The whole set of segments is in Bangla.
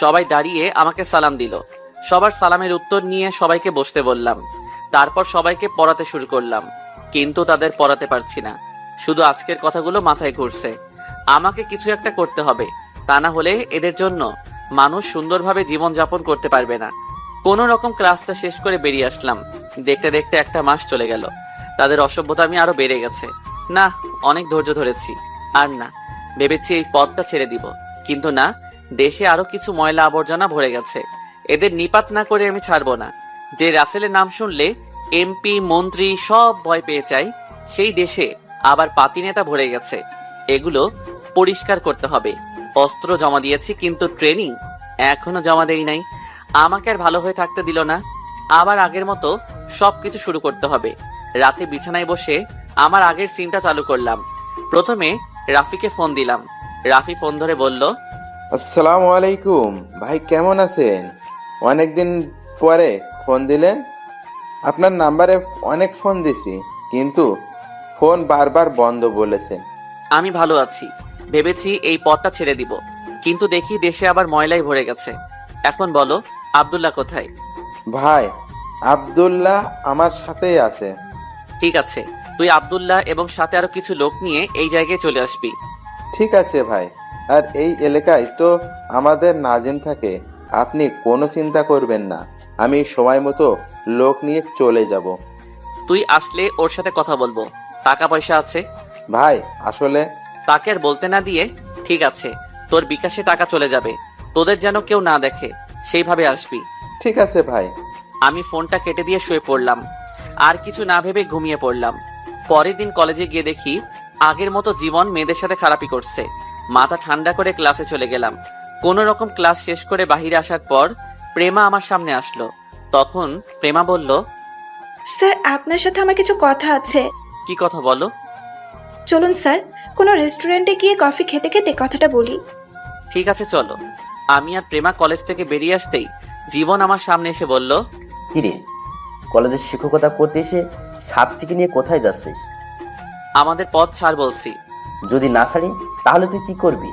সবাই দাঁড়িয়ে আমাকে সালাম দিল। সবার সালামের উত্তর নিয়ে সবাইকে বসতে বললাম। তারপর সবাইকে পড়াতে শুরু করলাম, কিন্তু তাদের পড়াতে পারছি না। শুধু আজকের কথাগুলো মাথায় ঘুরছে। আমাকে কিছু একটা করতে হবে, তা না হলে এদের জন্য মানুষ সুন্দরভাবে জীবনযাপন করতে পারবে না। কোনো রকম ক্লাসটা শেষ করে বেরিয়ে আসলাম। দেখতে দেখতে একটা মাস চলে গেল। তাদের অসভ্যতামি আরো বেড়ে গেছে। না, অনেক ধৈর্য ধরেছি, আর না। ভেবেছি এই পথটা ছেড়ে দিব, কিন্তু না, দেশে আরো কিছু ময়লা আবর্জনা ভরে গেছে। এদের নিপাত না করে আমি ছাড়বো না। যে রাসেলের নাম শুনলে এমপি মন্ত্রী সব ভয় পেয়ে যায়, সেই দেশে আবার পাতি নেতা ভরে গেছে। এগুলো পরিষ্কার করতে হবে। অস্ত্র জমা দিয়েছি, কিন্তু ট্রেনিং এখনো জমা দেই নাই। আমাকে আর ভালো হয়ে থাকতে দিল না। আবার আগের মতো সবকিছু শুরু করতে হবে। রাতে বিছানায় বসে আমার আগের সিনটা চালু করলাম। প্রথমে রাফিকে ফোন দিলাম। রাফি ফোন ধরে বলল, আসসালামু আলাইকুম ভাই, কেমন আছেন? অনেকদিন পরে ফোন দিলেন। আপনার নাম্বারে অনেক ফোন দিছি, কিন্তু ফোন বারবার বন্ধ বলেছে। আমি ভালো আছি। ভেবেছি এই পথটা ছেড়ে দিব, কিন্তু দেখি দেশে আবার ময়লাই ভরে গেছে। এখন বলো, আব্দুল্লাহ কোথায়? ভাই, আব্দুল্লাহ আমার সাথেই আছে। ঠিক আছে, তুই আব্দুল্লাহ এবং সাথে আরো কিছু লোক নিয়ে এই জায়গায় চলে আসবি। ঠিক আছে ভাই। আর এই এলাকায় তো আমাদের নাজিম থাকে, আপনি কোনো চিন্তা করবেন না। আমি সময় মতো লোক নিয়ে চলে যাব। তুই আসলে ওর সাথে কথা বলবো। টাকা পয়সা আছে? ভাই আসলে তাকে আর বলতে না দিয়ে, ঠিক আছে, তোর বিকাশে টাকা চলে যাবে। তোদের যেন কেউ না দেখে, সেইভাবে আসবি। ঠিক আছে ভাই। আমি ফোনটা কেটে দিয়ে শুয়ে পড়লাম। আর কিছু না ভেবে ঘুমিয়ে পড়লাম। পরের দিন কলেজে গিয়ে দেখি আগের মতো জীবন মেয়েদের সাথে খারাপই করছে। মাথা ঠান্ডা করে ক্লাসে চলে গেলাম। কোনো রকম ক্লাস শেষ করে বাহিরে আসার পর প্রেমা আমার সামনে আসলো। তখন প্রেমা বলল, স্যার, আপনার সাথে আমার কিছু কথা আছে। কি কথা বলো? চলুন স্যার, কোনো রেস্টুরেন্টে গিয়ে কফি খেতে খেতে কথাটা বলি। ঠিক আছে, চলো। আমি আর প্রেমা কলেজ থেকে বেরিয়ে আসতেই জীবন আমার সামনে এসে বলল, কিরে, কলেজের শিক্ষকতা করতে এসে ছাত্রীকে নিয়ে কোথায় যাচ্ছিস? আমাদের পথ ছাড় বলছি। যদি না ছাড়ি তাহলে তুই কি করবি?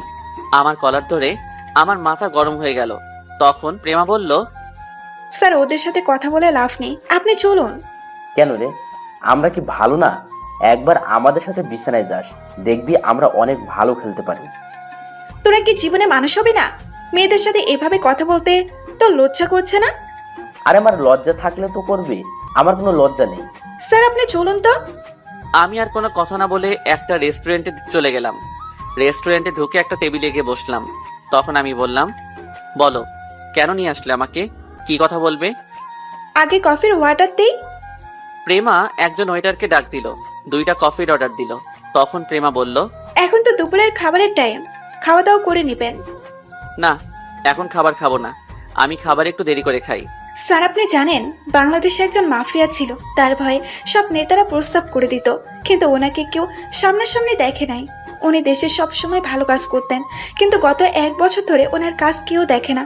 আমার কলার ধরে আমার মাথা গরম হয়ে গেল। তখন প্রেমা বলল, স্যার, ওদের সাথে কথা বলে লাভ নেই, আপনি চলুন। কেন রে, আমরা কি ভালো না? একবার আমাদের সাথে বিছানায় যাস, দেখবি আমরা অনেক ভালো খেলতে পারি। তোরা কি জীবনে মানুষ হবি না? মেয়েদের সাথে এভাবে কথা বলতে তো লজ্জা করছে না? আর আমার লজ্জা থাকলে তো করবি, আমার কোনো লজ্জা নেই। স্যার, আপনি চলুন তো। আমি আর কোনো কথা না বলে একটা রেস্টুরেন্টে চলে গেলাম। রেস্টুরেন্টে ঢুকে একটা টেবিলে গিয়ে বসলাম। তখন আমি বললাম, বলো, কেন নিয়ে আসলে আমাকে? কি কথা বলবে? আগে কফির অর্ডার দেই। প্রেমা একজন ওয়েটারকে ডাক দিল, 2টা কফির অর্ডার দিল। তখন প্রেমা বলল, এখন তো দুপুরের খাবারের টাইম, খাওয়া দাওয়া করে নেবেন। না, এখন খাবার খাবো না। আমি খাবার একটু দেরি করে খাই। স্যার, আপনি জানেন বাংলাদেশে একজন মাফিয়া ছিল, তার ভয়ে সব নেতারা প্রস্তাব করে দিত, কিন্তু ওনাকে কেউ সামনাসামনি দেখে নাই। উনি দেশে সব সময় ভালো কাজ করতেন, কিন্তু গত 1 বছর ধরে ওনার কাজ কেউ দেখে না।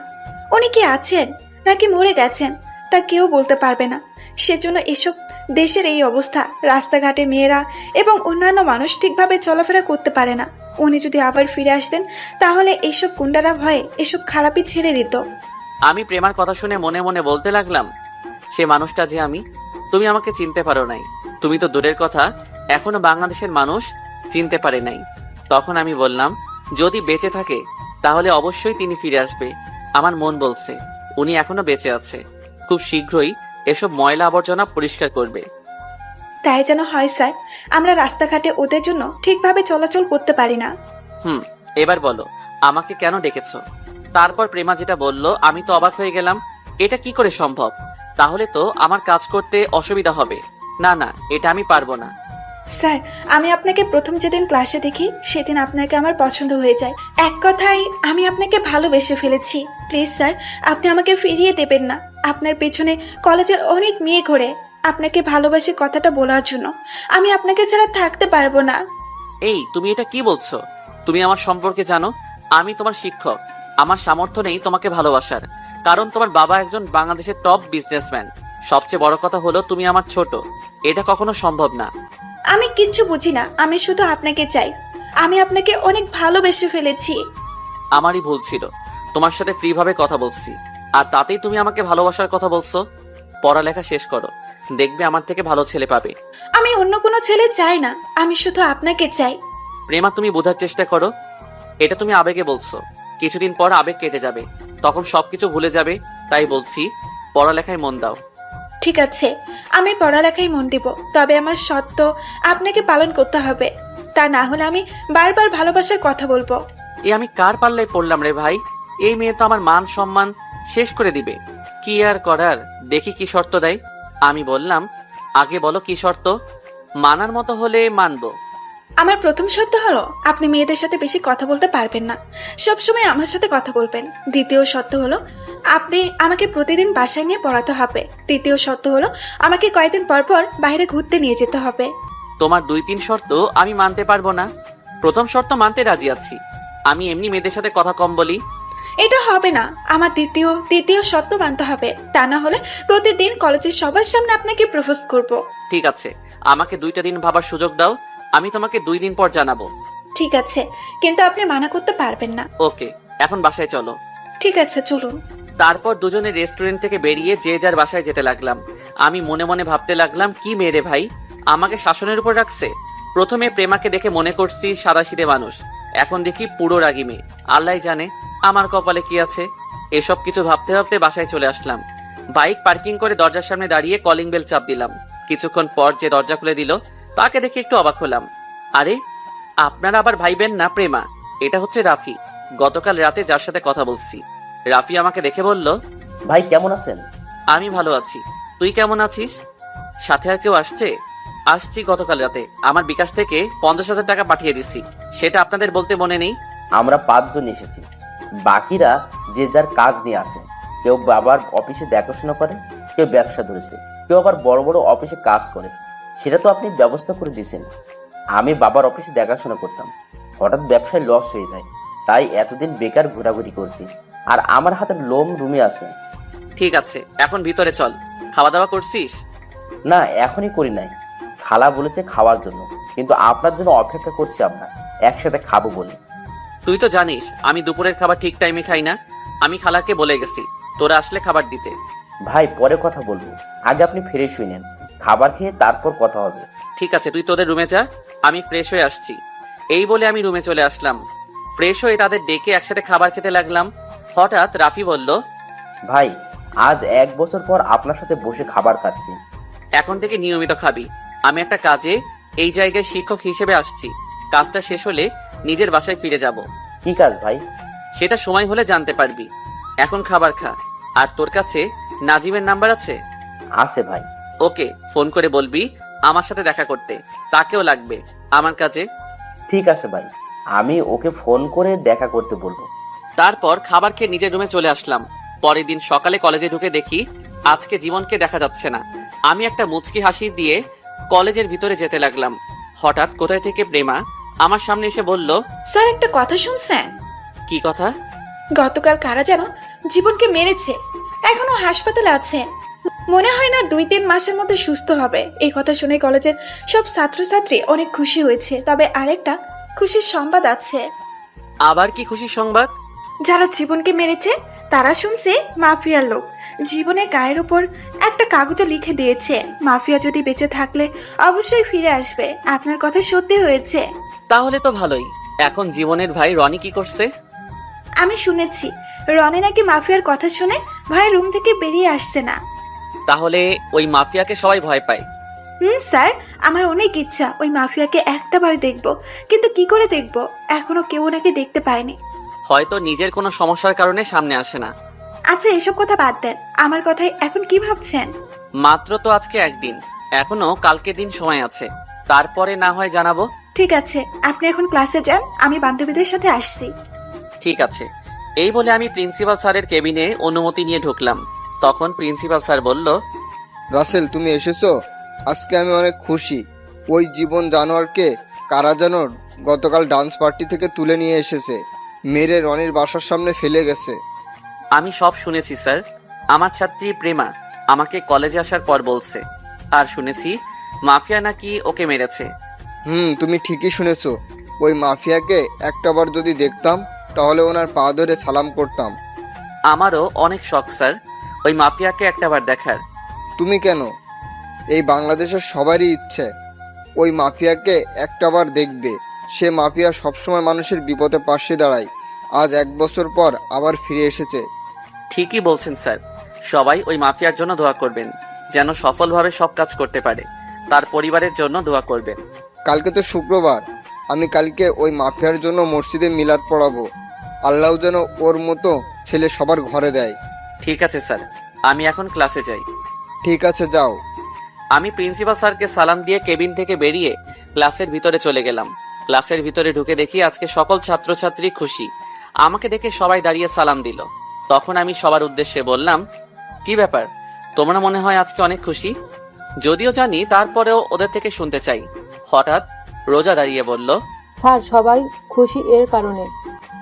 উনি কি আছেন নাকি মরে গেছেন তা কেউ বলতে পারবে না। সেজন্য এসব দেশের এই অবস্থা, রাস্তাঘাটে মেয়েরা এবং অন্যান্য মানুষ ঠিকভাবে চলাফেরা করতে পারে না। উনি যদি আবার ফিরে আসতেন তাহলে এইসব গুন্ডারা ভয়ে এসব খারাপই ছেড়ে দিত। আমি প্রেমার কথা শুনে মনে মনে বলতে লাগলাম, সে মানুষটা যে আমি। তুমি আমাকে চিনতে পারো নাই। তুমি তো দূরের কথা, এখনো বাংলাদেশের মানুষ চিনতে পারে নাই। তখন আমি বললাম, যদি বেঁচে থাকে তাহলে অবশ্যই তিনি ফিরে আসবে। আমার মন বলছে উনি এখনো বেঁচে আছে। খুব শীঘ্রই এসব ময়লা আবর্জনা পরিষ্কার করবে। তাই যেন হয় স্যার, আমরা রাস্তাঘাটে ওদের জন্য ঠিকভাবে চলাচল করতে পারি না। এবার বলো, আমাকে কেন ডেকেছো? তারপর প্রেমা যেটা বলল, আমি তো অবাক হয়ে গেলাম। এটা কি করে সম্ভব? তাহলে তো আমার কাজ করতে অসুবিধা হবে। না না, এটা আমি পারবো না। স্যার, আমি আপনাকে প্রথম যেদিন ক্লাসে দেখি সেদিন আপনাকে আমার পছন্দ হয়ে যায়। এক কথায় আমি আপনাকে ভালোবেসে ফেলেছি। প্লিজ স্যার, আপনি আমাকে ফিরিয়ে দেবেন না। আপনার পেছনে কলেজের অনেক মেয়ে ঘোরে আপনাকে ভালোবাসে কথাটা বলার জন্য। আমি আপনাকে ছাড়া থাকতে পারবো না। এই, তুমি এটা কি বলছো? তুমি আমার সম্পর্কে জানো? আমি তোমার শিক্ষক। আমার সামর্থ্য নেই তোমাকে ভালোবাসার, কারণ তোমার বাবা একজন বাংলাদেশের টপ বিজনেসম্যান। সবচেয়ে বড় কথা হলো তুমি আমার ছোট। এটা কখনো সম্ভব না। আমি কিচ্ছু বুঝি না, আমি শুধু আপনাকে চাই। আমি আপনাকে অনেক ভালোবেসে ফেলেছি। আমারই ভুল ছিল। তোমার সাথে ফ্রিভাবে কথা বলছি, আর তাতেই তুমি আমাকে ভালোবাসার কথা বলছো। পড়ালেখা শেষ করো, দেখবে আমার থেকে ভালো ছেলে পাবে। আমি অন্য কোনো ছেলে চাই না, আমি শুধু আপনাকে চাই। প্রেমা, তুমি বোঝার চেষ্টা করো। এটা তুমি আবেগে বলছো, কিছুদিন পর আবেগ কেটে যাবে, তখন সবকিছু ভুলে যাবে। তাই বলছি, পড়ালেখায় মন দাও। ঠিক আছে, আমি পড়ালেখায় মন দিব, তবে আমার শর্ত আপনাকে পালন করতে হবে। তা না হলে আমি বারবার ভালোবাসার কথা বলবো। আমি কার পাল্লায় পড়লাম রে ভাই? এই মেয়ে তো আমার মান সম্মান শেষ করে দিবে। কি আর করার, দেখি কি শর্ত দেয়। আমি বললাম, আগে বলো কি শর্ত। মানার মতো হলে মানবো। আমার প্রথম শর্ত হলো আপনি মেয়েদের সাথে বেশি কথা বলতে পারবেন না, সবসময় আমার সাথে কথা বলবেন। দ্বিতীয় শর্ত হলো আপনি আমাকে প্রতিদিন বাসায় নিয়ে পড়াতে হবে। তৃতীয় শর্ত হলো আমাকে কয়েকদিন পর পর বাইরে ঘুরতে নিয়ে যেতে হবে। তোমার 2-3 শর্ত আমি মানতে পারবো না। প্রথম শর্ত মানতে রাজি আছি, আমি এমনি মেয়েদের সাথে কথা কম বলি। এটা হবে না, আমার তৃতীয় শর্ত মানতে হবে। তা না হলে প্রতিদিন কলেজের সবার সামনে আপনাকে প্রপোজ করব। ঠিক আছে, আমাকে 2টা দিন ভাবার সুযোগ দাও, আমি তোমাকে 2 দিন পর জানাবো। ঠিক আছে, কিন্তু আপনি মানা করতে পারবেন না। ওকে, এখন বাসায় চলো। ঠিক আছে, চলুন। তারপর দুজনে রেস্টুরেন্ট থেকে বেরিয়ে যে যার বাসায় যেতে লাগলাম। আমি মনে মনে ভাবতে লাগলাম, কি মেরে ভাই, আমাকে শাসনের উপর রাখছে। প্রথমে প্রেমাকে দেখে মনে করছি সাদাসিধে মানুষ, এখন দেখি পুরো রাগী মেয়ে। আল্লাহ জানে আমার কপালে কি আছে। এসব কিছু ভাবতে ভাবতে বাসায় চলে আসলাম। বাইক পার্কিং করে দরজার সামনে দাঁড়িয়ে কলিং বেল চাপ দিলাম। কিছুক্ষণ পর যে দরজা খুলে দিল তাকে দেখে একটু অবাক হলাম। আরে, আপনারা আবার ভাইবেন না প্রেমা, এটা হচ্ছে রাফি, গতকাল রাতে যার সাথে কথা বলছি। রাফি আমাকে দেখে বলল, ভাই কেমন আছেন? আমি ভালো আছি, তুই কেমন আছিস? সাথে আর কেউ আসছে? আসছি, গতকাল রাতে আমার বিকাশ থেকে 50,000 টাকা পাঠিয়ে দিছি, সেটা আপনাদের বলতে মনে নেই? আমরা 5 জন এসেছি, বাকিরা যে যার কাজ নিয়ে আসে। কেউ বাবার অফিসে দেখাশোনা করে, কেউ ব্যবসা ধরেছে, কেউ আবার বড় বড় অফিসে কাজ করে। সেটা তো আপনি ব্যবস্থা করে দিয়েছেন। আমি বাবার অফিসে দেখাশোনা করতাম, হঠাৎ ব্যবসায় লস হয়ে যায়, তাই এতদিন বেকার ঘোরাঘুরি করছি। আর আমার হাতের লোম রুমে আছে। ঠিক আছে, এখন ভিতরে চল। খাওয়া দাওয়া করছিস? না, এখনই করি নাই। খালা বলেছে খাওয়ার জন্য, কিন্তু আপনার জন্য অপেক্ষা করছি, আমরা একসাথে খাবো বলে। তুই তো জানিস আমি দুপুরের খাবার ঠিক টাইমে খাই না। আমি খালাকে বলে গেছি তোরা আসলে খাবার দিতে। ভাই পরে কথা বলবো, আগে আপনি ফ্রেশ হয়ে নেন, খাবার খেয়ে তারপর কথা হবে। ঠিক আছে, তুই তোদের রুমে যা, আমি ফ্রেশ হয়ে আসছি। এই বলে আমি রুমে চলে আসলাম। ফ্রেশ হয়ে তাদের ডেকে একসাথে খাবার খেতে লাগলাম। হঠাৎ রাফি বলল, ভাই আজ 1 বছর পর আপনার সাথে বসে খাবার খাচ্ছি। এখন থেকে নিয়মিত খাবি। আমি একটা কাজে এই জায়গায় শিক্ষক হিসেবে আসছি, কাজটা শেষ হলে নিজের বাসায় ফিরে যাব। কি কাজ ভাই? সেটা সময় হলে জানতে পারবি। এখন খাবার খা। আর তোর কাছে নাজিমের নাম্বার আছে? আছে ভাই। ওকে ফোন করে বলবি আমার সাথে দেখা করতে, তাকেও লাগবে আমার কাছে। ঠিক আছে ভাই, আমি ওকে ফোন করে দেখা করতে বলবো। তারপর খাবার খেয়ে নিজের রুমে চলে আসলাম। পরের দিন সকালে কলেজে ঢুকে দেখি আজকে জীবনকে দেখা যাচ্ছে না। আমি একটা মুচকি হাসি দিয়ে কলেজের ভিতরে যেতে লাগলাম। হঠাৎ কোথায় থেকে প্রেমা আমার সামনে এসে বলল, স্যার, একটা কথা শুনছেন? কি কথা? গতকাল কারা যেন জীবনকে মেরেছে, এখনো হাসপাতালে আছে। মনে হয় না 2-3 মাসের মধ্যে সুস্থ হবে। এই কথা শুনে কলেজের সব ছাত্রছাত্রী অনেক খুশি হয়েছে, তবে আরেকটা খুশির সংবাদ আছে। আবার কি খুশির সংবাদ? যারা জীবনকে মেরেছে তারা শুনছে মাফিয়ার লোক জীবনের গায়ের উপর একটা কাগজে লিখে দিয়েছে, মাফিয়া যদি বেঁচে থাকলে অবশ্যই ফিরে আসবে। আপনার কথা সত্যি হয়েছে। তাহলে তো ভালোই। এখন জীবনের ভাই রনি কি করছে? আমি শুনেছি রনি নাকি মাফিয়ার কথা শুনে ভাই রুম থেকে বেরিয়ে আসছে না। তাহলে ওই মাফিয়াকে সবাই ভয় পায়? স্যার, আমার অনেক ইচ্ছা ওই মাফিয়াকে একটাবার দেখবো, কিন্তু কি করে দেখবো? এখনো কেউ ওনাকে দেখতে পায়নি। হয়তো নিজের কোনো সমস্যার কারণে সামনে আসে না। আচ্ছা, এসব কথা বাদ দেন, আমার কথাই এখন কি ভাবছেন? মাত্র তো আজকে একদিন, এখনো কালকের দিন সময় আছে, তারপরে না হয় জানাবো। ঠিক আছে, আপনি এখন ক্লাসে যান, আমি বান্ধবীদের সাথে আসছি। ঠিক আছে। এই বলে আমি প্রিন্সিপাল স্যারের কেবিনে অনুমতি নিয়ে ঢুকলাম। তখন প্রিন্সিপাল স্যার বলল, রাসেল, তুমি এসেছো? আজকে আমি অনেক খুশি। ওই জীবন জানোয়ারকে কারা যেন গতকাল ডান্স পার্টি থেকে তুলে নিয়ে এসেছে, মেরে রনির বাসার সামনে ফেলে গেছে। আমি সব শুনেছি স্যার। আমার ছাত্রী প্রেমা আমাকে কলেজে আসার পর বলছে, আর শুনেছি মাফিয়া নাকি ওকে মেরেছে। তুমি ঠিকই শুনেছো। ওই মাফিয়াকে একটাবার যদি দেখতাম তাহলে ওনার পা ধরে সালাম করতাম। আমারও অনেক শখ স্যার ওই মাফিয়াকে একটাবার দেখার। তুমি কেন? এই বাংলাদেশের সবারই ইচ্ছে ওই মাফিয়াকে একটাবার দেখবে। সে মাফিয়া সবসময় মানুষের বিপদে পাশে দাঁড়ায়। আজ 1 বছর পর আবার ফিরে এসেছে। ঠিকই বলছেন স্যার, সবাই ওই মাফিয়ার জন্য দোয়া করবেন, যেন সফলভাবে সব কাজ করতে পারে। তার পরিবারের জন্য দোয়া করবেন। কালকে তো শুক্রবার, আমি কালকে ওই মাফিয়ার জন্য মসজিদে মিলাদ পড়াবো। আল্লাহ যেন ওর মতো ছেলে সবার ঘরে দেয়। ঠিক আছে স্যার, আমি এখন ক্লাসে যাই। ঠিক আছে, যাও। আমি প্রিন্সিপাল স্যারকে সালাম দিয়ে কেবিন থেকে বেরিয়ে ক্লাসের ভিতরে চলে গেলাম। ক্লাসের ভিতরে ঢুকে দেখি আজকে সকল ছাত্রছাত্রী খুশি। আমাকে দেখে সবাই দাঁড়িয়ে সালাম দিল। তখন আমি সবার উদ্দেশ্যে বললাম, কি ব্যাপার, তোমরা মনে হয় আজকে অনেক খুশি? যদিও জানি তারপরেও ওদের থেকে শুনতে চাই। হঠাৎ রোজা দাঁড়িয়ে বলল, স্যার সবাই খুশি এর কারণে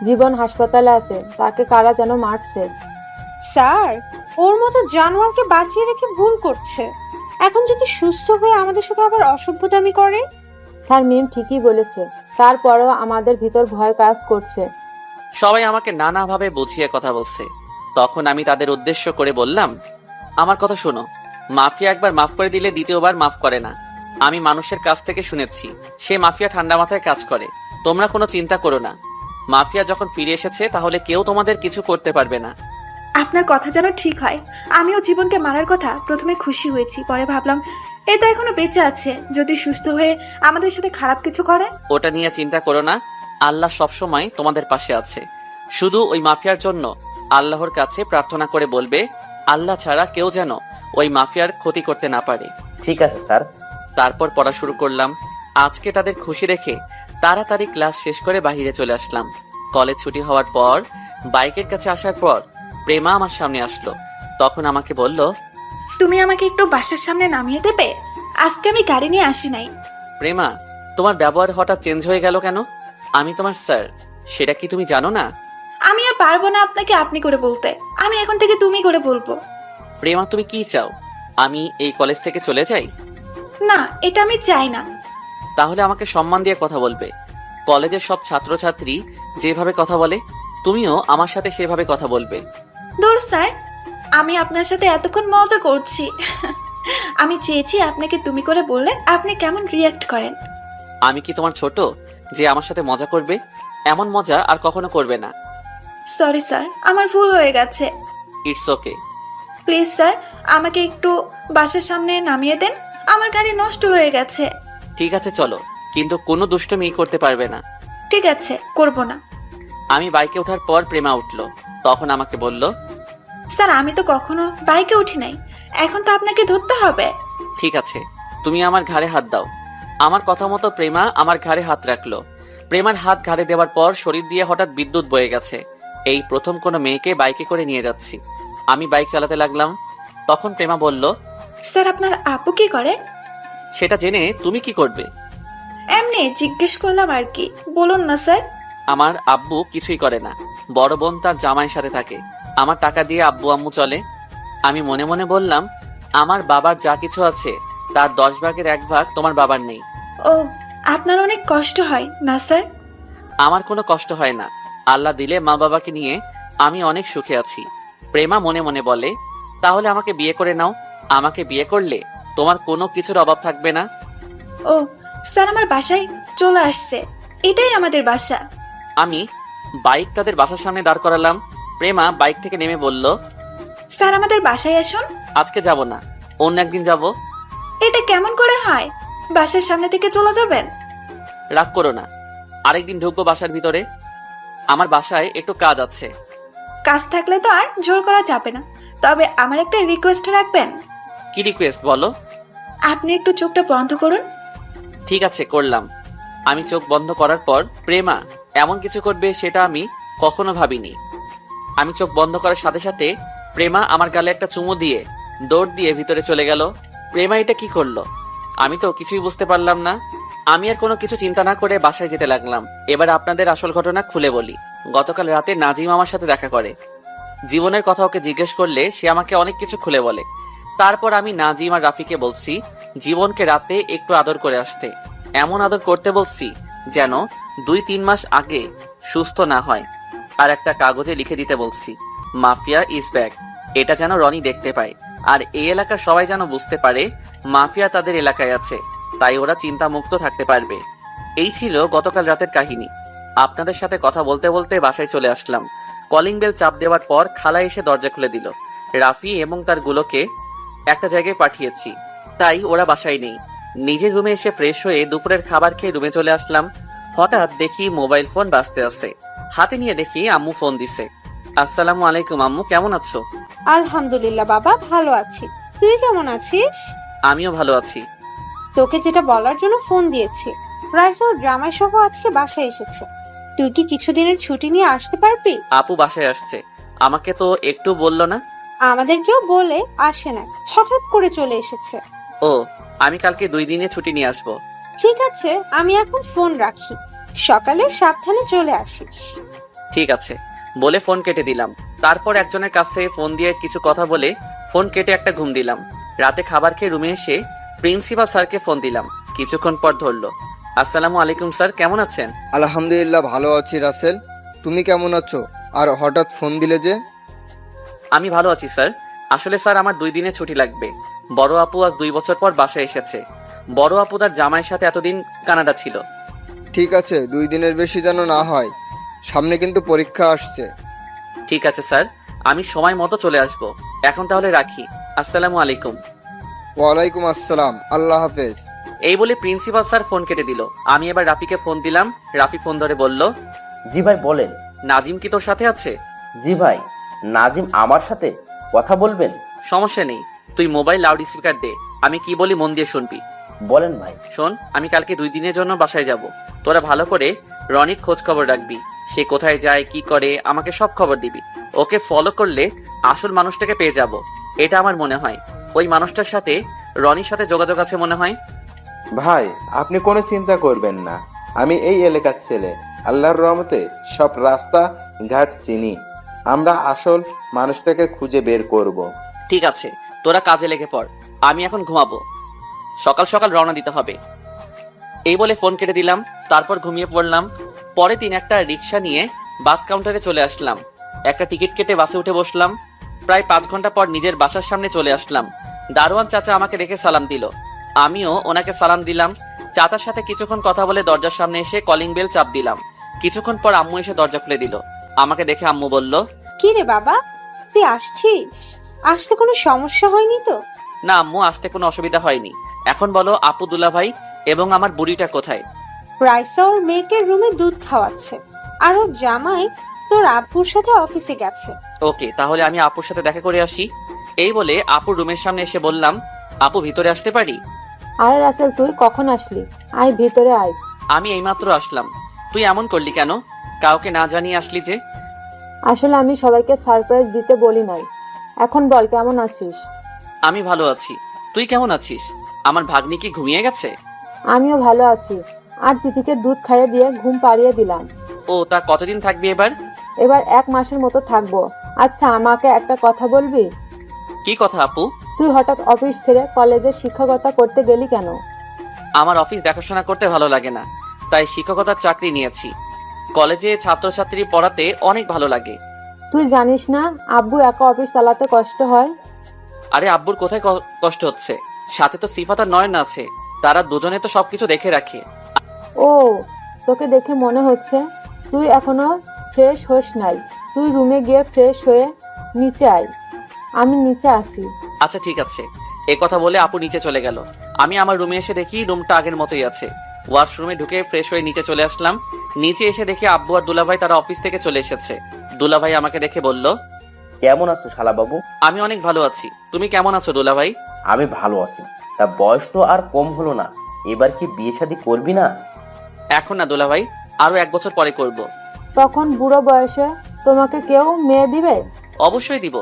জীবন হাসপাতালে আছে, তাকে কারা যেন মারছে। স্যার, ওর মতো জানোয়ারকে বাঁচিয়ে রেখে ভুল করছে। এখন যদি সুস্থ হয়ে আমাদের সাথে আবার অসভ্যতামি করে। স্যার মিম ঠিকই বলেছে, তারপরেও আমাদের ভিতর ভয় কাজ করছে। সবাই আমাকে নানাভাবে বুঝিয়ে কথা বলছে। তখন আমি তাদের উদ্দেশ্য করে বললাম, আমার কথা শোনো, মাফিয়া একবার মাফ করে দিলে দ্বিতীয়বার মাফ করে না। আমি মানুষের কাছ থেকে শুনেছি সে মাফিয়া ঠান্ডা মাথায় কাজ করে। তোমরা কোনো চিন্তা করো না, মাফিয়া যখন ফিরে এসেছে তাহলে কেউ তোমাদের কিছু করতে পারবে না। আপনার কথা যেন ঠিক হয়। আমিও জীবনকে মারার কথা প্রথমে খুশি হয়েছি, পরে ভাবলাম এ তো এখনো বেঁচে আছে, যদি সুস্থ হয়ে আমাদের সাথে খারাপ কিছু করে। ওটা নিয়ে চিন্তা করো না, আল্লাহ সবসময় তোমাদের পাশে আছে। শুধু ওই মাফিয়ার জন্য আল্লাহর কাছে প্রার্থনা করে বলবে, আল্লাহ ছাড়া কেউ যেন ওই মাফিয়ার ক্ষতি করতে না পারে। ঠিক আছে স্যার। তারপর পড়া শুরু করলাম। আজকে তাদের খুশি দেখে তাড়াতাড়ি ক্লাস শেষ করে বাইরে চলে আসলাম। কলেজ ছুটি হওয়ার পর বাইকের কাছে আসার পর প্রেমা আমার সামনে আসলো। তখন আমাকে বলল, তুমি আমাকে একটু বাসার সামনে নামিয়ে দেবে? আজকে আমি গাড়ি নিয়ে আসি নাই। প্রেমা, তোমার ব্যবহার হঠাৎ চেঞ্জ হয়ে গেল কেন? আমি তোমার স্যার, সেটা কি তুমি জানো না? আমি আর পারবো না আপনাকে আপনি করে বলতে, আমি এখন থেকে তুমি করে বলবো। প্রেমা, তুমি কি চাও আমি এই কলেজ থেকে চলে যাই? না, এটা আমি চাই না। তাহলে আমাকে সম্মান দিয়ে কথা বলবে। কলেজের সব ছাত্রছাত্রী যেভাবে কথা বলে তুমিও আমার সাথে সেভাবে কথা বলবে। দূর স্যার, আমি আপনার সাথে এতক্ষণ মজা করছি। আমি চেয়েছি আপনাকে তুমি করে বললে আপনি কেমন রিয়াক্ট করেন। আমি কি তোমার ছোট যে আমার সাথে মজা করবে? এমন মজা আর কখনো করবে না। সরি স্যার, আমার ভুল হয়ে গেছে। It's okay. প্লিজ স্যার, আমাকে একটু বাসার সামনে নামিয়ে দেন, আমার গাড়ি নষ্ট হয়ে গেছে। ঠিক আছে চলো, কিন্তু কোনো দুষ্টুমি করতে পারবে না। ঠিক আছে, করব না। আমি বাইকে ওঠার পর প্রেমা উঠলো। তখন আমাকে বলল, স্যার আমি তো কখনো বাইকে উঠি নাই, এখন তো আপনাকে ধরতে হবে। ঠিক আছে, তুমি আমার ঘাড়ে হাত দাও। আমার কথা মতো প্রেমা আমার ঘাড়ে হাত রাখলো। প্রেমার হাত ঘাড়ে দেওয়ার পর শরীর দিয়ে হঠাৎ বিদ্যুৎ বয়ে গেছে। এই প্রথম কোনো মেয়েকে বাইকে করে নিয়ে যাচ্ছি। আমি বাইক চালাতে লাগলাম। তখন প্রেমা বলল, স্যার আপনার আপু কি করে? সেটা জেনে তুমি কি করবে? এমনি জিজ্ঞেস করলাম আর কি, বলুন না স্যার। আমার আব্বু কিছুই করে না, বড় বোন তার জামাইয়ের সাথে থাকে। আমার টাকা দিয়ে আব্বু আম্মু চলে। আমি মনে মনে বললাম, আমার বাবার যা কিছু আছে তার 10 ভাগের 1 ভাগ তোমার বাবার নেই। ও, আপনার অনেক কষ্ট হয় না স্যার? আমার কোনো কষ্ট হয় না, আল্লাহ দিলে মা বাবাকে নিয়ে আমি অনেক সুখে আছি। প্রেমা মনে মনে বলে, তাহলে আমাকে বিয়ে করে নাও। আমাকে বিয়ে করলে তোমার কোনো কিছুর অভাব থাকবে না। ও স্যার, আমার বাসায় চলে আসছে, এটাই আমাদের বাসা। আমি বাইক তাদের বাসার সামনে দাঁড় করালাম। প্রেমা বাইক থেকে নেমে বলল, স্যার আমাদের বাসায় আসুন। আজকে যাব না, অন্য একদিন যাব। এটা কেমন করে হয়? বাসার সামনে থেকে চলে যাবেন? রাগ করো না, আরেকদিন ঢুকবো বাসার ভিতরে। আমার বাসায় একটু কাজ আছে। কাজ থাকলে তো আর জোর করা যাবে না, তবে আমার একটা রিকোয়েস্ট রাখবেন। কি রিকোয়েস্ট বলো? আপনি একটু চোখটা বন্ধ করুন। ঠিক আছে, করলাম। আমি চোখ বন্ধ করার পর প্রেমা এমন কিছু করবে সেটা আমি কখনো ভাবিনি। আমি চোখ বন্ধ করার সাথে সাথে প্রেমা আমার গালে একটা চুমু দিয়ে দৌড় দিয়ে ভিতরে চলে গেল। প্রেমা এটা কি করলো? আমি তো কিছুই বুঝতে পারলাম না। আমি আর কোনো কিছু চিন্তা না করে বাসায় যেতে লাগলাম। এবার আপনাদের আসল ঘটনা খুলে বলি। গতকাল রাতে নাজিম আমার সাথে দেখা করে। জীবনের কথা ওকে জিজ্ঞেস করলে সে আমাকে অনেক কিছু খুলে বলে। তারপর আমি নাজিম আর রাফিকে বলছি জীবনকে রাতে একটু আদর করে আসতে। এমন আদর করতে বলছি যেন 2-3 মাস আগে সুস্থ না হয়। আর একটা কাগজে লিখে দিতে বলছি, মাফিয়া ইজ ব্যাক। এটা যেন রনি দেখতে পায়, আর এই এলাকার সবাই যেন বুঝতে পারে মাফিয়া তাদের এলাকায় আছে, তাই ওরা চিন্তামুক্ত থাকতে পারবে। এই ছিল গতকাল রাতের কাহিনী। আপনাদের সাথে কথা বলতে বলতে বাসায় চলে আসলাম। কলিং বেল চাপ দেওয়ার পর খালা এসে দরজা খুলে দিল। রাফি এবং তার গুলোকে একটা জায়গায় পাঠিয়েছি, তাই ওরা বাসায় নেই। নিজের রুমে এসে ফ্রেশ হয়ে দুপুরের খাবার খেয়ে রুমে চলে আসলাম। হঠাৎ দেখি মোবাইল ফোন বাজতে আছে। হাতে নিয়ে দেখি আম্মু ফোন দিছে। আসসালামু আলাইকুম আম্মু, কেমন আছো? আলহামদুলিল্লাহ বাবা, ভালো আছি। তুই কেমন আছিস? আমিও ভালো আছি। তোকে যেটা বলার জন্য ফোন দিয়েছি, রাইস ওর জামাই সহ আজকে বাসায় এসেছে। তুই কি কিছুদিনের ছুটি নিয়ে আসতে পারবি? আপু বাসায় আসছে, আমাকে তো একটু বললো না। আমাদেরকেও বলে আসে না, হঠাৎ করে চলে এসেছে। ও, আমি কালকে 2 দিনে ছুটি নিয়ে আসবো। ঠিক আছে, আমি এখন ফোন রাখি, সকালে সাবধানে চলে আসিস। ঠিক আছে বলে ফোন কেটে দিলাম। তারপর একজনের কাছে ফোন দিয়ে কিছু কথা বলে ফোন কেটে একটা ঘুম দিলাম। রাতে খাবার খেয়ে রুমে এসে প্রিন্সিপাল স্যারকে ফোন দিলাম। কিছুক্ষণ পর ধরলো। আসসালামু আলাইকুম স্যার, কেমন আছেন? আলহামদুলিল্লাহ ভালো আছি রাসেল, তুমি কেমন আছো? আর হঠাৎ ফোন দিলে যে? আমি ভালো আছি স্যার। আসলে স্যার আমার 2 দিনে ছুটি লাগবে। বড় আপু আজ 2 বছর পর বাসায় এসেছে। বড় আপু তার জামাইয়ের সাথে এতদিন কানাডা ছিল। ঠিক আছে, 2 দিনের বেশি যেন না হয়, সামনে কিন্তু পরীক্ষা আসছে। ঠিক আছে স্যার, আমি সময় মতো চলে আসব। এখন তাহলে রাখি। আসসালামু আলাইকুম। ওয়ালাইকুম আসসালাম, আল্লাহ হাফেজ। এই বলে প্রিন্সিপাল স্যার ফোন কেটে দিল। আমি এবার রাফিকে ফোন দিলাম। রাফি ফোন ধরে বলল, জি ভাই বলেন। নাজিম কি তোর সাথে আছে? জি ভাই, নাজিম আমার সাথে কথা বলবেন? সমস্যা নেই, তুই মোবাইল লাউড স্পিকার দে, আমি কি বলি মন দিয়ে শুনবি। বলেন ভাই। শোন, আমি কালকে 2 দিনের জন্য বাসায় যাব। তোরা ভালো করে রনির খোঁজ খবর রাখবি। সে কোথায় যায়, কি করে, আমাকে সব খবর দিবি। ওকে ফলো করলে আসল মানুষটাকে পেয়ে যাব, এটা আমার মনে হয়। ওই মানুষটার সাথে রনির সাথে যোগাযোগ আছে মনে হয়। ভাই আপনি কোনো চিন্তা করবেন না, আমি এই এলাকার ছেলে, আল্লাহর রহমতে সব রাস্তা ঘাট চিনি। আমরা আসল মানুষটাকে খুঁজে বের করব। ঠিক আছে, তোরা কাজে লেগে পড়, আমি এখন ঘুমাবো। সকাল সকাল রওনা দিতে হবে। এই বলে ফোন কেটে দিলাম। তারপর ঘুমিয়ে পড়লাম। পরে দিন একটা রিক্সা নিয়ে বাস কাউন্টারে চলে আসলাম। একটা টিকিট কেটে বাসে উঠে বসলাম। প্রায় 5 ঘন্টা পর নিজের বাসার সামনে চলে আসলাম। দারোয়ান চাচা আমাকে দেখে সালাম দিল। আমিও ওনাকে সালাম দিলাম। চাচার সাথে কিছুক্ষণ কথা বলে দরজার সামনে এসে কলিং বেল চাপ দিলাম। কিছুক্ষণ পর আম্মু এসে দরজা খুলে দিল। আমাকে দেখে আম্মু বলল, কি রে বাবা, তুই আসছিস? আসতে কোনো সমস্যা হয়নি তো? না আম্মু, আসতে কোনো অসুবিধা হয়নি। এখন বলো আপু, দুলা ভাই এবং আমার বুড়িটা কোথায়? রাইসা ওর মেয়েকে রুমে দুধ খাওয়াচ্ছে, আর ওর জামাই তোর আব্বুর সাথে অফিসে গেছে। ওকে, তাহলে আমি আপুর সাথে দেখা করে আসি। এই বলে আপুর রুমের সামনে এসে বললাম, আপু ভিতরে আসতে পারি? আরে রাসেল, তুই কখন আসলি? আয় ভিতরে আয়। আমি এইমাত্র আসলাম। তুই এমন করলি কেন? কাউকে না জানিয়ে আসলি যে? আসলে আমি সবাইকে সারপ্রাইজ দিতে বলি নাই। এখন বল, কেমন আছিস? আমি ভালো আছি। তুই কেমন আছিস? আমার ভাগ্নি কি ঘুমিয়ে গেছে? আমিও ভালো আছি। আর তিথিকে দুধ খাইয়ে দিয়ে ঘুম পাড়িয়ে দিলাম। ও, তা কতদিন থাকবি এবার? এবার 1 মাসের মতো থাকবো। আচ্ছা, আমাকে একটা কথা বলবি? কি কথা আপু? তুই হঠাৎ অফিস ছেড়ে কলেজে শিক্ষকতা করতে গেলি কেন? আমার অফিস দেখাশোনা করতে ভালো লাগে না, তাই শিক্ষকতার চাকরি নিয়েছি। কলেজে ছাত্রছাত্রী পড়াতে অনেক ভালো লাগে। তুই জানিস না আব্বু একা অফিস চালাতে কষ্ট হয়? আরে আব্বুর কোথায় কষ্ট হচ্ছে? সাথে তো সিফাত আর নয়ন আছে, তারা দুজনে তো সবকিছু দেখে রাখে। ও, তোকে দেখে মনে হচ্ছে তুই এখনো ফ্রেশ হোস নাই। তুই রুমে গিয়ে ফ্রেশ হয়ে নিচে আয়, আমি নিচে আসি। আচ্ছা ঠিক আছে। এ কথা বলে আপু নিচে চলে গেল। আমি আমার রুমে এসে দেখি রুমটা আগের মতোই আছে। ওয়াশরুমে ঢুকে ফ্রেশ হয়ে নিচে চলে আসলাম। নিচে এসে দেখি আব্বু আর দুলাভাই তারা অফিস থেকে চলে এসেছে। দুলাভাই আমাকে দেখে বলল, কেমন আছো শালা বাবু? আমি অনেক ভালো আছি। তুমি কেমন আছো দুলাভাই? আমি ভালো আছি। তা বয়স তো আর কম হলো না, এবার কি বিয়ে শাদী করবি না? এখন না দুলাভাই, আরো 1 বছর পরে করব। তখন বুড়ো বয়সে তোমাকে কেউ মেয়ে দিবে? অবশ্যই দিব।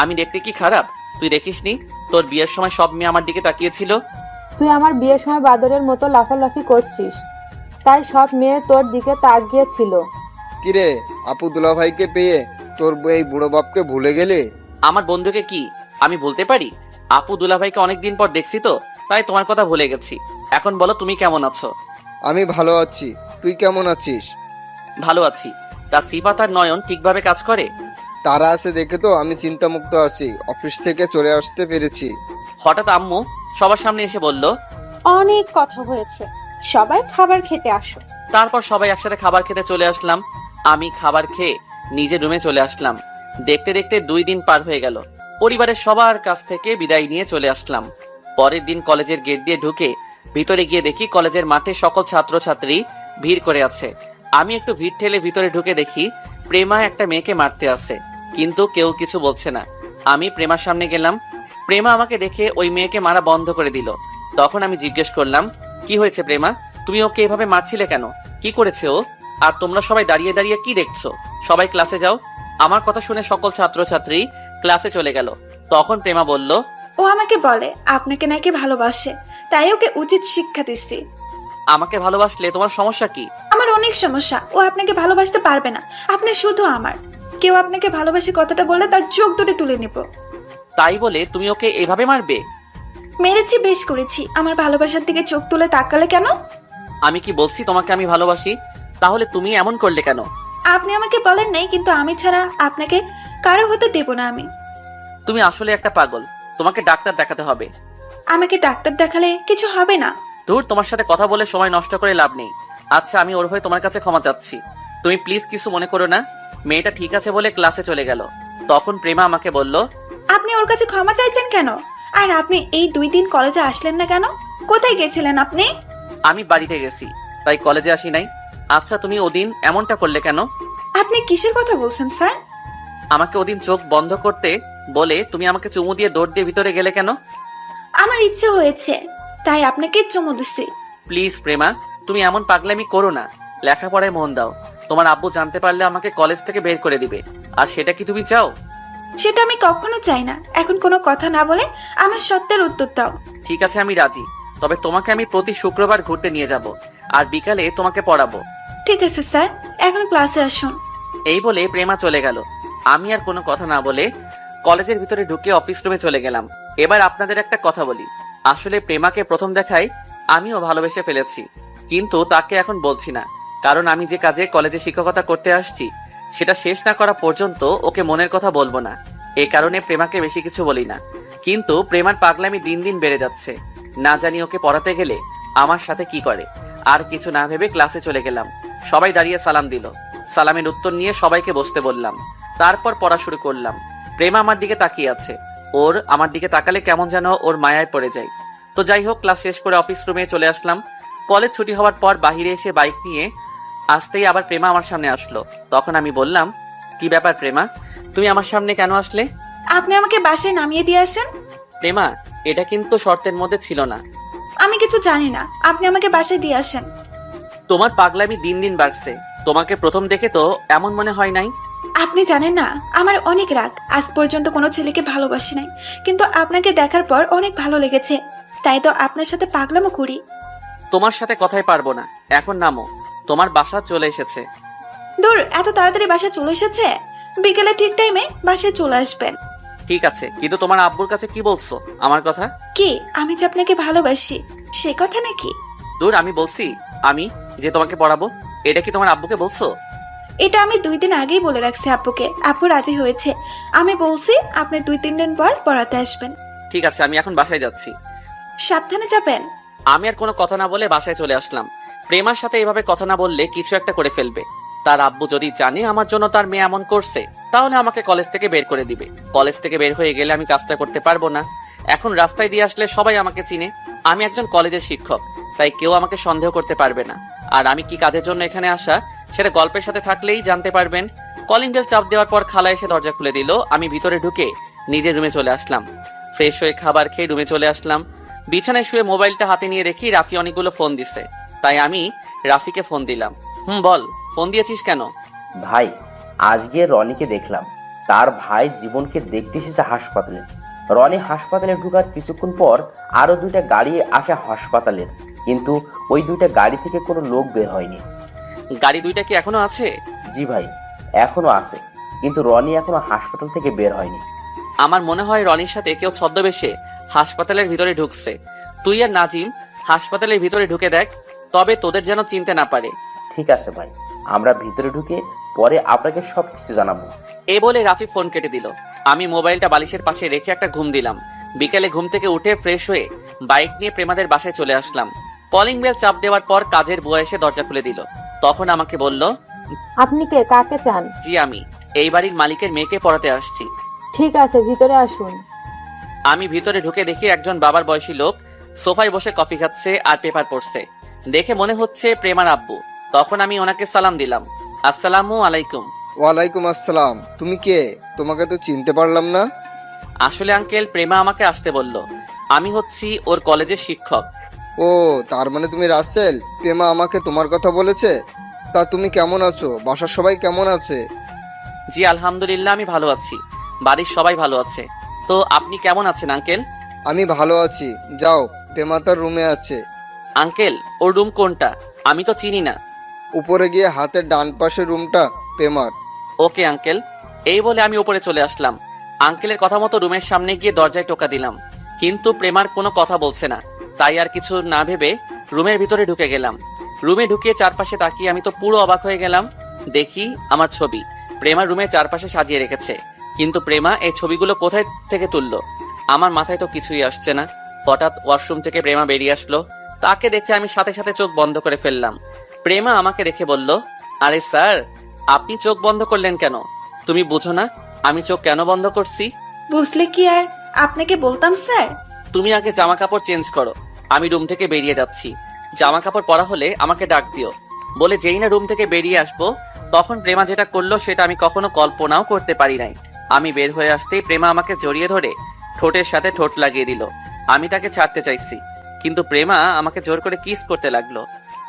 আমি দেখতে কি খারাপ? তুই দেখিসনি তোর বিয়ের সময় সব মেয়ে আমার দিকে তাকিয়েছিল? তুই আমার বিয়ের সময় বাদরের মতো লাফালাফি করছিস, তাই সব মেয়ে তোর দিকে তাকিয়ে ছিল। কিরে, আপু দুলা ভাইকে পেয়ে তোর এই বুড়ো বাপকে ভুলে গেলে? আমার বন্ধুকে কি আমি বলতে পারি? আপু দুলাভাইকে অনেকদিন পর দেখছি তো, তাই তোমার কথা ভুলে গেছি। এখন বলো তুমি কেমন আছো? আমি ভালো আছি, তুই কেমন আছিস? ভালো আছি। তা সিফাত আর নয়ন ঠিকভাবে কাজ করে? তারা আছে দেখে তো আমি চিন্তামুক্ত আছি, অফিস থেকে চলে আসতে পেরেছি। হঠাৎ আম্মু সবার সামনে এসে বলল। অনেক কথা হয়েছে, সবাই খাবার খেতে আসো। তারপর সবাই একসাথে খাবার খেতে চলে আসলাম। আমি খাবার খেয়ে নিজের রুমে চলে আসলাম। দেখতে দেখতে 2 দিন পার হয়ে গেল। পরিবারের সবার কাছ থেকে বিদায় নিয়ে চলে আসলাম। পরের দিন কলেজের গেট দিয়ে ঢুকে ভিতরে গিয়ে দেখি কলেজের মাঠে সকল ছাত্রছাত্রী ভিড় করে আছে। আমি একটু ভিড় ঠেলে ভিতরে ঢুকে দেখি প্রেমা একটা মেয়েকে মারতে আসে, কিন্তু কেউ কিছু বলছে না। আমি প্রেমার সামনে গেলাম। প্রেমা আমাকে দেখে ওই মেয়েকে মারা বন্ধ করে দিল। তখন আমি জিজ্ঞেস করলাম, কি হয়েছে প্রেমা, তুমি ওকে এভাবে মারছিলে কেন? কি করেছে ও? আর তোমরা সবাই দাঁড়িয়ে দাঁড়িয়ে কি দেখছো? সবাই ক্লাসে যাও। আমার কথা শুনে সকল ছাত্রছাত্রী ক্লাসে চলে গেল। তখন প্রেমা বলল, ও আমাকে বলে আপনাকে নাকি ভালোবাসে, তাই ওকে উচিত শিক্ষা দিচ্ছি। আমাকে ভালোবাসলে তোমার সমস্যা কি? আমার অনেক সমস্যা, ও আপনাকে ভালোবাসতে পারবে না, আপনি শুধু আমার। কেউ আপনাকে ভালোবাসে কথাটা বললে তার চোখ দুটো তুলে নিব। তাই বলে তুমি ওকে এভাবে মারবে? মেরেছি, বেশ করেছি। আমার ভালোবাসার দিকে চোখ তুলে তাকালে কেন? আমি কি বলছি তোমাকে আমি ভালোবাসি? তাহলে তুমি এমন করলে কেন? আপনি আমাকে বলেন নাই, কিন্তু আমি ছাড়া আপনাকে কারো হতে দেব না আমি। তুমি আসলে একটা পাগল, তোমাকে ডাক্তার দেখাতে হবে। আমাকে ডাক্তার দেখালে কিছু হবে না। ধুর, তোমার সাথে কথা বলে সময় নষ্ট করে লাভ নেই। আচ্ছা, আমি ওর হয়ে তোমার কাছে ক্ষমা চাচ্ছি। তুমি প্লিজ কিছু মনে করো না। মেয়েটা ঠিক আছে বলে ক্লাসে চলে গেল। তখন প্রেমা আমাকে বলল, আপনি ওর কাছে ক্ষমা চাইছেন কেন? আর আপনি এই 2 দিন কলেজে আসলেন না কেন? কোথায় গেছিলেন আপনি? আমি বাড়িতে গেছি, তাই কলেজে আসি নাই। আচ্ছা, তুমি ওদিন এমনটা করলে কেন? আপনি কিসের কথা বলছেন স্যার? আমাকে ওদিন চোখ বন্ধ করতে বলে তুমি আমাকে চুমু দিয়ে দৌড় দিয়ে ভিতরে গেলে কেন? আমার ইচ্ছে হয়েছে, তাই আপনাকে চুমু দিছি। প্লিজ প্রেমা, তুমি এমন পাগলামি করো না। লেখাপড়ায় মন দাও। তোমার আব্বু জানতে পারলে আমাকে কলেজ থেকে বের করে দিবে। আর সেটা কি তুমি চাও? সেটা আমি কখনো চাই না। এখন কোনো কথা না বলে আমার সত্যের উত্তর দাও। ঠিক আছে, আমি রাজি। তবে তোমাকে আমি প্রতি শুক্রবার ঘুরতে নিয়ে যাব, আর বিকালে তোমাকে পড়াবো। ঠিক আছে স্যার, এখন ক্লাসে আসুন। এই বলে প্রেমা চলে গেল। আমি আর কোনো কথা না বলে কলেজের ভিতরে ঢুকে অফিস রুমে চলে গেলাম। এবার আপনাদের একটা কথা বলি। আসলে প্রেমাকে প্রথম দেখায় আমিও ভালোবেসে ফেলেছি, কিন্তু তাকে এখন বলছি না। কারণ আমি যে কাজে কলেজে শিক্ষকতা করতে আসছি সেটা শেষ না করা পর্যন্ত ওকে মনের কথা বলবো না। এই কারণে প্রেমাকে বেশি কিছু বলি না। কিন্তু প্রেমার পাগলামি দিন দিন বেড়ে যাচ্ছে। না জানি ওকে পড়াতে গেলে আমার সাথে কি করে। আর কিছু না ভেবে ক্লাসে চলে গেলাম। সবাই দাঁড়িয়ে সালাম দিল। সালামের উত্তর নিয়ে সবাইকে বসতে বললাম। তারপর পড়া শুরু করলাম। প্রেমা আমার দিকে তাকিয়ে আছে। ওর আমার দিকে তাকালে কেমন যেন ওর মায়ায় পড়ে যায়। তো যাই হোক, ক্লাস শেষ করে অফিস রুমে চলে আসলাম। কলেজ ছুটি হওয়ার পর বাহিরে এসে বাইক নিয়ে আসতেই আবার প্রেমা আমার সামনে আসলো। তখন আমি বললাম, কি ব্যাপার প্রেমা, তুমি আমার সামনে কেন আসলে? আপনি আমাকে বাসায় নামিয়ে দিয়ে আসেন। প্রেমা, এটা কিন্তু শর্তের মধ্যে ছিল না। আমি কিছু জানি না, আপনি আমাকে বাসায় দিয়ে আসেন। তোমার পাগলামি দিন দিন বাড়ছে। তোমাকে প্রথম দেখে তো এমন মনে হয় নাই। আপনি জানেন না, আমার অনেক রাগ। আজ পর্যন্ত কোনো ছেলেকে ভালোবাসি নাই, কিন্তু আপনাকে দেখার পর অনেক ভালো লেগেছে, তাই তো আপনার সাথে পাগলামো করি। তোমার সাথে কথাই পারবো না, এখন নামো। তোমার বাসা চলে এসেছে। দূর, এত তাড়াতাড়ি বাসায় চলে এসেছে? বিকেলে ঠিক টাইমে বাসায় চলে আসবেন। ঠিক আছে, কিন্তু তোমার আব্বুর কাছে কি বলছো আমার কথা? কি, আমি যে আপনাকে ভালোবাসি সে কথা নাকি? দূর, আমি বলছি আমি যে তোমাকে পড়াবো, এটা কি তোমার আব্বুকে বলছো? এটা আমি 2 দিন আগেই বলে রাখছি আব্বুকে। আব্বু রাজি হয়েছে। আমি বলছি আপনি 2-3 দিন পর পড়াতে আসবেন। ঠিক আছে, আমি এখন বাসায় যাচ্ছি। সাবধানে যাবেন। আমি আর কোনো কথা না বলে বাসায় চলে আসলাম। প্রেমার সাথে এভাবে কথা না বললে কিছু একটা করে ফেলবে। তার আব্বু যদি জানে আমার জন্য তার মেয়ে এমন করছে, তাহলে আমাকে কলেজ থেকে বের করে দিবে। কলেজ থেকে বের হয়ে গেলে আমি কাজটা করতে পারবো না। এখন রাস্তায় দিয়ে আসলে সবাই আমাকে চিনে। আমি একজন কলেজের শিক্ষক, তাই কেউ আমাকে সন্দেহ করতে পারবে না। আর আমি কি কাজের জন্য এখানে আসা সেটা গল্পের সাথে থাকলেই জানতে পারবেন। কলিং বেল চাপ দেওয়ার পর খালা এসে দরজা খুলে দিল। আমি ভিতরে ঢুকে নিজের রুমে চলে আসলাম। ফ্রেশ হয়ে খাবার খেয়ে রুমে চলে আসলাম। বিছানায় শুয়ে মোবাইলটা হাতে নিয়ে রেখি রাফি অনেকগুলো ফোন দিছে, তাই আমি রাফিকে ফোন দিলাম। বল, ফোন দিয়েছিস কেন? ভাই, আজকে রনিকে দেখলাম। তার ভাই জীবনকে দেখতে এসেছে হাসপাতালে। রনি হাসপাতালে ঢোকার কিছুক্ষণ পর আরো 2টা গাড়ি আসে হাসপাতালের, কিন্তু ওই 2টা গাড়ি থেকে কোনো লোক বের হয়নি। গাড়ি 2টা কি এখনো আছে? জি ভাই, এখনো আছে, কিন্তু রনি এখনো হাসপাতাল থেকে বের হয়নি। আমার মনে হয় রনির সাথে কেউ ছদ্মবেশে হাসপাতালের ভিতরে ঢুকছে। তুই আর নাজিম হাসপাতালের ভিতরে ঢুকে দেখ, তবে তোদের যেন চিনতে না পারে। ঠিক আছে ভাই, আমরা ভিতরে ঢুকে পরে আপনাকে সব কিছু জানাবো। এই বলে রাফি ফোন কেটে দিল। আমি মোবাইলটা বালিশের পাশে রেখে একটা ঘুম দিলাম। বিকেলে ঘুম থেকে উঠে ফ্রেশ হয়ে বাইক নিয়ে প্রেমাদের বাসায় চলে আসলাম। কলিং বেল চাপ দেওয়ার পর কাজের বুয়া এসে দরজা খুলে দিল। তখন আমাকে বলল, আপনি কে, কাকে চান? জি আমি এই বাড়ির মালিকের মেয়েকে পড়াতে আসছি। ঠিক আছে, ভিতরে আসুন। আমি ভিতরে ঢুকে দেখি একজন বাবার বয়সী লোক সোফায় বসে কফি খাচ্ছে আর পেপার পড়ছে। দেখে মনে হচ্ছে প্রেমার আব্বু। তখন আমি ওনাকে সালাম দিলাম, আসসালামু আলাইকুম। ওয়ালাইকুম আসসালাম। তুমি কে? তোমাকে তো চিনতে পারলাম না। আসলে আঙ্কেল, প্রেমা আমাকে আসতে বলল। আমি হচ্ছি ওর কলেজের শিক্ষক। ও, তার মানে তুমি রাসেল। প্রেমা আমাকে তোমার কথা বলেছে। তা তুমি কেমন আছো? বাসার সবাই কেমন আছে? জি আলহামদুলিল্লাহ, আমি ভালো আছি। বাড়ির সবাই ভালো আছে। তো আপনি কেমন আছেন আঙ্কেল? আমি ভালো আছি। যাও, প্রেমা তার রুমে আছে। আঙ্কেল, ওর রুম কোনটা? আমি তো চিনি না। উপরে গিয়ে হাতের ডান পাশের রুমটা প্রেমার। Okay uncle. এই বলে আমি উপরে চলে আসলাম। আঙ্কেলের কথা মতো রুমের সামনে গিয়ে দরজায় টোকা দিলাম, কিন্তু প্রেমার কোনো কথা বলছে না। তাই আর কিছু না ভেবে রুমের ভিতরে ঢুকে গেলাম। রুমে ঢুকিয়ে চারপাশে তাকিয়ে আমি তো পুরো অবাক হয়ে গেলাম। দেখি আমার ছবি প্রেমার রুমের চারপাশে সাজিয়ে রেখেছে। কিন্তু প্রেমা এই ছবিগুলো কোথায় থেকে তুললো? আমার মাথায় তো কিছুই আসছে না। হঠাৎ ওয়াশরুম থেকে প্রেমা বেরিয়ে আসলো। তাকে দেখে আমি সাথে সাথে চোখ বন্ধ করে ফেললাম। প্রেমা আমাকে দেখে বলল, আরে স্যার, আপনি চোখ বন্ধ করলেন কেন? তুমি বুঝো না আমি চোখ কেন বন্ধ করছি? বুঝলে কি আর আপনাকে বলতাম স্যার? তুমি আগে জামা কাপড় চেঞ্জ করো, আমি রুম থেকে বেরিয়ে যাচ্ছি। জামা কাপড় পরা হলে আমাকে ডাক দিও। বলে যেই না রুম থেকে বেরিয়ে আসবো, তখন প্রেমা যেটা করলো সেটা আমি কখনো কল্পনাও করতে পারি নাই। আমি বের হয়ে আসতেই প্রেমা আমাকে জড়িয়ে ধরে ঠোঁটের সাথে ঠোঁট লাগিয়ে দিল। আমি তাকে ছাড়তে চাইছি, কিন্তু প্রেমা আমাকে জোর করে কিস করতে লাগলো।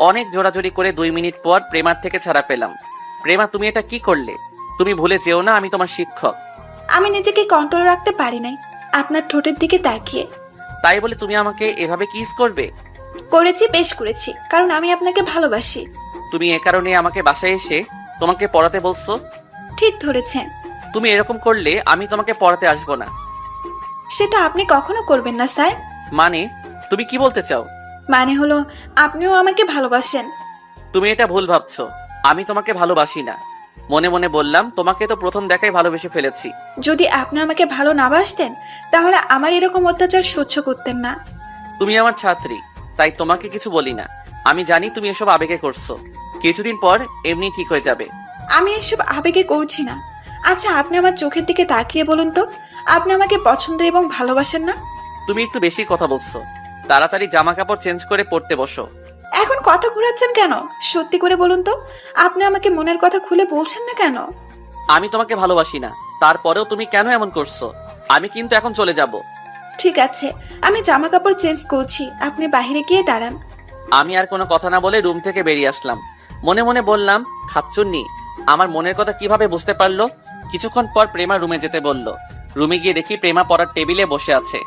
অনেক জোরাজোরি করে 2 মিনিট পর প্রেমার থেকে ছাড়া পেলাম। প্রেমা, তুমি এটা কি করলে? তুমি ভুলে যেও না আমি তোমার শিক্ষক। আমি নিজেকে কন্ট্রোল রাখতে পারি নাই আপনার ঠোঁটের দিকে তাকিয়ে। তাই বলে তুমি আমাকে এভাবে কিস করবে? করেছি, বেশ করেছি, কারণ আমি আপনাকে ভালোবাসি। তুমি এ কারণে আমাকে বাসায় এসে তোমাকে পড়াতে বলছো? ঠিক ধরেছেন। তুমি এরকম করলে আমি তোমাকে পড়াতে আসবো না। সেটা আপনি কখনো করবেন না স্যার। মানে তুমি কি বলতে চাও? মানে হলো আপনিও আমাকে ভালোবাসেন। তুমি এটা ভুল ভাবছো। আমি তোমাকে ভালোবাসি না। মনে মনে বললাম, তোমাকে তো প্রথম দেখায় ভালোবেসে ফেলেছি। যদি আপনি আমাকে ভালো না বাসতেন তাহলে আমার এরকম অত্যাচার সহ্য করতেন না। তুমি আমার ছাত্রী, তাই তোমাকে কিছু বলি না। আমি জানি তুমি এসব আবেগে করছো, কিছুদিন পর এমনি ঠিক হয়ে যাবে। আমি এসব আবেগে করছি না। আচ্ছা, আপনি আমার চোখের দিকে তাকিয়ে বলুন তো, আপনি আমাকে পছন্দ এবং ভালোবাসেন না? তুমি একটু বেশি কথা বলছো। তাড়াতাড়ি জামা কাপড় চেঞ্জ করে পড়তে বসো। এখন কথা ঘোরাচ্ছেন কেন? সত্যি করে বলুন তো, আপনি আমাকে মনের কথা খুলে বলছেন না কেন? আমি তোমাকে ভালোবাসি না, তারপরেও তুমি কেন এমন করছো? আমি কিন্তু এখন চলে যাব। ঠিক আছে, আমি জামা কাপড় চেঞ্জ করছি, আপনি বাইরে গিয়ে দাঁড়ান। আমি আর কোনো কথা না বলে রুম থেকে বেরিয়ে আসলাম। মনে মনে বললাম, খাচ্চুন্নি আমার মনের কথা কিভাবে বুঝতে পারলো? কিছুক্ষণ পর প্রেমা রুমে যেতে বলল। রুমে গিয়ে দেখি প্রেমা পড়ার টেবিলে বসে আছে।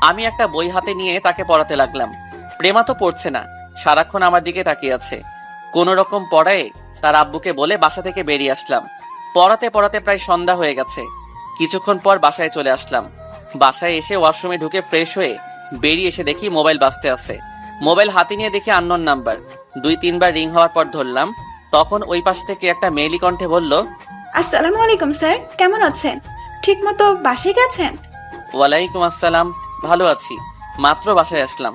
আমি একটা বই হাতে নিয়ে তাকে পড়াতে লাগলাম। প্রেমা তো পড়ছে না, সারাক্ষণ আমার দিকে তাকিয়ে আছে। কোনো রকম পড়ায় তার আব্বুকে বলে বাসা থেকে বেরিয়ে আসলাম। পড়াতে পড়াতে প্রায় সন্ধ্যা হয়ে গেছে। কিছুক্ষণ পর বাসায় চলে আসলাম। বাসায় এসে ওয়াশরুমে ঢুকে ফ্রেশ হয়ে বেরিয়ে এসে দেখি মোবাইল বাজতে আছে। মোবাইল হাতে নিয়ে দেখি আননোন নাম্বার। 2-3 বার রিং হওয়ার পর ধরলাম। তখন ওই পাশ থেকে একটা মেয়েলি কণ্ঠে বলল, আসসালামু আলাইকুম স্যার, কেমন আছেন? ঠিক মতো বাসায় গেছেন? ওয়ালাইকুম আসসালাম, ভালো আছি, মাত্র বাসায় আসলাম।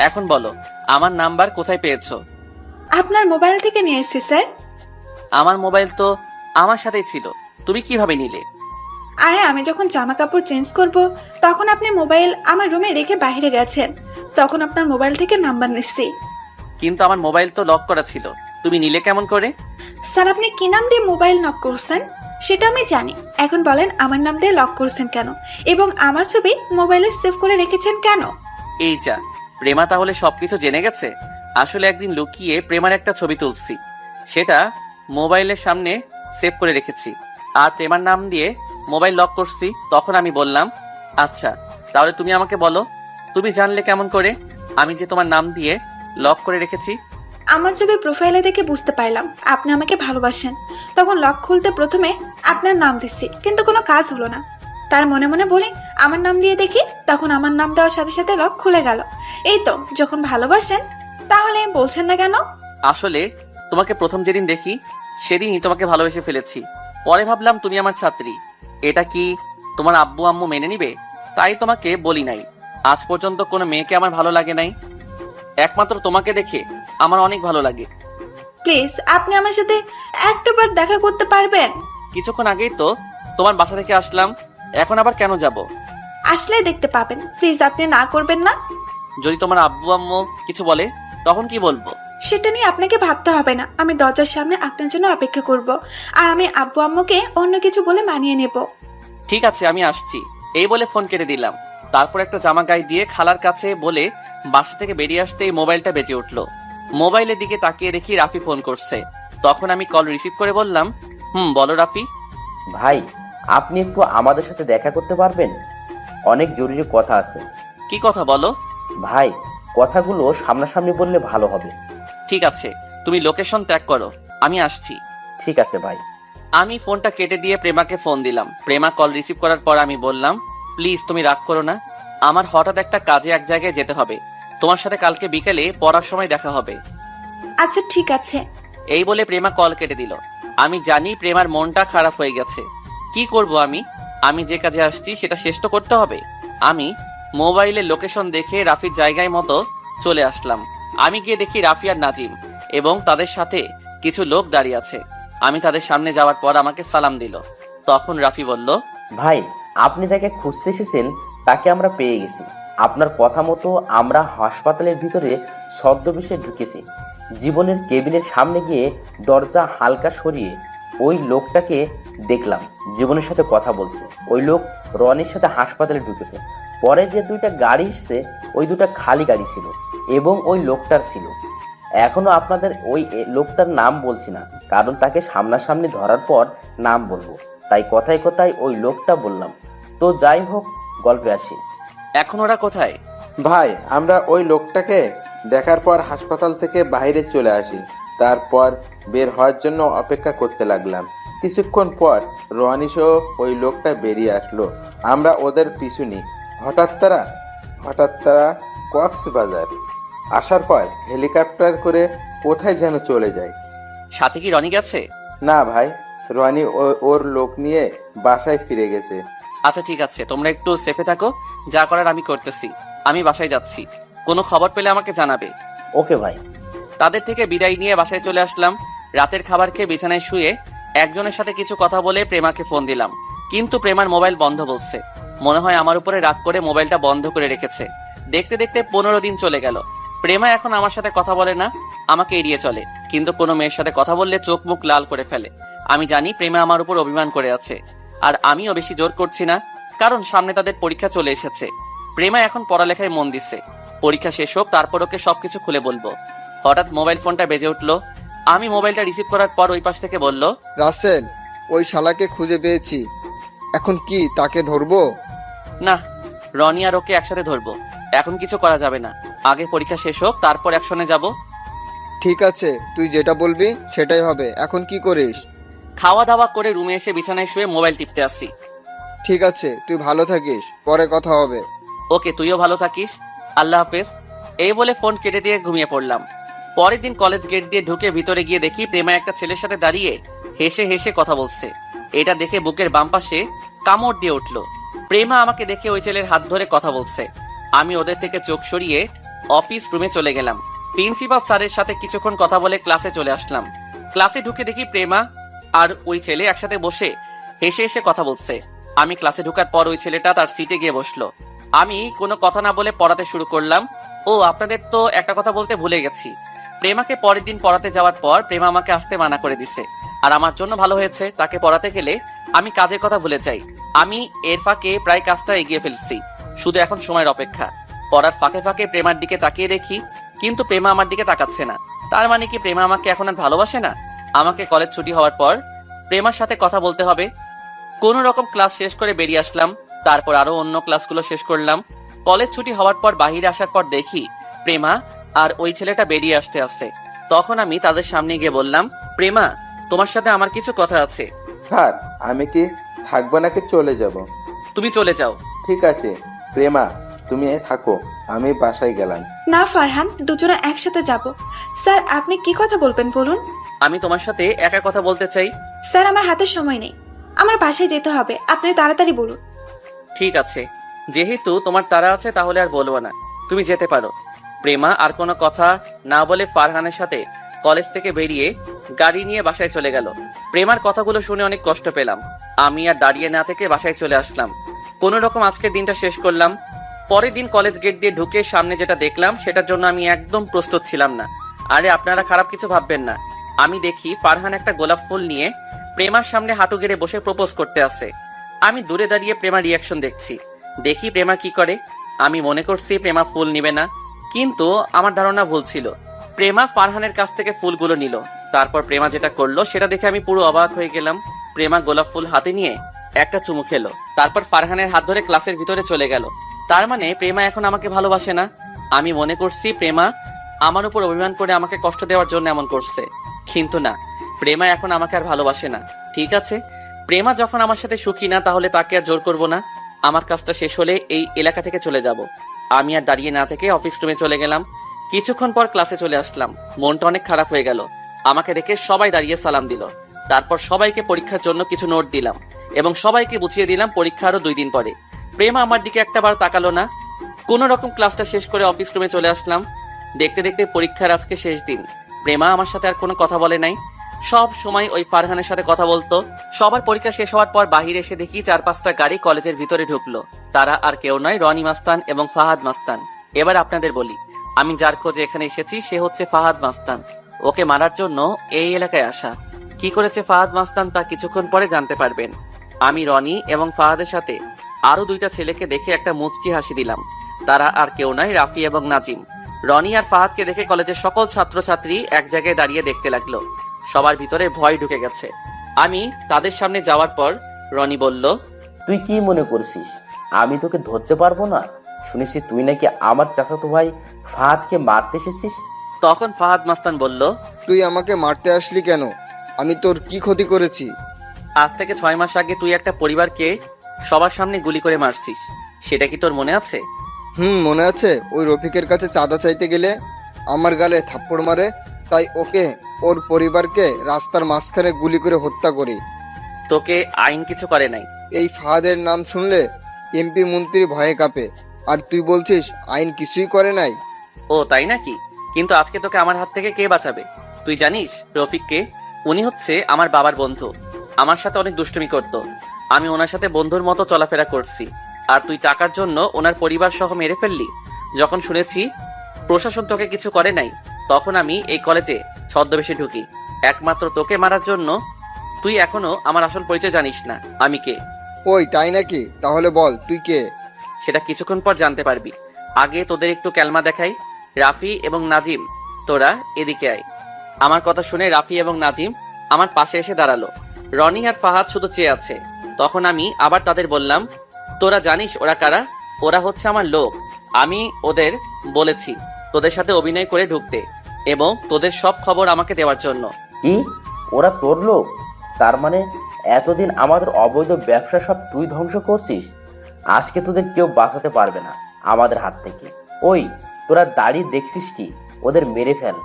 এখন বলো, আমার নাম্বার কোথায় পেয়েছো? আপনার মোবাইল থেকে নিয়ে এসেছি স্যার। আমার মোবাইল তো আমার সাথেই ছিল, তুমি কিভাবে নিলে? আরে আমি যখন জামা কাপড় চেঞ্জ করব তখন আপনি মোবাইল আমার রুমে রেখে বাইরে গেছেন, তখন আপনার মোবাইল থেকে নাম্বার নিচ্ছি। কিন্তু আমার মোবাইল তো লক করা ছিল, তুমি নিলে কেমন করে? স্যার, আপনি কি নাম দিয়ে মোবাইল লক করছেন সেটা আমি জানি। এখন বলেন আমার নাম দিয়ে লক করছেন কেন, এবং আমার ছবি মোবাইলে সেভ করে রেখেছেন কেন? এই যা, প্রেমা তাহলে সবকিছু জেনে গেছে। আসলে একদিন লুকিয়ে প্রেমার একটা ছবি তুলছি, সেটা মোবাইলের সামনে সেভ করে রেখেছি, আর প্রেমার নাম দিয়ে মোবাইল লক করছি। তখন আমি বললাম, আচ্ছা তাহলে তুমি আমাকে বলো, তুমি জানলে কেমন করে আমি যে তোমার নাম দিয়ে লক করে রেখেছি? আমার ছবি প্রোফাইলে দেখে বুঝতে পারলাম আপনি আমাকে ভালোবাসেন। তখন লক খুলতে প্রথমে আপনার নাম দিচ্ছি, কিন্তু কোনো কাজ হলো না। তার মনে মনে বলি আমার নাম দিয়ে দেখি, তখন আমার নাম দেওয়ার সাথে সাথে লক খুলে গেল। এই তো, যখন ভালোবাসেন তাহলে বলছেন না কেন? আসলে তোমাকে প্রথম যেদিন দেখি সেদিনই তোমাকে ভালোবেসে ফেলেছি। পরে ভাবলাম তুমি আমার ছাত্রী, এটা কি তোমার আব্বু আম্মু মেনে নিবে, তাই তোমাকে বলি নাই। আজ পর্যন্ত কোনো মেয়েকে আমার ভালো লাগে নাই, একমাত্র তোমাকে দেখে আমার অনেক ভালো লাগে। প্লিজ আপনি আমার সাথে একটাবার দেখা করতে পারবেন? কিছুক্ষণ আগেই তো তোমার বাসা থেকে আসলাম, এখন আবার কেন যাব? আসলেই দেখতে পাবেন, প্লিজ আপনি না করবেন না। যদি তোমার আব্বু আম্মু কিছু বলে তখন কি বলবো? সেটা নিয়ে আপনাকে ভাবতে হবে না, আমি দরজার সামনে আপনার জন্য অপেক্ষা করব, আর আমি আব্বু আম্মুকে অন্য কিছু বলে মানিয়ে নেব। ঠিক আছে, আমি আসছি, এই বলে ফোন কেটে দিলাম। তারপর একটা জামা গায়ে দিয়ে খালার কাছে বলে বাসা থেকে বেরিয়ে আসতেই মোবাইলটা বেজে উঠলো। মোবাইলের দিকে তাকিয়ে দেখি রাফি ফোন করছে। তখন আমি কল রিসিভ করে বললাম, বলো রাফি। ভাই, আপনি একটু আমাদের সাথে দেখা করতে পারবেন? অনেক জরুরি কথা আছে। কি কথা বলো? ভাই, কথাগুলো সামনাসামনি বললে ভালো হবে। ঠিক আছে, তুমি লোকেশন ত্যাগ করো, আমি আসছি। ঠিক আছে ভাই। আমি ফোনটা কেটে দিয়ে প্রেমাকে ফোন দিলাম। প্রেমা কল রিসিভ করার পর আমি বললাম, প্লিজ তুমি রাগ করো না, আমার হঠাৎ একটা কাজে এক জায়গায় যেতে হবে, তোমার সাথে কালকে বিকেলে পড়ার সময় দেখা হবে। আচ্ছা ঠিক আছে। এই বলে প্রেমা কল কেটে দিল। আমি জানি প্রেমার মনটা খারাপ হয়ে গেছে। কি করব আমি যে কাজে আসছি সেটা শেষ তো করতে হবে। আমি মোবাইলে লোকেশন দেখে রাফির জায়গায় মতো চলে আসলাম। আমি গিয়ে দেখি রাফি আর নাজিম এবং তাদের সাথে কিছু লোক দাঁড়িয়ে আছে। আমি তাদের সামনে যাওয়ার পর আমাকে সালাম দিল। তখন রাফি বলল, ভাই, আপনি যাকে খুঁজতে এসেছেন তাকে আমরা পেয়ে গেছি। আপনার কথা মতো আমরা হাসপাতালের ভিতরে ছদ্মবেশে ঢুকেছি। জীবনের কেবিনের সামনে গিয়ে দরজা হালকা সরিয়ে ওই লোকটাকে দেখলাম জীবনের সাথে কথা বলছে। ওই লোক রনির সাথে হাসপাতালে ঢুকেছে। পরে যে দুইটা গাড়ি এসেছে ওই দুটা খালি গাড়ি ছিল এবং ওই লোকটার ছিল। এখনো আপনাদের ওই লোকটার নাম বলছি না, কারণ তাকে সামনাসামনি ধরার পর নাম বলবো, তাই কথায় কথায় ওই লোকটা বললাম। তো যাই হোক, গল্পে আসি। এখন ওরা কোথায়? ভাই, আমরা ওই লোকটাকে দেখার পর হাসপাতাল থেকে বাইরে চলে আসি। তারপর বের হওয়ার জন্য অপেক্ষা করতে লাগলাম। কিছুক্ষণ পর রনিসহ ওই লোকটা বেরিয়ে আসলো। আমরা ওদের পিছু নিই। হঠাৎ তারা কক্সবাজার আসার পর হেলিকপ্টার করে কোথায় যেন চলে যায়। সাথে কি রনি গেছে? না ভাই, রনি ওর লোক নিয়ে বাসায় ফিরে গেছে। আচ্ছা ঠিক আছে, তোমরা একটু সেফে থাকো, যা করার আমি করতেছি। আমি বাসায় যাচ্ছি, কোনো খবর পেলে আমাকে জানাবে। ওকে ভাই। তাদের থেকে বিদায় নিয়ে বাসায় চলে আসলাম। রাতের খাবার খেয়ে বিছানায় শুয়ে একজনের সাথে কিছু কথা বলে প্রেমাকে ফোন দিলাম, কিন্তু প্রেমার মোবাইল বন্ধ বলছে। মনে হয় আমার উপরে রাগ করে মোবাইলটা বন্ধ করে রেখেছে। দেখতে দেখতে 15 দিন চলে গেল। প্রেমা এখন আমার সাথে কথা বলে না, আমাকে এড়িয়ে চলে। কিন্তু কোনো মেয়ের সাথে কথা বললে চোখ মুখ লাল করে ফেলে। আমি জানি প্রেমা আমার উপর অভিমান করে আছে, আর আমিও বেশি জোর করছি না, কারণ সামনে তাদের পরীক্ষা চলে এসেছে। প্রেমা এখন পড়ালেখায় মন দিচ্ছে। পরীক্ষা শেষ হোক, তারপর ওকে সবকিছু খুলে বলবো। হঠাৎ মোবাইল ফোনটা বেজে উঠলো। আমি মোবাইলটা রিসিভ করার পর ওই পাশ থেকে বলল, রাসেল, ওই শালাকে খুঁজে পেয়েছি। এখন কি তাকে ধরবো? না, রনি আর ওকে একসাথে ধরবো। এখন কিছু করা যাবে না, আগে পরীক্ষা শেষ হোক, তারপর একসঙ্গে যাব। ঠিক আছে, তুই যেটা বলবি সেটাই হবে। এখন কি করিস? খাওয়া দাওয়া করে রুমে এসে বিছানায় শুয়ে মোবাইল টিপতে আসি। ঠিক আছে, তুই ভালো থাকিস, পরে কথা হবে। ওকে, তুইও ভালো থাকিস, আল্লাহ হাফেজ। এই বলে ফোন কেটে দিয়ে ঘুমিয়ে পড়লাম। পরের দিন কলেজ গেট দিয়ে ঢুকে ভিতরে গিয়ে দেখি প্রেমা একটা ছেলের সাথে দাঁড়িয়ে হেসে হেসে কথা বলছে। এটা দেখে বুকের বাম পাশে কামড় দিয়ে উঠলো। প্রেমা আমাকে দেখে ওই ছেলের হাত ধরে কথা বলছে। আমি ওদের থেকে চোখ সরিয়ে অফিস রুমে চলে গেলাম। প্রিন্সিপাল স্যারের সাথে কিছুক্ষণ কথা বলে ক্লাসে চলে আসলাম। ক্লাসে ঢুকে দেখি প্রেমা আর ওই ছেলে একসাথে বসে হেসে হেসে কথা বলছে। আমি ক্লাসে ঢোকার পর ওই ছেলেটা তার সিটে গিয়ে বসলো। আমি কোনো কথা না বলে পড়াতে শুরু করলাম। ও, আপনাদের তো একটা কথা বলতে ভুলে গেছি। প্রেমাকে পরের দিন পড়াতে যাওয়ার পর প্রেমা আমাকে আসতে মানা করে দিছে। আর আমার জন্য ভালো হয়েছে, তাকে পড়াতে গেলে আমি কাজের কথা ভুলে যাই। আমি এর ফাঁকে প্রায় কাজটা এগিয়ে ফেলছি, শুধু এখন সময়ের অপেক্ষা। পড়ার ফাঁকে ফাঁকে প্রেমার দিকে তাকিয়ে দেখি, কিন্তু প্রেমা আমার দিকে তাকাচ্ছে না। তার মানে কি প্রেমা আমাকে এখন আর ভালোবাসে না? আমাকে কলেজ ছুটি হওয়ার পর প্রেমার সাথে কথা বলতে হবে। কোনো রকম ক্লাস শেষ করে বেরিয়ে আসলাম। তারপর আরো অন্য ক্লাসগুলো শেষ করলাম। কলেজ ছুটি হওয়ার পর বাহিরে আসার পর দেখি প্রেমা আর ওই ছেলেটা বেরিয়ে আসতে। তখন আমি তাদের সামনে গিয়ে বললাম, প্রেমা, তোমার সাথে আমার কিছু কথা আছে। স্যার, আমি কি থাকবো নাকি চলে যাব? তুমি চলে যাও। ঠিক আছে প্রেমা, তুমি থাকো, আমি বাসায় গেলাম। না ফারহান, দুজনে একসাথে যাব। স্যার, আপনি কি কথা বলবেন বলুন। আমি তোমার সাথে একা কথা বলতে চাই। স্যার, আমার হাতে সময় নেই, আমার বাসায় যেতে হবে, আপনি তাড়াতাড়ি বলুন। ঠিক আছে, যেহেতু তোমার তাড়া আছে তাহলে আর বলবো না, তুমি যেতে পারো। প্রেমা আর কোনো কথা না বলে ফারহানের সাথে কলেজ থেকে বেরিয়ে গাড়ি নিয়ে বাসায় চলে গেল। প্রেমার কথাগুলো শুনে অনেক কষ্ট পেলাম। আমি আর দাঁড়িয়ে না থেকে বাসায় চলে আসলাম। কোনো রকম আজকের দিনটা শেষ করলাম। পরের দিন কলেজ গেট দিয়ে ঢুকে সামনে যেটা দেখলাম সেটার জন্য আমি একদম প্রস্তুত ছিলাম না। আরে আপনারা খারাপ কিছু ভাববেন না। আমি দেখি ফারহান একটা গোলাপ ফুল নিয়ে প্রেমার সামনে হাঁটু গেড়ে বসে প্রপোজ করতে আসে। আমি দূরে দাঁড়িয়ে প্রেমার রিয়াকশন দেখছি। দেখি প্রেমা কি করে। আমি মনে করছি প্রেমা ফুল নিবে না, কিন্তু আমার ধারণা ভুল ছিল। প্রেমা ফারহানের কাছ থেকে ফুলগুলো নিল। তারপর প্রেমা যেটা করলো সেটা দেখে আমি পুরো অবাক হয়ে গেলাম। প্রেমা গোলাপ ফুল হাতে নিয়ে একটা চুমু খেলো, তারপর ফারহানের হাত ধরে ক্লাসের ভিতরে চলে গেল। তার মানে প্রেমা এখন আমাকে ভালোবাসে না। আমি মনে করছি প্রেমা আমার উপর অভিমান করে আমাকে কষ্ট দেওয়ার জন্য এমন করছে, কিন্তু না, প্রেমা এখন আমাকে আর ভালোবাসে না। ঠিক আছে, প্রেমা যখন আমার সাথে সুখী না তাহলে তাকে আর জোর করব না। আমার কাজটা শেষ হলে এই এলাকা থেকে চলে যাব। আমি আর দাঁড়িয়ে না থেকে অফিস রুমে চলে গেলাম। কিছুক্ষণ পর ক্লাসে চলে আসলাম। মনটা অনেক খারাপ হয়ে গেল। আমাকে দেখে সবাই দাঁড়িয়ে সালাম দিল। তারপর সবাইকে পরীক্ষার জন্য কিছু নোট দিলাম এবং সবাইকে বুঝিয়ে দিলাম পরীক্ষা আরো 2 দিন পরে। প্রেমা আমার দিকে একটাবার তাকালো না। কোনো রকম ক্লাসটা শেষ করে অফিস রুমে চলে আসলাম। দেখতে দেখতে পরীক্ষার আজকে শেষ দিন। প্রেমা আমার সাথে আর কোনো কথা বলে নাই। সব সময় ওই ফারহানের সাথে কথা বলতো। সবার পরীক্ষা শেষ হওয়ার পর বাহিরে এসে দেখি 4-5টা গাড়ি কলেজের ভিতরে ঢুকলো। তারা আর কেউ নয়, রনি মাস্তান এবং ফাহাদ মাস্তান। এবার আপনাদের বলি, আমি যার খোঁজে এখানে এসেছি সে হচ্ছে ফাহাদ মাস্তান। ওকে মারার জন্য এই এলাকায় আসা। কি করেছে ফাহাদ মাস্তান তা কিছুক্ষণ পরে জানতে পারবেন। আমি রনি এবং ফাহাদের সাথে আরো 2টা ছেলেকে দেখে একটা মুচকি হাসি দিলাম। তারা আর কেউ নয়, রাফি এবং নাজিম। রনি আর ফাহাদকে দেখে কলেজের সকল ছাত্রছাত্রী এক জায়গায় দাঁড়িয়ে দেখতে লাগলো। সবার ভিতরে ভয় ঢুকে গেছে। আমি তাদের সামনে যাওয়ার পর রনি বলল, তুই কি মনে করছিস আমি তোকে ধরতে পারবো না? শুনেছি তুই নাকি আমার চাচাতো ভাই ফাহাদকে মারতে এসেছিস। তখন ফাহাদ মাস্তান বলল, তুই আমাকে মারতে আসলি কেন? আমি তোর কি ক্ষতি করেছি? আজ থেকে 6 মাস আগে তুই একটা পরিবারকে সবার সামনে গুলি করে মারছিস, সেটা কি তোর মনে আছে? মনে আছে। ওই রফিকের কাছে চাঁদা চাইতে গেলে আমার গালে থাপ্পড় মারে, তাই ওকে ওর পরিবারকে রাস্তার মাঝখানে গুলি করে হত্যা করি। তোকে আইন কিছু করে নাই। এই ফাহাদের নাম শুনলে এমপি মন্ত্রী ভয়ে কাঁপে, আর তুই বলছিস আইন কিছুই করে নাই। ও তাই নাকি? কিন্তু আজকে তোকে আমার হাত থেকে কে বাঁচাবে? তুই জানিস রফিককে? উনি হচ্ছে আমার বাবার বন্ধু। আমার সাথে অনেক দুষ্টুমি করতো। আমি ওনার সাথে বন্ধুর মতো চলাফেরা করছি, আর তুই টাকার জন্য ওনার পরিবার সহ মেরে ফেললি। যখন শুনেছি প্রশাসন তোকে কিছু করে নাই, তখন আমি এই কলেজে ছদ্মবেশে ঢুকি একমাত্র তোকে মারার জন্য। তুই এখনো আমার আসল পরিচয় জানিস না, আমি কে। ওই তাই নাকি? তাহলে বল তুই কে? সেটা কিছুক্ষণ পর জানতে পারবি। আগে তোদের একটু ক্যালমা দেখাই। রাফি এবং নাজিম, তোরা এদিকে আয়। আমার কথা শুনে রাফি এবং নাজিম আমার পাশে এসে দাঁড়ালো। রনি আর ফাহাদ শুধু চেয়ে আছে। তখন আমি আবার তাদের বললাম, তোরা জানিস ওরা কারা? ওরা হচ্ছে আমার লোক। আমি ওদের বলেছি তোদের সাথে অভিনয় করে ঢুকতে এবং তোদের সব খবর আমাকে দেওয়ার জন্য। কি, ওরা তোর লোক? তার মানে এতদিন আমাদের অবৈধ ব্যবসা সব তুই ধ্বংস করছিস। আজকে তোদের কেউ বাঁচাতে পারবে না আমাদের হাত থেকে। ওই তোরা দাঁড়িয়ে দেখছিস কি? ওদের মেরে ফেল।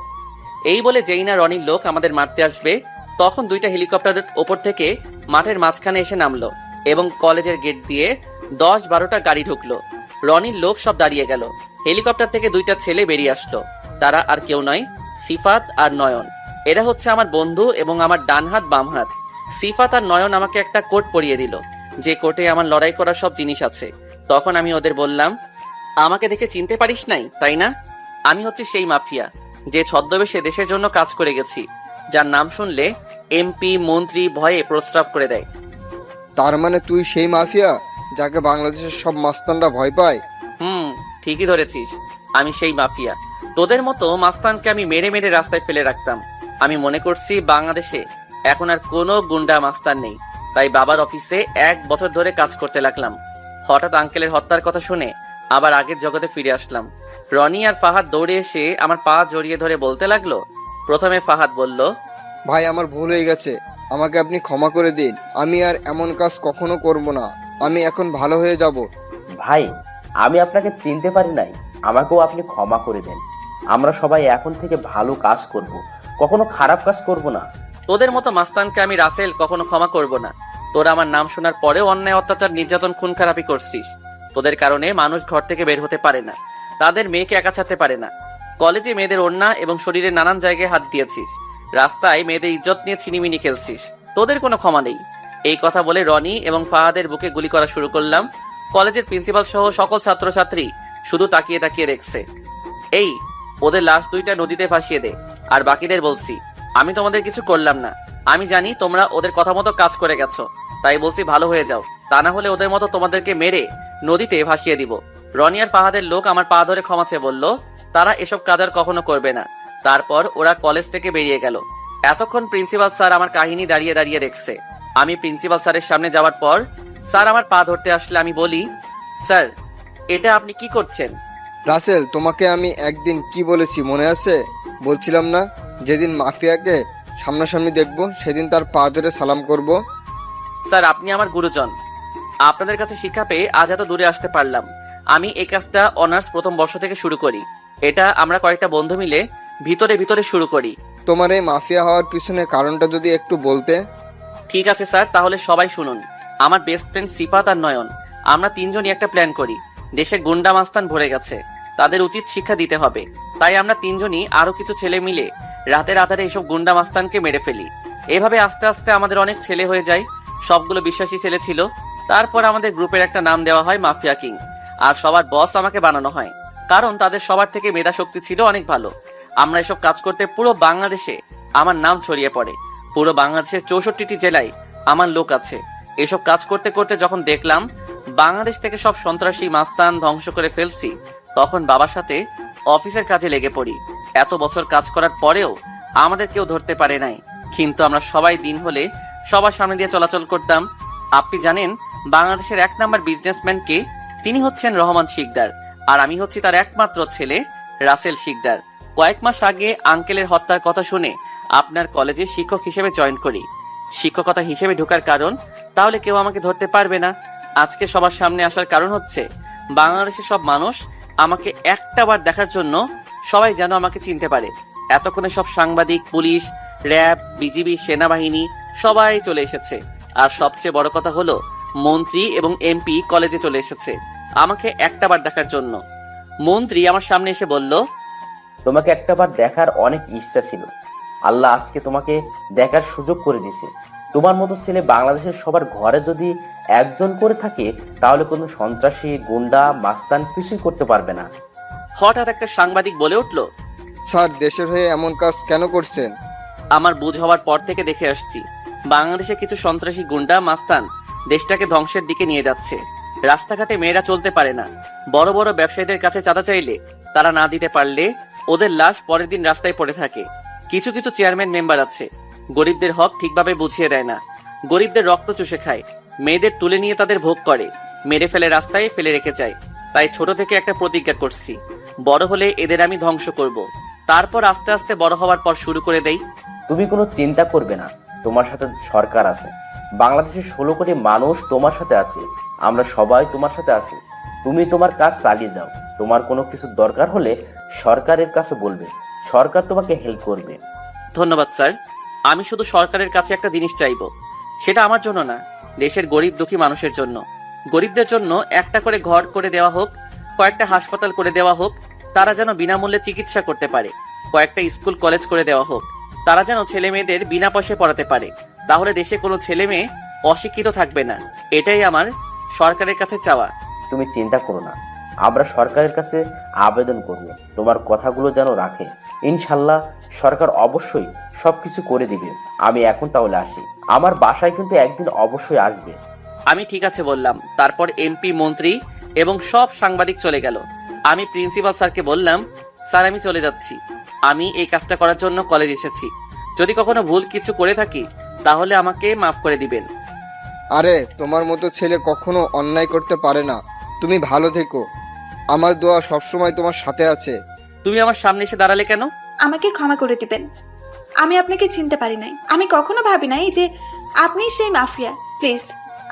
এই বলে যেই না রনির লোক আমাদের মারতে আসবে, তখন 2টা হেলিকপ্টারের ওপর থেকে মাঠের মাঝখানে এসে নামলো এবং কলেজের গেট দিয়ে 10-12টা গাড়ি ঢুকলো। রনির লোক সব দাঁড়িয়ে গেল। হেলিকপ্টার থেকে 2টা ছেলে বেরিয়ে আসলো। তারা আর কেউ নয়, সিফাত আর নয়ন। এরা হচ্ছে আমার বন্ধু এবং আমার ডান হাত বাম হাত। সিফাত আর নয়ন আমাকে একটা কোট পরিয়ে দিল, যে কোটে আমার লড়াই করার সব জিনিস আছে। তখন আমি ওদের বললাম, আমাকে দেখে চিনতে পারিস নাই তাই না? আমি হচ্ছে সেই মাফিয়া যে ছদ্মবেশে দেশের জন্য কাজ করে গেছি, যার নাম শুনলে এমপি মন্ত্রী ভয়ে প্রস্রাব করে দেয়। তার মানে তুই সেই মাফিয়া যাকে বাংলাদেশের সব মাস্তানরা ভয় পায়? ঠিকই ধরেছিস, আমি সেই মাফিয়া। তোদের মতো মাস্তানকে আমি মেরে মেরে রাস্তায় ফেলে রাখতাম। আমি মনে করছি বাংলাদেশে এখন আর কোনো গুন্ডা মাস্তান নেই, তাই বাবার অফিসে 1 বছর ধরে কাজ করতে লাগলাম। হঠাৎ আঙ্কেলের হত্যার কথা শুনে আবার আগের জগতে ফিরে আসলাম। রনি আর ফাহাদ দৌড়ে এসে আমার পা জড়িয়ে ধরে বলতে লাগলো। প্রথমে ফাহাদ বলল, ভাই আমার ভুল হয়ে গেছে, আমাকে আপনি ক্ষমা করে দিন। আমি আর এমন কাজ কখনো করব না। আমি এখন ভালো হয়ে যাব। ভাই, আমি আপনাকে চিনতে পারি নাই, আমাকেও আপনি ক্ষমা করে দেন। আমরা সবাই এখন থেকে ভালো কাজ করব, কখনো খারাপ কাজ করব না। তোদের মতো মাস্তানকে আমি রাসেল কখনো ক্ষমা করব না। তোরা আমার নাম শোনার পরেও অন্যায়, অত্যাচার, নির্যাতন, খুন খারাপি করছিস। তোদের কারণে মানুষ ঘর থেকে বের হতে পারে না, তাদের মেয়েকে একা ছাড়তে পারে না। কলেজে মেয়েদের ওড়না এবং শরীরের নানান জায়গায় হাত দিয়েছিস, রাস্তায় মেয়েদের ইজ্জত নিয়ে ছিনিমিনি খেলছিস। তোদের কোনো ক্ষমা নেই। এই কথা বলে রনি এবং ফাহাদের বুকে গুলি করা শুরু করলাম। কলেজের প্রিন্সিপাল সহ সকল ছাত্রছাত্রী শুধু তাকিয়ে তাকিয়ে দেখছে। এই, ওদের লাশ দুইটা নদীতে ভাসিয়ে দে। আর বাকিদের বলছি, আমি তোমাদের কিছু করলাম না। আমি জানি তোমরা ওদের কথা মতো কাজ করে গেছো, তাই বলছি ভালো হয়ে যাও, তা না হলে ওদের মতো তোমাদেরকে মেরে নদীতে ভাসিয়ে দিব। রনি আর ফাহাদের লোক আমার পা ধরে ক্ষমা চেয়ে বলল তারা এসব কাজ আর কখনো করবে না। তারপর ওরা কলেজ থেকে বেরিয়ে গেল। এতক্ষণ প্রিন্সিপাল স্যার আমার কাহিনী দাঁড়িয়ে দাঁড়িয়ে দেখছে। আমি প্রিন্সিপাল স্যারের সামনে যাওয়ার পর স্যার আমার পা ধরতে আসলে আমি বলি, স্যার এটা আপনি কি করছেন? রাসেল, তোমাকে আমি একদিন কি বলেছি মনে আছে? বলছিলাম না, যেদিন মাফিয়াকে সামনাসামনি দেখব সেদিন তার পা ধরে সালাম করব। স্যার আপনি আমার গুরুজন, আপনাদের কাছে শিক্ষা পেয়ে আজ এত দূরে আসতে পারলাম। আমি এই কাজটা অনার্স প্রথম বর্ষ থেকে শুরু করি। এটা আমরা কয়েকটা বন্ধু মিলে ভিতরে ভিতরে শুরু করি। তোমার এই মাফিয়া হওয়ার পিছনে কারণটা যদি একটু বলতে। ঠিক আছে স্যার, তাহলে সবাই শুনুন। আমার বেস্ট ফ্রেন্ড সিফাত আর নয়ন, আমরা তিনজনই একটা প্ল্যান করি। দেশে গুন্ডা মাস্তান ভরে গেছে, তাদের উচিত শিক্ষা দিতে হবে। তাই আমরা তিনজনই আরো কিছু ছেলে মিলে রাতের আধারে এসব গুন্ডা মাস্তানকে মেরে ফেলি। এভাবে আস্তে আস্তে আমাদের অনেক ছেলে হয়ে যায়। সবগুলো বিশ্বাসী ছেলে ছিল। তারপর আমাদের গ্রুপের একটা নাম দেওয়া হয় মাফিয়া কিং। আর সবার বস আমাকে বানানো হয়, কারণ তাদের সবার থেকে মেধা শক্তি ছিল অনেক ভালো। আমরা এসব কাজ করতে পুরো বাংলাদেশে আমার নাম ছড়িয়ে পড়ে। পুরো বাংলাদেশের 64টি জেলায় আমার লোক আছে। এসব কাজ করতে করতে যখন দেখলাম বাংলাদেশ থেকে সব সন্ত্রাসী মাস্তান ধ্বংস করে ফেলছি, তখন বাবার সাথে অফিসের কাজে লেগে পড়ি। এত বছর কাজ করার পরেও আমাদের কেউ ধরতে পারে নাই, কিন্তু আমরা সবাই দিন হলে সবার সামনে দিয়ে চলাচল করতাম। আপনি জানেন বাংলাদেশের 1 নাম্বার বিজনেসম্যান কে? তিনি হচ্ছেন রহমান শিকদার, আর আমি হচ্ছি তার একমাত্র ছেলে রাসেল শিকদার। কয়েক মাস আগে আঙ্কেলের হত্যার কথা শুনে আপনার কলেজে শিক্ষক হিসেবে জয়েন করি। শিক্ষকতা হিসেবে ঢোকার কারণ, তাহলে কেউ আমাকে ধরতে পারবে না। আজকে সবার সামনে আসার কারণ হচ্ছে বাংলাদেশের সব মানুষ আমাকে একটাবার দেখার জন্য সবাই যেন আমাকে চিনতে পারে। এতক্ষণে সব সাংবাদিক, পুলিশ, র্যাব, বিজিবি, সেনাবাহিনী সবাই চলে এসেছে। আর সবচেয়ে বড় কথা হলো মন্ত্রী এবং এমপি কলেজে চলে এসেছে আমাকে একটাবার দেখার জন্য। মন্ত্রী আমার সামনে এসে বলল, তোমাকে একটাবার দেখার অনেক ইচ্ছা ছিল, আল্লাহ আজকে তোমাকে দেখার সুযোগ করে দিয়েছে। তোমার মতো ছেলে বাংলাদেশের সবার ঘরে যদি একজন করে থাকে, তাহলে কোনো সন্ত্রাসী, গুন্ডা, মাস্তান কিছুই করতে পারবে না। হঠাৎ একটা সাংবাদিক বলে উঠল, স্যার, দেশের হয়ে এমন কাজ কেন করছেন? আমার বুঝ হওয়ার পর থেকে দেখে আসছি বাংলাদেশে কিছু সন্ত্রাসী, গুন্ডা, মাস্তান দেশটাকে ধ্বংসের দিকে নিয়ে যাচ্ছে। রাস্তাঘাটে মেয়েরা চলতে পারে না। বড় বড় ব্যবসায়ীদের কাছে চাঁদা চাইলে তারা না দিতে পারলে ওদের লাশ পরের দিন রাস্তায় পড়ে থাকে। কিছু কিছু চেয়ারম্যান মেম্বার আছে গরিবদের হক ঠিকভাবে বুঝিয়ে দেয় না, গরিবদের রক্ত চুষে খায়, মেয়েদের তুলে নিয়ে তাদের ভোগ করে, মেরে ফেলে রাস্তায় ফেলে রেখে যায়। তাই ছোট থেকে একটা প্রতিজ্ঞা করছি, বড় হলে এদের আমি ধ্বংস করব। তারপর আস্তে আস্তে বড় হওয়ার পর শুরু করে দেই। তুমি কোনো চিন্তা করবে না, তোমার সাথে সরকার আছে। বাংলাদেশের 16 কোটি মানুষ তোমার সাথে আছে, আমরা সবাই তোমার সাথে আছি। তুমি তোমার কাজ চালিয়ে যাও। তোমার কোনো কিছু দরকার হলে সরকারের কাছে বলবে, সরকার তোমাকে হেল্প করবে। ধন্যবাদ স্যার। আমি শুধু সরকারের কাছে একটা জিনিস চাইবো, সেটা আমার জন্য না, দেশের গরিব দুঃখী মানুষের জন্য। গরিবদের জন্য একটা করে ঘর করে দেওয়া হোক, কয়েকটা হাসপাতাল করে দেওয়া হোক, তারা যেন বিনামূল্যে চিকিৎসা করতে পারে। কয়েকটা স্কুল কলেজ করে দেওয়া হোক, তারা যেন ছেলে মেয়েদের বিনা পয়সায় পড়াতে পারে। তাহলে দেশে কোনো ছেলে মেয়ে অশিক্ষিত থাকবে না। এটাই আমার সরকারের কাছে চাওয়া। তুমি চিন্তা করো না, আমরা সরকারের কাছে আবেদন করব তোমার কথাগুলো যেন রাখে। ইনশাল্লাহ সরকার অবশ্যই সবকিছু করে দিবে। আমি এখন তাহলে আসি, আমার বাসায় কিন্তু একদিন অবশ্যই আসবে। আমি ঠিক আছে বললাম। তারপর এমপি, মন্ত্রী এবং সব সাংবাদিক চলে গেল। আমি প্রিন্সিপাল স্যারকে বললাম, স্যার আমি চলে যাচ্ছি। আমি এই কাজটা করার জন্য কলেজ এসেছি। যদি কখনো ভুল কিছু করে থাকি তাহলে আমাকে মাফ করে দিবেন। আরে, তোমার মতো ছেলে কখনো অন্যায় করতে পারে না। তুমি ভালো থেকো, আমার দোয়া সবসময় তোমার সাথে আছে। তুমি আমার সামনে এসে দাঁড়ালে কেন? আমাকে ক্ষমা করে দিবেন। আমি আপনাকে চিনতে পারি নাই। আমি কখনো ভাবি নাই যে আপনি সেই মাফিয়া। প্লিজ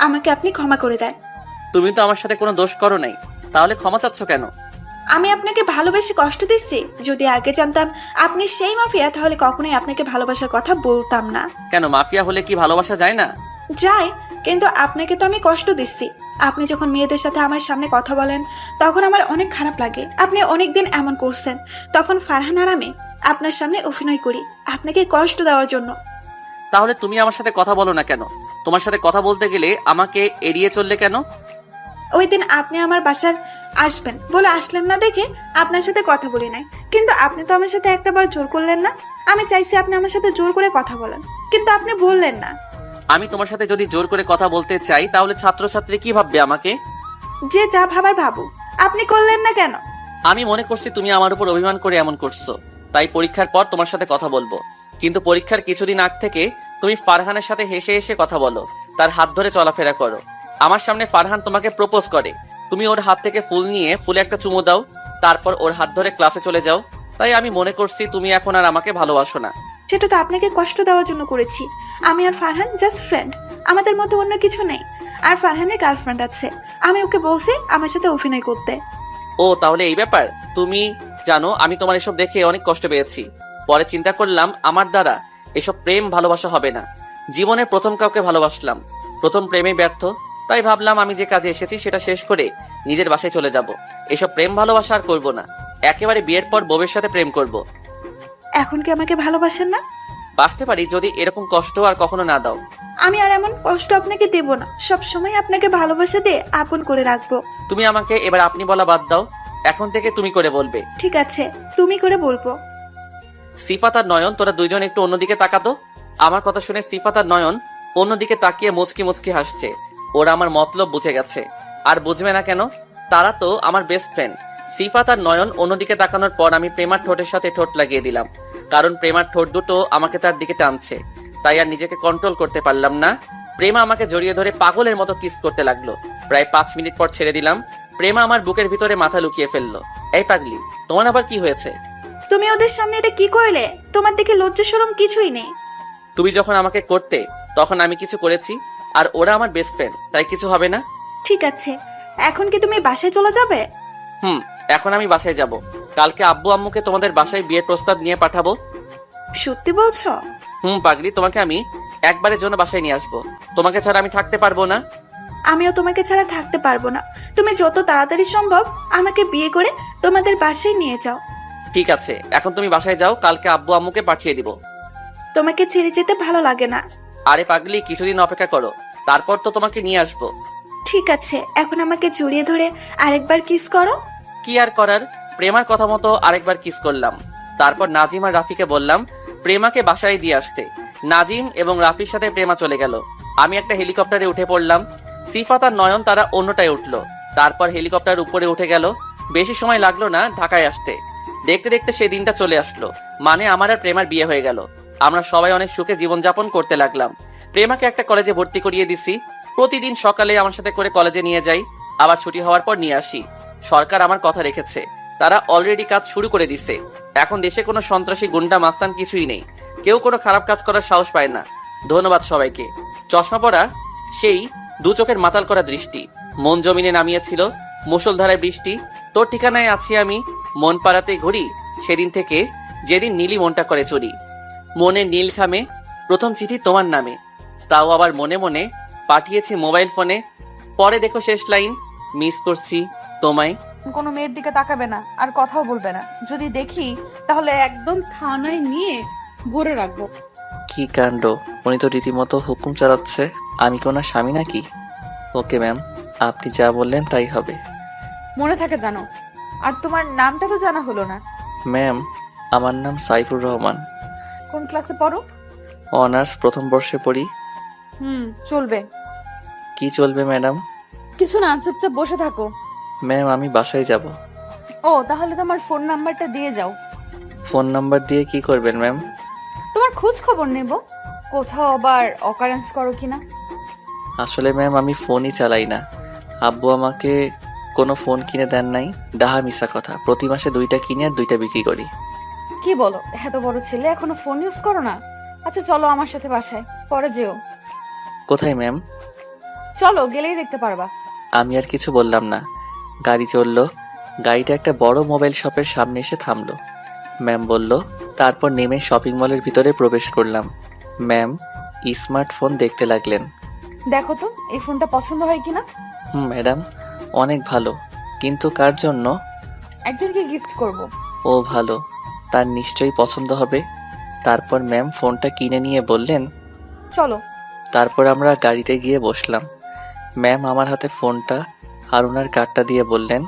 আমাকে আপনি ক্ষমা করে দেন। তুমি তো আমার সাথে কোনো দোষ করো নাই, তাহলে ক্ষমা চাচ্ছ কেন? আমি আপনাকে ভালোবেসে কষ্ট দিচ্ছি? যদি আগে জানতাম আপনি সেই মাফিয়া, তাহলে কখনোই আপনাকে ভালোবাসার কথা বলতাম না। কেন, মাফিয়া হলে কি ভালোবাসা যায় না? যায়, কিন্তু আপনাকে তো আমি কষ্ট দিচ্ছি। আপনি যখন মেয়েদের সাথে আমার সামনে কথা বলেন তখন আমার অনেক খারাপ লাগে। আপনি অনেক দিন এমন করছেন, তখন ফারহান আর আমি আপনার সামনে অভিনয় করি আপনাকে কষ্ট দেওয়ার জন্য। তাহলে তুমি আমার সাথে কথা বলো না কেন? তোমার সাথে কথা বলতে গেলে আমাকে এড়িয়ে চললে কেন? ওই দিন আপনি আমার বাসার আসবেন বলে আসলেন না দেখে আপনার সাথে কথা বলি নাই, কিন্তু আপনি তো আমার সাথে একটাবার জোর করলেন না। আমি চাইছি আপনি আমার সাথে জোর করে কথা বলেন, কিন্তু আপনি বললেন না। আমি তোমার সাথে যদি জোর করে কথা বলতে চাই তাহলে ছাত্রছাত্রী কি ভাববে আমাকে? যে যা ভাবার ভাবু, আপনি করলেন না কেন? আমি মনে করছি তুমি আমার উপর অভিমান করে এমন করছো, তাই পরীক্ষার পর তোমার সাথে কথা বলবো। কিন্তু পরীক্ষার কিছুদিন আগ থেকে তুমি ফারহানের সাথে হেসে হেসে কথা বলো, তার হাত ধরে চলাফেরা করো। আমার সামনে ফারহান তোমাকে প্রপোজ করে, তুমি ওর হাত থেকে ফুল নিয়ে ফুলে একটা চুমু দাও, তারপর ওর হাত ধরে ক্লাসে চলে যাও। তাই আমি মনে করছি তুমি এখন আর আমাকে ভালোবাসো না। সেটা তো আপনাকে কষ্ট দেওয়ার জন্য করেছি। আমি আর ফারহান জাস্ট ফ্রেন্ড, আমাদের মধ্যে অন্য কিছু নেই। আর ফারহানের গার্লফ্রেন্ড আছে, আমি ওকে বলছি আমার সাথে অভিনয় করতে। ও, তাহলে এই ব্যাপার। তুমি জানো আমি তোমার এসব দেখে অনেক কষ্ট পেয়েছি। পরে চিন্তা করলাম আমার দ্বারা এসব প্রেম ভালোবাসা হবে না। জীবনে প্রথম কাউকে ভালোবাসলাম, প্রথম প্রেমে ব্যর্থ। তাই ভাবলাম আমি যে কাজে এসেছি সেটা শেষ করে নিজের বাসায় চলে যাব। এসব প্রেম ভালোবাসা আর করবো না, একেবারে বিয়ের পর বউয়ের সাথে প্রেম করব। এখন কি আমাকে ভালোবাসেন না? বাঁচতে পারি যদি এরকম কষ্ট আর কখনো না দাও। আমি আর এমন কষ্ট আপনাকে দেব না, সব সময় আপনাকে ভালোবাসা দিয়ে আপন করে রাখবো। তুমি আমাকে এবার আপনি বলা বাদ দাও, এখন থেকে তুমি করে বলবে। ঠিক আছে, তুমি করে বলবো। সিফাত আর নয়ন, তোরা দুইজন একটু অন্যদিকে তাকাতো। আমার কথা শুনে সিফাত আর নয়ন অন্যদিকে তাকিয়ে মুচকি মুচকি হাসছে। ওরা আমার মতলব বুঝে গেছে। আর বুঝবে না কেন, তারা তো আমার বেস্ট ফ্রেন্ড। সিফাত আর নয়ন অন্যদিকে তাকানোর পর আমি প্রেমার ঠোঁটের সাথে ঠোঁট লাগিয়ে দিলাম, কারণ প্রেমার ঠোঁট দুটো আমাকে তার দিকে টানছে। তাই আর নিজেকে কন্ট্রোল করতে পারলাম না। প্রেমা আমাকে জড়িয়ে ধরে পাগলের মতো কিস করতে লাগলো। প্রায় 5 মিনিট পর ছেড়ে দিলাম। প্রেমা আমার বুকের ভিতরে মাথা লুকিয়ে ফেললো। এই পাগলি, তোমার আবার কি হয়েছে? তুমি ওদের সামনে এটা কি করলে? তোমার দিকে লজ্জা শরম কিছুই নেই। তুমি যখন আমাকে করতে তখন আমি কিছু করেছি, আর ওরা আমার বেস্ট ফ্রেন্ড, তাই কিছু হবে না। ঠিক আছে, এখন কি তুমি বাসায় চলে যাবে? এখন আমি বাসায় যাব। কালকে আব্বু আম্মুকে তোমাদের বাসায় বিয়ের প্রস্তাব নিয়ে পাঠাবো। সত্যি বলছো? পাগলি, তোমাকে আমি একবারের জন্য বাসায় নিয়ে আসবো। তোমাকে ছাড়া আমি থাকতে পারবো না। আমিও তোমাকে ছাড়া থাকতে পারবো না। তুমি যত তাড়াতাড়ি সম্ভব আমাকে বিয়ে করে তোমাদের বাসায় নিয়ে যাও। ঠিক আছে, এখন তুমি বাসায় যাও, কালকে আব্বু আম্মুকে পাঠিয়ে দিব। তোমাকে ছেড়ে যেতে ভালো লাগে না। আরে পাগলি, কিছুদিন অপেক্ষা করো, তারপর তো তোমাকে নিয়ে আসবো। ঠিক আছে, এখন আমাকে জড়িয়ে ধরে আরেকবার কিস করো। কি আর করার, প্রেমার কথা মতো আরেকবার কিস করলাম। তারপর নাজিম আর রাফিকে বললাম প্রেমাকে বাসায় দিয়ে আসতে। নাজিম এবং রাফির সাথে প্রেমা চলে গেল। আমি একটা হেলিকপ্টারে উঠে পড়লাম। সিফাত আর নয়ন তারা অন্যটায় উঠলো। তারপর হেলিকপ্টার উপরে উঠে গেল। বেশি সময় লাগলো না ঢাকায় আসতে। দেখতে দেখতে সেই দিনটা চলে আসলো, মানে আমার আর প্রেমার বিয়ে হয়ে গেল। আমরা সবাই অনেক সুখে জীবনযাপন করতে লাগলাম। প্রেমাকে একটা কলেজে ভর্তি করিয়ে দিছি। প্রতিদিন সকালে আমার সাথে করে কলেজে নিয়ে যাই, আবার ছুটি হওয়ার পর নিয়ে আসি। সরকার আমার কথা রেখেছে, তারা অলরেডি কাজ শুরু করে দিচ্ছে। এখন দেশে কোনো সন্ত্রাসী গুন্ডা মাস্তান কিছুই নেই, কেউ কোনো খারাপ কাজ করার সাহস পায় না। ধন্যবাদ সবাইকে। চশমা পরা সেই দু চোখের মাতাল করা দৃষ্টি, মন জমিনে নামিয়েছিল মুষলধারায় বৃষ্টি। তোর ঠিকানায় আছি আমি, মন পাড়াতে ঘুরি সেদিন থেকে যেদিন নীলি মনটা করে চুরি। মনে নীল খামে প্রথম চিঠি তোমার নামে, তাও আবার মনে মনে পাঠিয়েছি মোবাইল ফোনে। পরে দেখো শেষ লাইন, মিস করছি তোমায়। কোনো মেয়ের দিকে তাকাবে না আর কথাও বলবে না। যদি দেখি তাহলে একদম থানায় নিয়ে ভরে রাখবো। কি কাণ্ড, উনি তো রীতিমতো হুকুম চালাচ্ছে। আমি কি ওনার স্বামী নাকি? ওকে ম্যাম, আপনি যা বললেন তাই হবে। মনে থাকে জানো। আর তোমার নামটা তো জানা হলো না। ম্যাম, আমার নাম সাইফুর রহমান। কোন ক্লাসে পড়ো? অনার্স প্রথম বর্ষে পড়ি। চলবে। কি চলবে ম্যাডাম? কিছু না, চুপচাপ বসে থাকো। ম্যাম, আমি বাসায় যাব। ও, তাহলে তোমার ফোন নাম্বারটা দিয়ে যাও। ফোন নাম্বার দিয়ে কি করবেন ম্যাম? তোমার খোঁজ খবর নেব, কোথাও আবার অকারেন্স করো কিনা। আসলে ম্যাম আমি ফোনই চালাই না। আব্বু আমাকে কোনো ফোন কিনে দেন নাই। ডাহা মিশা কথা, প্রতি মাসে 2টা কিনে আর 2টা বিক্রি করি। কি বলো, এত বড় ছেলে এখনো ফোন ইউজ করো না? আচ্ছা চলো আমার সাথে বাসায়, পরে যেও। কোথায় ম্যাম? চলো, গেলেই দেখতে পারবা। আমি আর কিছু বললাম না। গাড়ি চললো। গাড়িটা একটা বড় মোবাইল শপের সামনে এসে থামলো। ম্যাম বলল, তারপর নেমে শপিং মলের ভিতরে প্রবেশ করলাম। ম্যাম স্মার্টফোন দেখতে লাগলেন। দেখো তো এই ফোনটা পছন্দ হয় কিনা। ম্যাডাম অনেক ভালো, কিন্তু কার জন্য? একজনকে গিফট করব। ও ভালো, তার নিশ্চয়ই পছন্দ হবে। তারপর ম্যাম ফোনটা কিনে নিয়ে বললেন। চলো। তারপর আমরা গাড়িতে গিয়ে বসলাম। ম্যাম আমার হাতে ফোনটা আর ওনার কার্ডটা দিয়ে বললেন,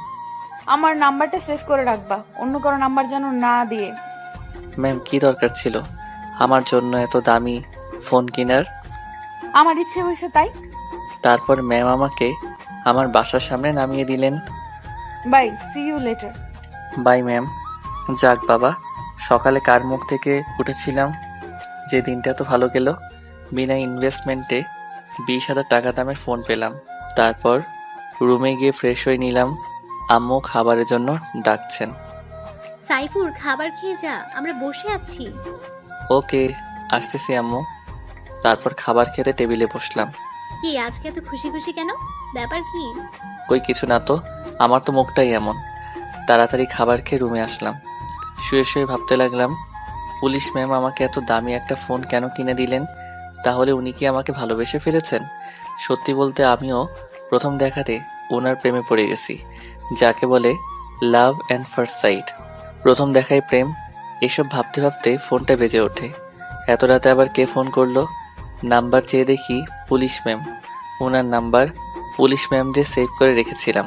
আমার নাম্বারটা সেভ করে রাখবা, অন্য কারো নাম্বার যেন না দিয়ে। ম্যাম কি দরকার ছিল আমার জন্য এত দামি ফোন কেনার? আমার ইচ্ছে হয়েছে তাই। তারপর ম্যাম আমাকে আমার বাসার সামনে নামিয়ে দিলেন। Bye, see you later. Bye ma'am. যাক বাবা, সকালে কার মুখ থেকে উঠেছিলাম যে দিনটা এত ভালো গেল। বিনা ইনভেস্টমেন্টে 20,000 টাকা দামের ফোন পেলাম। তারপর রুমে গিয়ে ফ্রেশ হয়ে নিলাম। আম্মু খাবারের জন্য ডাকছেন। সাইফুর, খাবার খেয়ে যা, আমরা বসে আছি। ওকে, আসতেছি আম্মু। তারপর খাবার খেতে টেবিলে বসলাম। কি আজকে এত খুশি খুশি কেন? ব্যাপার কি? কই কিছু না তো, আমার তো মুখটাই এমন। তাড়াতাড়ি খাবার খেয়ে রুমে আসলাম। শুয়ে শুয়ে ভাবতে লাগলাম, পুলিশ ম্যাম আমাকে এত দামি একটা ফোন কেন কিনে দিলেন? তাহলে উনি কি আমাকে ভালোবেসে ফেলেছেন? সত্যি বলতে আমিও প্রথম দেখাতে ওনার প্রেমে পড়ে গেছি, যাকে বলে লাভ অ্যান্ড ফার্স্ট সাইট। প্রথম দেখায় প্রেম, এসব ভাবতে ভাবতে ফোনটা বেজে ওঠে। এত রাতে আবার কে ফোন করলো? নাম্বার চেয়ে দেখি পুলিশ ম্যাম। ওনার নাম্বার পুলিশ ম্যাম দিয়ে সেভ করে রেখেছিলাম।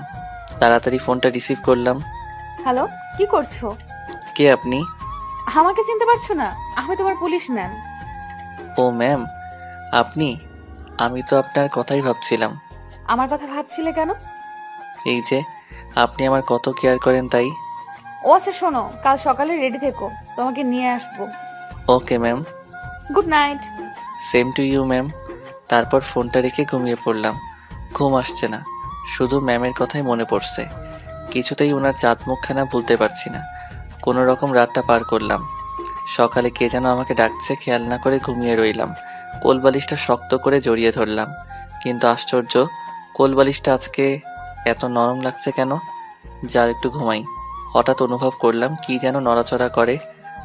তাড়াতাড়ি ফোনটা রিসিভ করলাম। হ্যালো, কি করছো? কে আপনি? আমাকে চিনতে পারছো না? আমি তোমার পুলিশ ম্যাম। ও ম্যাম, আপনি? আমি তো আপনার কথাই ভাবছিলাম। আমার কথা ভাবছিলে কেন? এই যে আপনি আমার কত কেয়ার করেন তাই। ও আচ্ছা, শোনো, কাল সকালে রেডি থেকো, তোমাকে নিয়ে আসবো। Okay ma'am. Good night. Same to you ma'am. তারপর ফোনটা রেখে ঘুমিয়ে পড়লাম। ঘুম আসছে না, শুধু ম্যামের কথাই মনে পড়ছে। কিছুতেই ওনার চাঁদ মুখখানা ভুলতে পারছি না। কোনো রকম রাতটা পার করলাম। সকালে কে যেন আমাকে ডাকছে, খেয়াল না করে ঘুমিয়ে রইলাম। কোলবালিশটা শক্ত করে জড়িয়ে ধরলাম, কিন্তু আশ্চর্য, কোলবালিশটা আজকে এত নরম লাগছে কেন? যার একটু ঘুমাই। হঠাৎ অনুভব করলাম কি যেন নড়াচড়া করে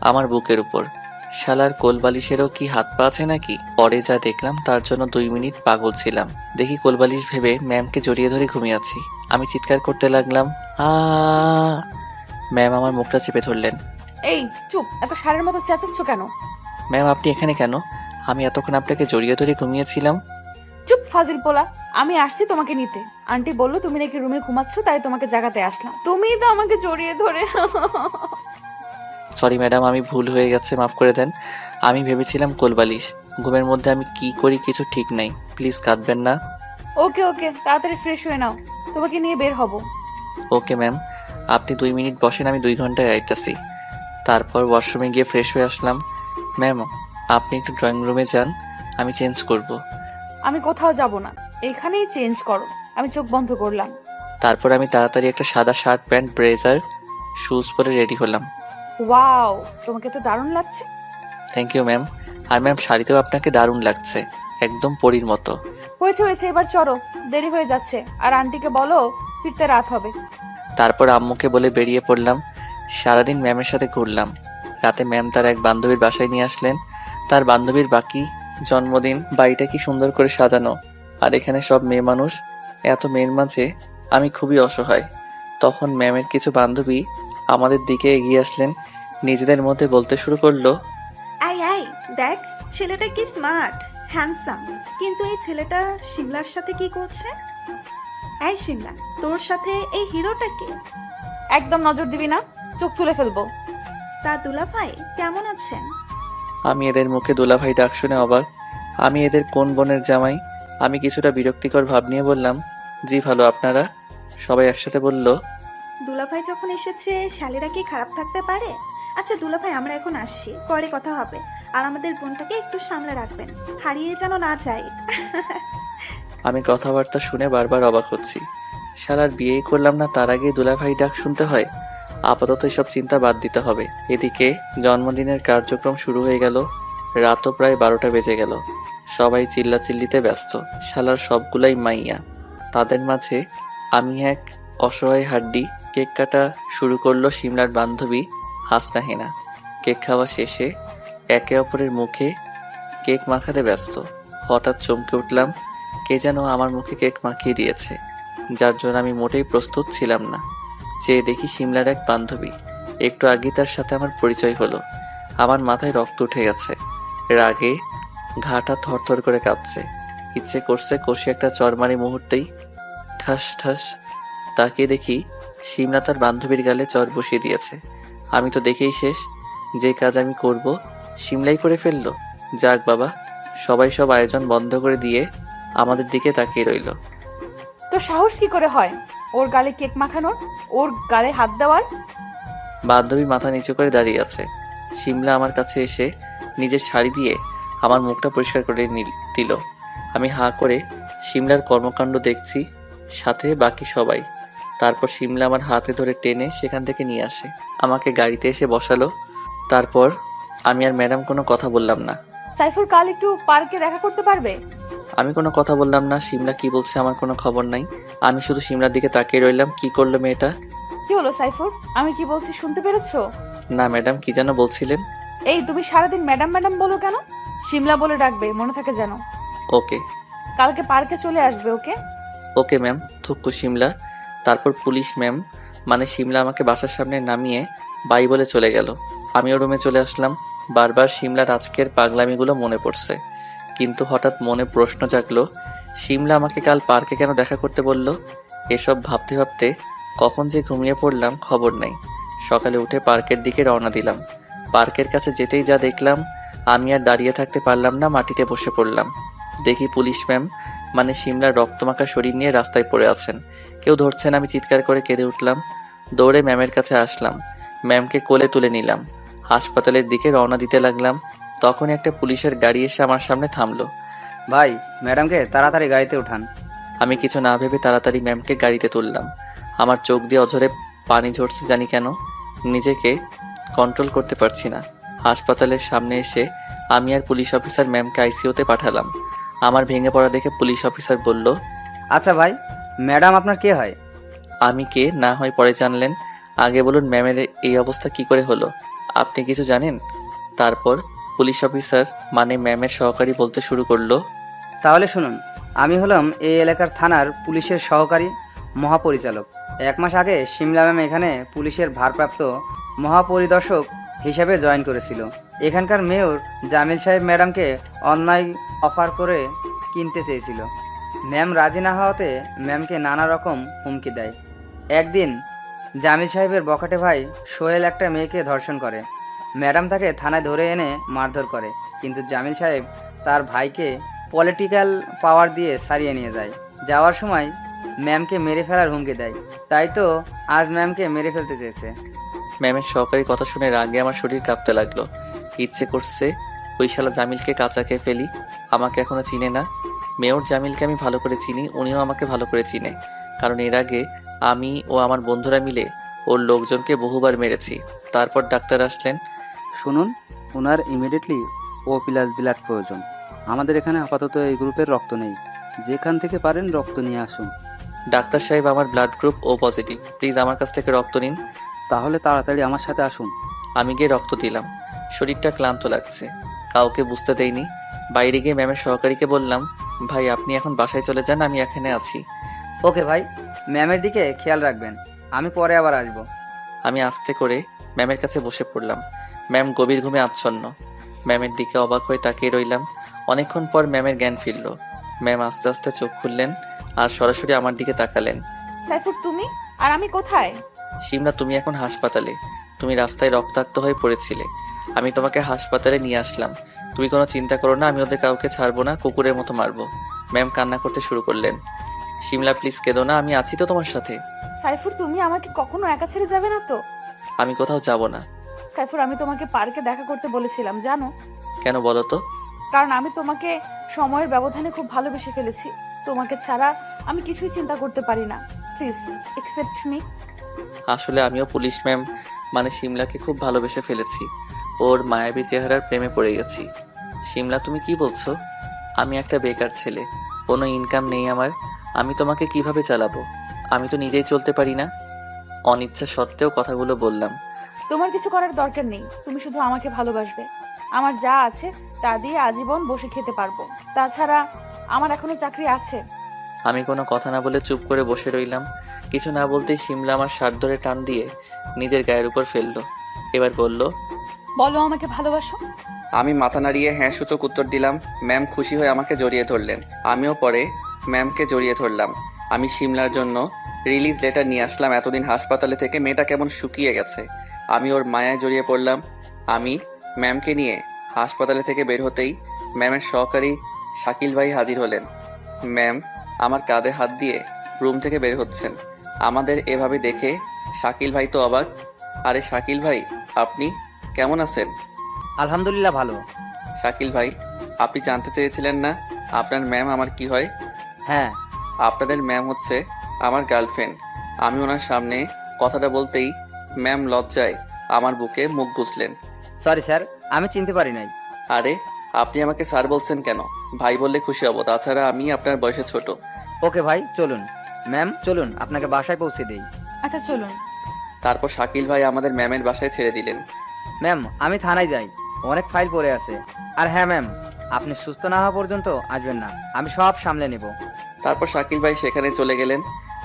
আমার বুকের উপর। শালার কোলবালিশেরও কি হাত পা আছে নাকি? পরে যা দেখলাম তার জন্য 2 মিনিট পাগল ছিলাম। দেখি কোলবালিশ ভেবে ম্যামকে জড়িয়ে ধরে ঘুমিয়ে আছি। আমি চিৎকার করতে লাগলাম, আ। ম্যাম আমার মুখটা চেপে ধরলেন। এই চুপ, এত সারের মতো চেঁচাচ্ছ কেন? ম্যাম আপনি এখানে কেন? আমি এতক্ষণ আপনাকে জড়িয়ে ধরে ঘুমিয়েছিলাম। চুপ ফাজিল পোলা, আমি আসছি তোমাকে নিতে। আন্টি বললো তুমি নাকি রুমে ঘুমাচ্ছ, তাই তোমাকে জাগাতে আসলাম। তুমিই তো আমাকে জড়িয়ে ধরে। সরি ম্যাডাম, আমি ভুল হয়ে গেছে, মাফ করে দেন। আমি ভেবেছিলাম কোলবালিশ। ঘুমের মধ্যে আমি কি করি কিছু ঠিক নাই, প্লিজ কাঁদবেন না। ওকে ওকে, তাড়াতাড়ি ফ্রেশ হয়ে নাও, তোমাকে নিয়ে বের হব। ওকে ম্যাম, আপনি 2 মিনিট বসেন, আমি 2 ঘন্টায় আইতাছি। তারপর ওয়াশরুমে গিয়ে ফ্রেশ হয়ে আসলাম। ম্যাম আপনি একটু ড্রয়িং রুমে যান, আমি চেঞ্জ করব। আমি কোথাও যাব না, এখানেই চেঞ্জ করো। আমি চোখ বন্ধ করলাম। তারপর আমি তাড়াতাড়ি একটা সাদা শার্ট, প্যান্ট, ব্লেজার, শুজ পরে রেডি হলাম। ওয়াও, তোমাকে তো দারুণ লাগছে। Thank you ma'am. আর ম্যাম শাড়িতেও আপনাকে দারুণ লাগছে, একদম পরীর মতো। হয়েছে হয়েছে, এবার চলো, দেরি হয়ে যাচ্ছে। আর আন্টিকে বলো ফিরতে রাত হবে। তারপর আম্মুকে বলে বেরিয়ে পড়লাম। সারাদিন ম্যামের সাথে ঘুরলাম। রাতে ম্যাম তার এক বান্ধবীর বাসায় নিয়ে আসলেন। তার বান্ধবীর বাকি জন্মদিন। বাড়িটা কি সুন্দর করে সাজানো, আর এখানে সব মেয়ে মানুষ। এত মেয়ের মাঝে আমি খুবই অসহায়। তখন ম্যামের কিছু বান্ধবী আমাদের দিকে এগিয়ে আসলেন, নিজেদের মধ্যে বলতে শুরু করলো, আই আই দেখ, ছেলেটা কি স্মার্ট, হ্যান্ডসাম, কিন্তু এই ছেলেটা শিমলার সাথে কি করছে? এই শিমলা, তোর সাথে এই হিরোটা কে? একদম নজর দিবি না, চোখ তুলে ফেলবো। তা দুলাভাই কেমন আছেন? আমি এদের মুখে দুলাভাই ডাক শুনে অবাক। আমি এদের কোন বোনের জামাই? আমি কিছুটা বিরক্তিকর ভাব নিয়ে বললাম, জি ভালো, আপনারা? সবাই একসাথে বলল, দুলাভাই যখন এসেছে শালিরা কি খারাপ থাকতে পারে? আচ্ছা দুলাভাই, আমরা এখন আসছি, পরে কথা হবে। আর আমাদের বোনটাকে একটু সামলে রাখবেন, হারিয়ে যেন না যায়। আমি কথাবার্তা শুনে বারবার অবাক হচ্ছি। শালার বিয়েই করলাম না, তার আগেই দুলাভাই ডাক শুনতে হয়। আপাতত এসব চিন্তা বাদ দিতে হবে। এদিকে জন্মদিনের কার্যক্রম শুরু হয়ে গেল। রাতও প্রায় 12টা বেজে গেল। সবাই চিল্লাচিল্লিতে ব্যস্ত। শালার সবগুলাই মাইয়া, তাদের মাঝে আমি এক অসহায় হাড্ডি। কেক কাটা শুরু করলো সিমলার বান্ধবী হাসনা হেনা। কেক খাওয়া শেষে একে অপরের মুখে কেক মাখাতে ব্যস্ত। হঠাৎ চমকে উঠলাম, কে যেন আমার মুখে কেক মাখিয়ে দিয়েছে, যার জন্য আমি মোটেই প্রস্তুত ছিলাম না। চেয়ে দেখি সিমলার এক বান্ধবী। একটু আগেই তার সাথে আমার পরিচয় হলো। আমার মাথায় রক্ত উঠে গেছে, রাগে ঘাটা থরথর করে কাঁপছে। ইচ্ছে করছে কষে একটা চরমারি মুহূর্তেই। ঠাস ঠাস তাকিয়ে দেখি সিমলা তার বান্ধবীর গালে চর বসিয়ে দিয়েছে। আমি তো দেখেই শেষ। যে কাজ আমি করব সিমলাই করে ফেললো। যাক বাবা, সবাই সব আয়োজন বন্ধ করে দিয়ে আমাদের দিকে তাকিয়ে রইল। তো সাহস কি করে হয় ওর গালে কেক মাখানোর, ওর গালে হাত দেওয়ার? বান্ধবী মাথা নিচু করে দাঁড়িয়ে আছে। সিমলা আমার কাছে এসে নিজের শাড়ি দিয়ে আমার মুখটা পরিষ্কার করে দিল। আমি হাঁ করে সিমলার কর্মকাণ্ড দেখছি, সাথে বাকি সবাই। তারপর সিমলা আমার হাতে ধরে টেনে সেখান থেকে নিয়ে আসে, আমাকে গাড়িতে এসে বসালো। তারপর আমি আর ম্যাডাম কোনো কথা বললাম না। সাইফুর কাল একটু পার্কে দেখা করতে পারবে? আমি কোনো কথা বললাম না। সিমলা কি বলছে আমার কোনো খবর নাই। আমি শুধু সিমলার দিকে তাকিয়ে রইলাম। কি করলো মেয়েটা? কি হলো সাইফুর, আমি কি বলছি শুনতে পেরেছো? না ম্যাডাম, কি যেন বলছিলেন? এই তুমি সারাদিন ম্যাডাম ম্যাডাম বলো কেন? শিমলা বলে ডাকবে, মনে থাকে যেন। ওকে। কালকে পার্কে চলে আসবে, ওকে? Okay ma'am. থুক্কু সিমলা। তারপর পুলিশ ম্যাম মানে সিমলা আমাকে বাসার সামনে নামিয়ে বাই বলে চলে গেল। আমিও রুমে চলে আসলাম। বারবার সিমলার আজকের পাগলামিগুলো মনে পড়ছে, কিন্তু হঠাৎ মনে প্রশ্ন জাগলো, সিমলা আমাকে কাল পার্কে কেন দেখা করতে বলল? এসব ভাবতে ভাবতে কখন যে ঘুমিয়ে পড়লাম খবর নেই। সকালে উঠে পার্কের দিকে রওনা দিলাম। পার্কের কাছে যেতেই যা দেখলাম, আমি আর দাঁড়িয়ে থাকতে পারলাম না, মাটিতে বসে পড়লাম। দেখি পুলিশ ম্যাম মানে সিমলার রক্তমাখা শরীর নিয়ে রাস্তায় পড়ে আছেন, কেউ ধরছেন। আমি চিৎকার করে কেঁদে উঠলাম। দৌড়ে ম্যামের কাছে আসলাম, ম্যামকে কোলে তুলে নিলাম। হাসপাতালের দিকে রওনা দিতে লাগলাম, তখন একটা পুলিশের গাড়ি এসে আমার সামনে থামলো। ভাই, ম্যাডামকে তাড়াতাড়ি গাড়িতে উঠান। আমি কিছু না ভেবে তাড়াতাড়ি ম্যামকে গাড়িতে তুললাম। আমার চোখ দিয়ে অঝরে পানি ঝরছে, জানি কেন নিজেকে কন্ট্রোল করতে পারছি না। হাসপাতালের সামনে এসে আমি আর পুলিশ অফিসার ম্যামকে আইসিইউতে পাঠালাম। আমার ভেঙে পড়া দেখে পুলিশ অফিসার বলল, আচ্ছা ভাই, ম্যাডাম আপনার কে হয়? আমি কে না হয় পরে জানলেন, আগে বলুন ম্যামের এই অবস্থা কি করে হলো? আপনি কিছু জানেন? তারপর পুলিশ অফিসার মানে ম্যামের সহকারী বলতে শুরু করলো, তাহলে শুনুন, আমি হলাম এই এলাকার থানার পুলিশের সহকারী মহাপরিচালক। 1 মাস আগে সিমলা ম্যাম এখানে পুলিশের ভারপ্রাপ্ত মহাপরিদর্শক হিসেবে জয়েন করেছিল। এখানকার মেয়র জামিল সাহেব ম্যাডামকে অন্যায় অফার করে কিনতে চেয়েছিল। ম্যাম রাজি না হওয়াতে ম্যামকে নানা রকম হুমকি দেয়। একদিন জামিল সাহেবের বখাটে ভাই সোহেল একটা মেয়েকে ধর্ষণ করে। ম্যাডাম তাকে থানায় ধরে এনে মারধর করে, কিন্তু জামিল সাহেব তার ভাইকে পলিটিক্যাল পাওয়ার দিয়ে সারিয়ে নিয়ে যায়। যাওয়ার সময় ম্যামকে মেরে ফেলার হুমকি দেয়। তাই তো আজ ম্যামকে মেরে ফেলতে চেয়েছে। ম্যামের সহকারী কথা শুনে রাগে আমার শরীর কাঁপতে লাগলো। ইচ্ছে করছে ওই শালা জামিলকে কাঁচা খেয়ে ফেলি। আমাকে এখনো চিনে না। মেয়র জামিলকে আমি ভালো করে চিনি, উনিও আমাকে ভালো করে চিনে, কারণ এর আগে আমি ও আমার বন্ধুরা মিলে ওর লোকজনকে বহুবার মেরেছি। তারপর ডাক্তার আসলেন। শুনুন, ওনার ইমিডিয়েটলি O+ ব্লাড প্রয়োজন। আমাদের এখানে আপাতত এই গ্রুপের রক্ত নেই, যেখান থেকে পারেন রক্ত নিয়ে আসুন। ডাক্তার সাহেব, আমার blood group O positive, please আমার কাছ থেকে রক্ত নিন। তাহলে তাড়াতাড়ি আমার সাথে আসুন। আমি গিয়ে রক্ত দিলাম। শরীরটা ক্লান্ত লাগছে, কাউকে বুঝতে দেইনি। বাইরে গিয়ে ম্যামের সহকারীকে বললাম, ভাই আপনি এখন বাসায় চলে যান, আমি এখানে আছি। ওকে ভাই, ম্যামের দিকে খেয়াল রাখবেন, আমি পরে আবার আসবো। আমি আস্তে করে ম্যামের কাছে বসে পড়লাম। ম্যাম গভীর ঘুমে আচ্ছন্ন। ম্যামের দিকে অবাক হয়ে তাকিয়ে রইলাম। অনেকক্ষণ পর ম্যামের জ্ঞান ফিরল। ম্যাম আস্তে আস্তে চোখ খুললেন আর সরাসরি আমার দিকে তাকালেন। সাইফুর তুমি আর আমি কোথায়? সিমলা, তুমি এখন হাসপাতালে। তুমি রাস্তায় রক্তাক্ত হয়ে পড়েছিলে, আমি তোমাকে হাসপাতালে নিয়ে আসলাম। তুমি কোনো চিন্তা করো না, আমি ওদের কাউকে ছাড়বো না, কুকুরের মতো মারবো। ম্যাম কান্না করতে শুরু করলেন। সিমলা প্লিজ কেঁদো না, আমি আছি তো তোমার সাথে। সাইফুর তুমি আমাকে কখনো একা ছেড়ে যাবে না তো? আমি কোথাও যাব না। সাইফুর আমি তোমাকে পার্কে দেখা করতে বলেছিলাম, জানো? কেন বলো তো? কারণ আমি তোমাকে সময়ের ব্যবধানে খুব ভালোবেসে ফেলেছি। তোমাকে ছাড়া আমি কিছুই চিন্তা করতে পারি না। Please accept me. আসলে আমিও পুলিশ ম্যাম মানে সিমলাকে খুব ভালোবেসে ফেলেছি। ওর মায়াবী চেহারার প্রেমে পড়ে গেছি। সিমলা, তুমি কি বলছো? আমি একটা বেকার ছেলে, কোনো ইনকাম নেই আমার, আমি তোমাকে কিভাবে চালাবো? আমি তো নিজেই চলতে পারি না। অনিচ্ছা সত্ত্বেও কথাগুলো বললাম। তোমার কিছু করার দরকার নেই, তুমি শুধু আমাকে ভালোবাসবে। আমার যা আছে তা দিয়ে আজীবন বসে খেতে পারবো। তাছাড়া আমার এখনো চাকরি আছে। আমি কোনো কথা না বলে চুপ করে বসে রইলাম। কিছু না বলতেই শিমলা আমার শার্ট ধরে টান দিয়ে নিজের গায়ের উপর ফেললো। এবার বলল, বলো আমাকে ভালোবাসো। আমি মাথা নাড়িয়ে হ্যাঁ সূচক উত্তর দিলাম। ম্যাম খুশি হয়ে আমাকে জড়িয়ে ধরলেন। আমিও পরে ম্যামকে জড়িয়ে ধরলাম। আমি শিমলার জন্য রিলিজ লেটার নিয়ে আসলাম। এতদিন হাসপাতালে থেকে মেয়েটা কেমন শুকিয়ে গেছে। আমি ওর মায়ায় জড়িয়ে পড়লাম। আমি ম্যামকে নিয়ে হাসপাতালে থেকে বের হতেই ম্যামের সহকারী শাকিল ভাই হাজির হলেন। ম্যাম আমার কাঁধে হাত দিয়ে রুম থেকে বের হচ্ছেন। আমাদের এভাবে দেখে শাকিল ভাই তো অবাক। আরে শাকিল ভাই, আপনি কেমন আছেন? আলহামদুলিল্লাহ ভালো। শাকিল ভাই, আপনি জানতে চেয়েছিলেন না আপনার ম্যাম আমার কি হয়? হ্যাঁ। আপনাদের ম্যাম হচ্ছে আমার গার্লফ্রেন্ড। আমি ওনার সামনে কথাটা বলতেই ম্যাম লজ্জায় আমার বুকে মুখ গুজলেন। সরি স্যার, আমি চিনতে পারি নাই। আরে আপনি আমাকে স্যার বলছেন কেন? ভাই বললে খুশি হব। তাছাড়া আমি আপনার বয়সে ছোট। ওকে ভাই, চলুন। ম্যাম চলুন, আপনাকে বাসায় পৌঁছে দেই। আচ্ছা চলুন। তারপর শাকিল ভাই আমাদের ম্যামের বাসায় ছেড়ে দিলেন। ম্যাম আমি থানায় যাই, অনেক ফাইল পড়ে আছে। আর হ্যাঁ ম্যাম, আপনি সুস্থ না হওয়া পর্যন্ত আসবেন না, আমি সব সামলে নেব। তারপর শাকিল ভাই সেখানে চলে গেলেন।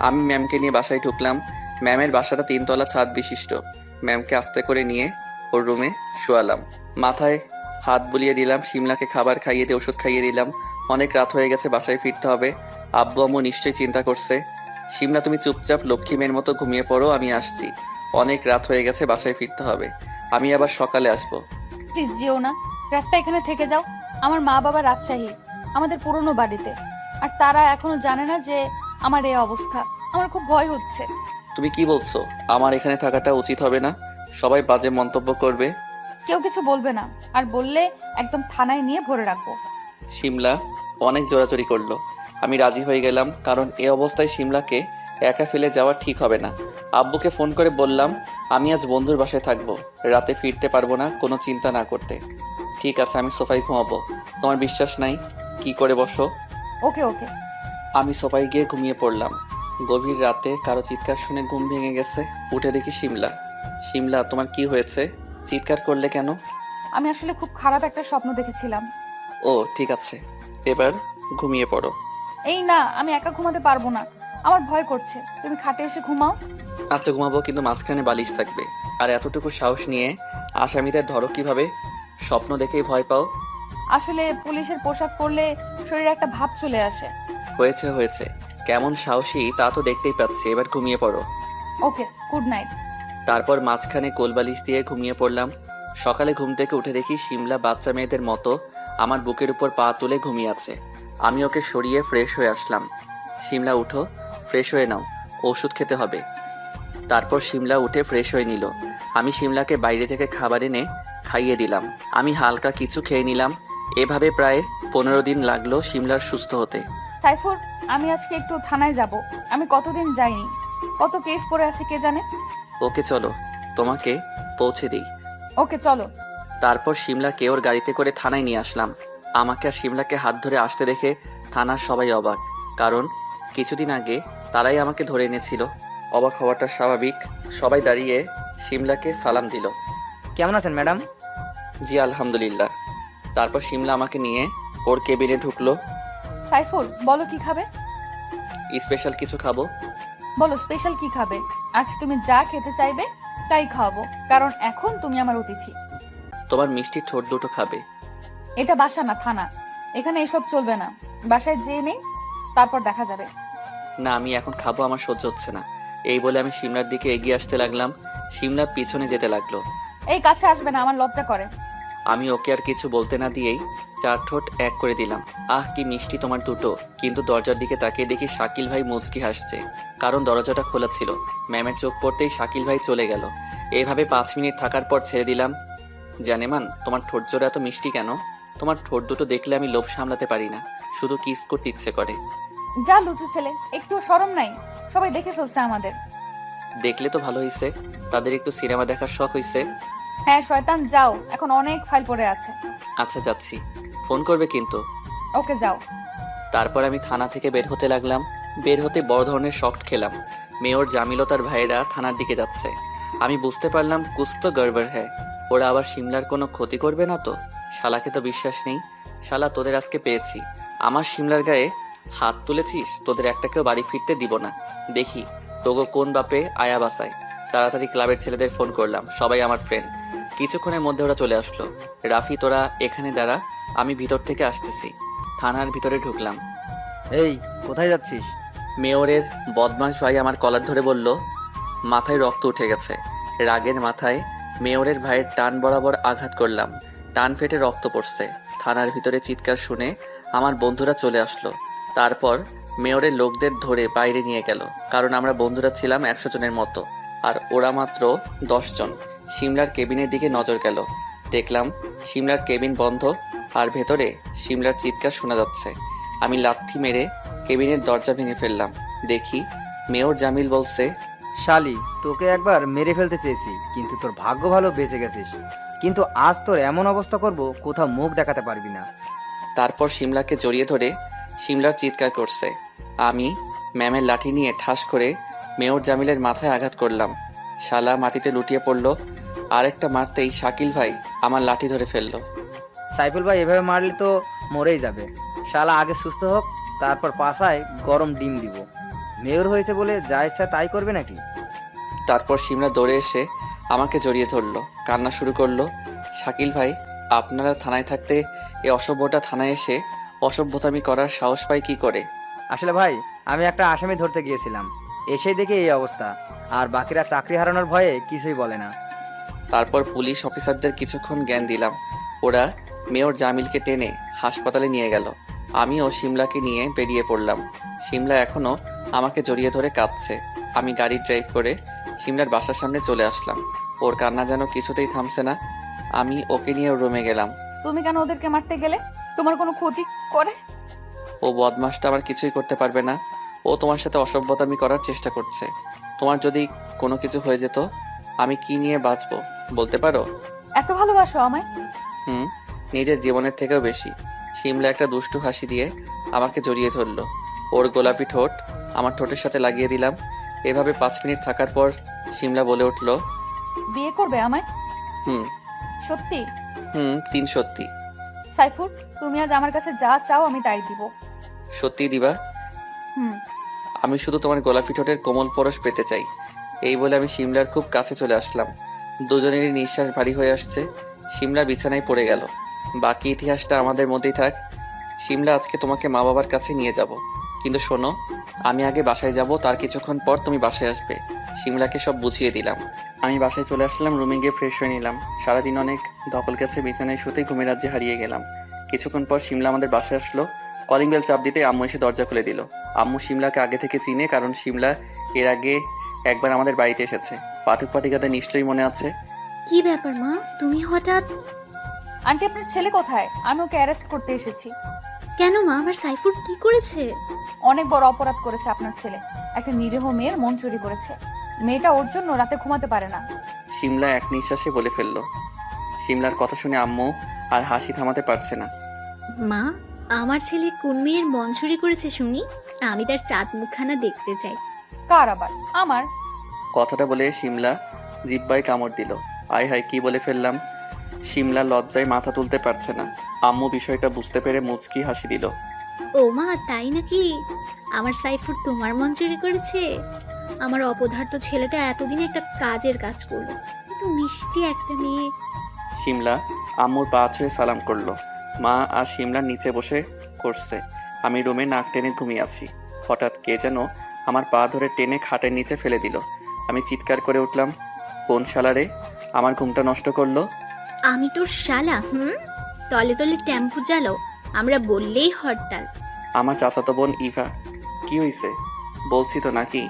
আমি ম্যামকে নিয়ে বাসায় ঢুকলাম। ম্যামের বাসাটা 3 তলা ছাদ বিশিষ্ট। ম্যামকে আস্তে করে নিয়ে ওর রুমে শোয়ালাম। মাথায় হাত বুলিয়ে দিলাম। শিমলাকে খাবার খাইয়ে দিয়ে ওষুধ খাইয়ে দিলাম। অনেক রাত হয়ে গেছে, বাসায় ফিরতে হবে। আব্বু আম্মু নিশ্চয়ই চিন্তা করছে। শিমলা তুমি চুপচাপ লক্ষ্মী মেয়ের মতো ঘুমিয়ে পড়ো, আমি আসছি। অনেক রাত হয়ে গেছে, বাসায় ফিরতে হবে। আমি আবার সকালে আসবো। প্লিজ যেও না, রাতটা এখানে থেকে যাও। আমার মা বাবা রাজশাহী, আমাদের পুরনো বাড়িতে। আর তারা এখনো জানে না যে আমার এই অবস্থা। আমার খুব ভয় হচ্ছে। তুমি কি বলছো? আমার এখানে থাকাটা উচিত হবে না? সবাই বাজে মন্তব্য করবে। কেউ কিছু বলবে না, আর বললে একদম থানায় নিয়ে ভরে রাখবো। শিমলা অনেক জোরাজোরি করলো। আমি রাজি হয়ে গেলাম, কারণ এ অবস্থায় শিমলাকে একা ফেলে যাওয়া ঠিক হবে না। আব্বুকে ফোন করে বললাম আমি আজ বন্ধুর বাসায় থাকবো, রাতে ফিরতে পারবো না, কোনো চিন্তা না করতে। ঠিক আছে, আমি সোফায় ঘুমাবো। তোমার বিশ্বাস নাই? কি করে বসো। ওকে ওকে। আমি সোফায় গিয়ে ঘুমিয়ে পড়লাম। গভীর রাতে কারো চিৎকার শুনে ঘুম ভেঙে গেছে। উঠে দেখি শিমলা। শিমলা, তোমার কি হয়েছে? চিৎকার করলে কেন? আমি আসলে খুব খারাপ একটা স্বপ্ন দেখেছিলাম। ও ঠিক আছে, এবার ঘুমিয়ে পড়ো। এই না, আমি একা ঘুমাতে পারবো না, আমার ভয় করছে। তুমি খাটে এসে ঘুমাও। আচ্ছা ঘুমাবো, কিন্তু মাঝখানে বালিশ থাকবে। আর এতটুকু সাহস নিয়ে আসামিদের ধরো কিভাবে? স্বপ্ন দেখেই ভয় পাও? আসলে পুলিশের পোশাক পরলে শরীরে একটা ভাব চলে আসে। হয়েছে হয়েছে, কেমন সাহসী তা তো দেখতেই পাচ্ছি। এবার ঘুমিয়ে পড়ো। ওকে, গুড নাইট। তারপর মাঝখানে কোলবালিশ দিয়ে ঘুমিয়ে পড়লাম। সকালে ঘুম থেকে উঠে দেখি শিমলা বাচ্চা মেয়েদের মতো আমার বুকের উপর পা তুলে ঘুমিয়ে আছে। আমি ওকে সরিয়ে ফ্রেশ হয়ে আসলাম। শিমলা উঠো, ফ্রেশ হয়ে নাও, ওষুধ খেতে হবে। তারপর শিমলা উঠে ফ্রেশ হয়ে নিল। আমি শিমলাকে বাইরে থেকে খাবার এনে খাইয়ে দিলাম। আমি হালকা কিছু খেয়ে নিলাম। এভাবে প্রায় 15 দিন লাগলো শিমলার সুস্থ হতে। সাইফুর, আমি আজকে একটু থানায় যাব। আমি কতদিন যাইনি, কত কেস পড়ে আছে কে জানে। ওকে চলো, তোমাকে পৌঁছে দিই। ওকে চলো। তারপর শিমলাকে ওর গাড়িতে করে থানায় নিয়ে আসলাম। আমাকে আর শিমলাকে হাত ধরে আসতে দেখে থানার সবাই অবাক, কারণ কিছুদিন আগে তারাই আমাকে ধরে এনেছিল। অবাক হওয়াটা স্বাভাবিক। সবাই দাঁড়িয়ে শিমলাকে সালাম দিল। কেমন আছেন ম্যাডাম? জি আলহামদুলিল্লাহ। তারপর শিমলা আমাকে নিয়ে ওর কেবিনে ঢুকলো। সাইফুর, বলো কি খাবে? স্পেশাল কিছু খাবো। বলো স্পেশাল কি খাবে? আজ তুমি যা খেতে চাইবে তাই খাওয়াবো, কারণ এখন তুমি আমার অতিথি। তোমার মিষ্টি ঠোঁট দুটো খাবে। এটা বাসা না, থানা। এখানে এসব চলবে না। বাসায় যেয়ে নেই, তারপর দেখা যাবে। না আমি এখন খাবো, আমার সহ্য হচ্ছে না। এই বলে আমি শিমলার দিকে এগিয়ে আসতে লাগলাম। শিমলা পিছনে যেতে লাগলো। এই কাছে আসবে না, আমার লজ্জা করে। আমি ওকে আর কিছু বলতে না দিয়েই 4 ঠোঁট এক করে দিলাম। আহ কি মিষ্টি তোমার দুটো। কিন্তু দরজার দিকে তাকিয়ে দেখি শাকিল ভাই মুচকি হাসছে, কারণ দরজাটা খোলা ছিল। ম্যামের চোখ পড়তেই শাকিল ভাই চলে গেল। এইভাবে 5 মিনিট থাকার পর ছেড়ে দিলাম। জানেমান, তোমার ঠোঁট জোড়া এত মিষ্টি কেন? তোমার ঠোঁট দুটো দেখলে আমি লোভ সামলাতে পারি না, শুধু কিস করতে ইচ্ছে করে। যা লুচু ছেলে, একটু শরম নাই? সবাই দেখে ফেলছে আমাদের। দেখলে তো ভালো হয়েছে, তাদের একটু সিনেমা দেখার শখ হয়েছে। হ্যাঁ শয়তান, যাও, এখন অনেক ফাইল পড়ে আছে। আচ্ছা যাচ্ছি, ফোন করবে কিন্তু। ওকে যাও। তারপর আমি থানা থেকে বের হতে লাগলাম। বের হতে বড় ধরনের শক খেলাম। মেয়র জামিল ও তার ভাইয়েরা থানার দিকে যাচ্ছে। আমি বুঝতে পারলাম কুছ তো গড়বড় হ্যায়। ওরা আবার শিমলার কোনো ক্ষতি করবে না তো? শালাকে তো বিশ্বাস নেই। শালা তোদের আজকে পেয়েছি। আমার শিমলার গায়ে হাত তুলেছিস, তোদের একটাকেও বাড়ি ফিরতে দিব না। দেখি তোগো কোন বাপে আয়া বাসায়। তাড়াতাড়ি ক্লাবের ছেলেদের ফোন করলাম, সবাই আমার ফ্রেন্ড। কিছুক্ষণের মধ্যে ওরা চলে আসলো। রাফি, তোরা এখানে দাঁড়া, আমি ভিতর থেকে আসতেছি। থানার ভিতরে ঢুকলাম। এই কোথায় যাচ্ছিস? মেয়রের বদমাশ ভাই আমার কলার ধরে বলল। মাথায় রক্ত উঠে গেছে। রাগের মাথায় মেয়রের ভাইয়ের টান বরাবর আঘাত করলাম। টান ফেটে রক্ত পড়ছে। থানার ভিতরে চিৎকার শুনে আমার বন্ধুরা চলে আসলো। তারপর মেয়রের লোকদের ধরে বাইরে নিয়ে গেল, কারণ আমরা বন্ধুরা ছিলাম 100 জনের মতো, আর ওরা মাত্র 10 জন। শিমলার কেবিনের দিকে নজর গেল। দেখলাম শিমলার কেবিন বন্ধ, আর ভেতরে শিমলার চিৎকার শোনা যাচ্ছে। আমি লাথি মেরে কেবিনের দরজা ভেঙে ফেললাম। দেখি মেয়র জামিল বলছে, শালি, তোকে একবার মেরে ফেলতে চেয়েছি, কিন্তু তোর ভাগ্য ভালো বেঁচে গেছিস। কিন্তু আজ তোর এমন অবস্থা করব, কোথাও মুখ দেখাতে পারবি না। তারপর শিমলাকে জড়িয়ে ধরে শিমলার চিৎকার করছে। আমি ম্যামের লাঠি নিয়ে ঠাস করে মেয়র জামিলের মাথায় আঘাত করলাম। শালা মাটিতে লুটিয়ে পড়ল। আরেকটা মারতেই শাকিল ভাই আমার লাঠি ধরে ফেললো। সাইফুল ভাই এভাবে মারলে তো মরেই যাবে। শালা আগে সুস্থ হোক, তারপর পাছায় গরম ডিম দিব। মেয়র হয়েছে বলে যা ইচ্ছা তাই করবে নাকি? তারপর শিমলা দৌড়ে এসে আমাকে জড়িয়ে ধরলো, কান্না শুরু করলো। শাকিল ভাই, আপনারা থানায় থাকতে এ অসভ্যটা থানায় এসে অসভ্যতামি করার সাহস পায় কি করে? আসলে ভাই, আমি একটা আসামি ধরতে গিয়েছিলাম, এসেই দেখি এই অবস্থা। আর বাকিরা চাকরি হারানোর ভয়ে কিছুই বলে না। তারপর পুলিশ অফিসারদের কিছুক্ষণ জ্ঞান দিলাম। ওরা মেয়র জামিলকে টেনে হাসপাতালে নিয়ে গেল। আমিও শিমলাকে নিয়ে বেরিয়ে পড়লাম। শিমলা এখনো আমাকে জড়িয়ে ধরে কাঁদছে। আমি গাড়ি ড্রাইভ করে শিমলার বাসার সামনে চলে আসলাম। ওর কান্না যেন কিছুতেই থামছে না। আমি ওকে নিয়ে ওর রুমে গেলাম। তুমি কেন ওদেরকে মারতে গেলে? তোমার কোনো ক্ষতি করে? ও বদমাসটা আমার কিছুই করতে পারবে না। ও তোমার সাথে অসভ্যতামি করার চেষ্টা করছে। তোমার যদি কোনো কিছু হয়ে যেত, আমি কি নিয়ে বাঁচবো বলতে পারো? এত ভালোবাসো আমায়? হুম, নিজের জীবনের থেকেও বেশি। শিমলা একটা দুষ্টু হাসি দিয়ে আমাকে জড়িয়ে ধরলো। ওর গোলাপি ঠোঁট আমার ঠোঁটের সাথে লাগিয়ে দিলাম। এভাবে 5 মিনিট থাকার পর শিমলা বলে উঠলো, বিয়ে করবে আমায়? হুম। সত্যি? 3 সত্যি। সাইফুর, তুমি আজ আমার কাছে যা চাও আমি তাই দিব। সত্যি দিবা? হুম। আমি শুধু তোমার গোলাপি ঠোঁটের কোমল পরশ পেতে চাই। এই বলে আমি শিমলার খুব কাছে চলে আসলাম। দুজনেরই নিঃশ্বাস ভারী হয়ে আসছে। শিমলা বিছানায় পড়ে গেল। বাকি ইতিহাসটা আমাদের মধ্যেই থাক। শিমলা, আজকে তোমাকে মা বাবার কাছে নিয়ে যাব, কিন্তু শোনো, আমি আগে বাসায় যাব, তার কিছুক্ষণ পর তুমি বাসায় আসবে। শিমলাকে সব বুঝিয়ে দিলাম। আমি বাসায় চলে আসলাম, রুমে গিয়ে ফ্রেশ হয়ে নিলাম। সারাদিন অনেক ধকল গেছে, বিছানায় শুতেই ঘুমের রাজ্যে হারিয়ে গেলাম। কিছুক্ষণ পর শিমলা আমাদের বাসায় আসলো। কলিং বেল চাপ দিতে আম্মু এসে দরজা খুলে দিল। আম্মু শিমলাকে আগে থেকে চিনে, কারণ শিমলা এর আগে একবার আমাদের বাড়িতে এসেছে। পাঠক পাঠিকাদের নিশ্চয়ই মনে আছে। কি ব্যাপার মা, তুমি হঠাৎ? আন্টি, আপনার ছেলে কোথায়? আমি ওকে অ্যারেস্ট করতে এসেছি। কেন মা, আমার সাইফুর কি করেছে? অনেক বড় অপরাধ করেছে আপনার ছেলে। একটা নিরীহ মেয়ের মন চুরি করেছে। মেয়েটা ওর জন্য রাতে ঘুমাতে পারে না। শিমলা এক নিঃশ্বাসে বলে ফেললো। শিমলার কথা শুনে আম্মু আর হাসি থামাতে পারছে না। মা, আমার ছেলে কোন মেয়ের মন চুরি করেছে শুনি? আমি তার চাঁদ মুখখানা দেখতে চাই। কার আবার? আমার। কথাটা বলে শিমলা জিব্বায় কামড় দিল। আয় হায়, কি বলে ফেললাম। শিমলা লজ্জায় মাথা তুলতে পারছে না। আম্মু বিষয়টা বুঝতে পেরে মুচকি হাসি দিল। ও মা, তাই নাকি? আমার সাইফুর তোমার মন চুরি করেছে? আমার অপদার্থ ছেলেটা এতদিন একটা কাজের কাজ করলো, এত মিষ্টি একটা মেয়ে। শিমলা আম্মুর পা ছুঁয়ে সালাম করলো। মা আর শিমলা নিচে বসে করছে। আমি রুমে নাক টেনে ঘুমিয়ে আছি। হঠাৎ কে যেন আমার পা ধরে টেনে খাটের নিচে ফেলে দিল। আমি চিৎকার করে উঠলাম, কোন শালারে আমার ঘুমটা নষ্ট করলো? আমি তোর শালা? তলে তলে টেম্পু চালো, আমরা বললেই হরতাল। আমার চাচাতো বোন ইভা। কি হয়েছে বলছি তো নাকি?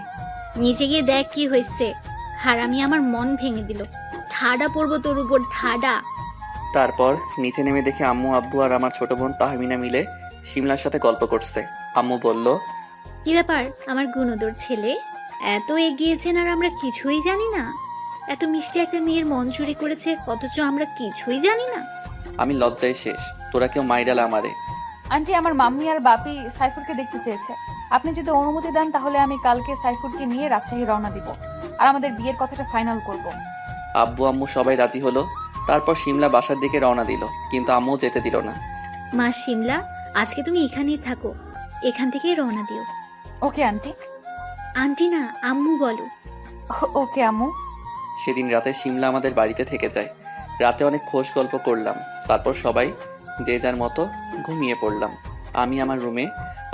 নিচে গিয়ে দেখ কি হয়েছে। হারামি আমার মন ভেঙে দিল। ঠাডা পড়বো তোর উপর, ঠাডা। তারপর নিচে নেমে দেখে আম্মু, আব্বু আর আমার ছোট বোন তাহমিনা মিলে শিমলার সাথে গল্প করছে। আম্মু বলল, কি ব্যাপার আমার গুণদর ছেলে, এত এগিয়েছেন আর আমরা কিছুই জানি না? এত মিষ্টি একটা মেয়ের মন চুরি করেছে, অথচ আমরা কিছুই জানি না। আমি লজ্জায় শেষ। তোরা কেউ মাইডাল আমারে। আন্টি, আমার মাম্মি আর বাপি সাইফুরকে দেখতে চেয়েছে। আপনি যদি অনুমতি দেন তাহলে আমি কালকে সাইফুরকে নিয়ে রাজশাহী রওনা দিব আর আমাদের বিয়ের কথাটা ফাইনাল করব। আব্বু আম্মু সবাই রাজি হলো। তারপর শিমলা বাসার দিকে রওনা দিল, কিন্তু আম্মু যেতে দিল না। মা শিমলা, আজকে তুমি এখানেই থাকো, এখান থেকেই রওনা দিও। Okay aunty. আন্টি না, আম্মু বলো। ওকে আম্মু। সেদিন রাতে শিমলা আমাদের বাড়িতে থেকে যায়। রাতে অনেক খোশ গল্প করলাম। তারপর সবাই যে যার মতো ঘুমিয়ে পড়লাম। আমি আমার রুমে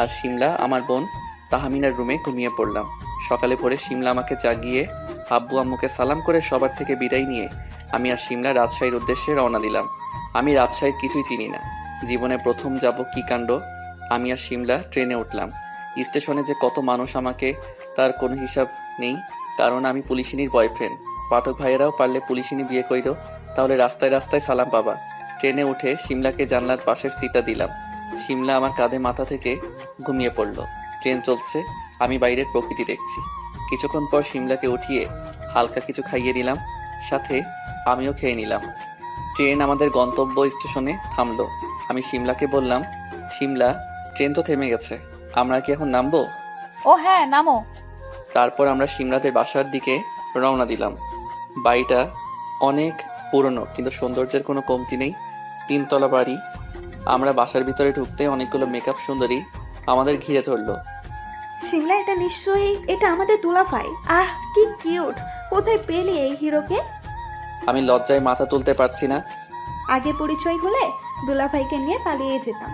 আর শিমলা আমার বোন তাহমিনার রুমে ঘুমিয়ে পড়লাম। সকালে ভোরে শিমলা আমাকে জাগিয়ে আব্বু আম্মুকে সালাম করে সবার থেকে বিদায় নিয়ে আমি আর শিমলা রাজশাহীর উদ্দেশ্যে রওনা দিলাম। আমি রাজশাহীর কিছুই চিনি না, জীবনে প্রথম যাব কি কাণ্ড। আমি আর শিমলা ট্রেনে উঠলাম। স্টেশনে যে কত মানুষ আমাকে তার কোনো হিসাব নেই, কারণ আমি পুলিশিনীর বয়ফ্রেন্ড। পাঠক ভাইয়েরাও পারলে পুলিশিনী বিয়ে কইরো, তাহলে রাস্তায় রাস্তায় সালাম পাবা। ট্রেনে উঠে শিমলাকে জানলার পাশের সিটটা দিলাম। শিমলা আমার কাঁধে মাথা থেকে ঘুমিয়ে পড়ল। ট্রেন চলছে, আমি বাইরের প্রকৃতি দেখছি। কিছুক্ষণ পর শিমলাকে উঠিয়ে হালকা কিছু খাইয়ে দিলাম, সাথে আমিও খেয়ে নিলাম। ট্রেন আমাদের গন্তব্য স্টেশনে থামলো। আমি শিমলাকে বললাম, শিমলা, ট্রেন তো থেমে গেছে, আমরা কি এখন নামবো? ও হ্যাঁ, নামো। তারপর আমরা শিমলাদের বাসার দিকে রওনা দিলাম। বাড়িটা অনেক পুরনো, কিন্তু সৌন্দর্যের কোনো কমতি নেই। 3 তলা বাড়ি। আমরা বাসার ভিতরে ঢুকতে অনেকগুলো মেকআপ সুন্দরী আমাদের ঘিরে ধরলো। শিমলা, এটা নিশ্চয়ই এটা আমাদের দুলাভাই। আহ, কি কিউট! কোথায় পেলি এই হিরোকে? আমি লজ্জায় মাথা তুলতে পারছি না। আগে পরিচয় হলে দুলাভাইকে নিয়ে পালিয়ে যেতাম।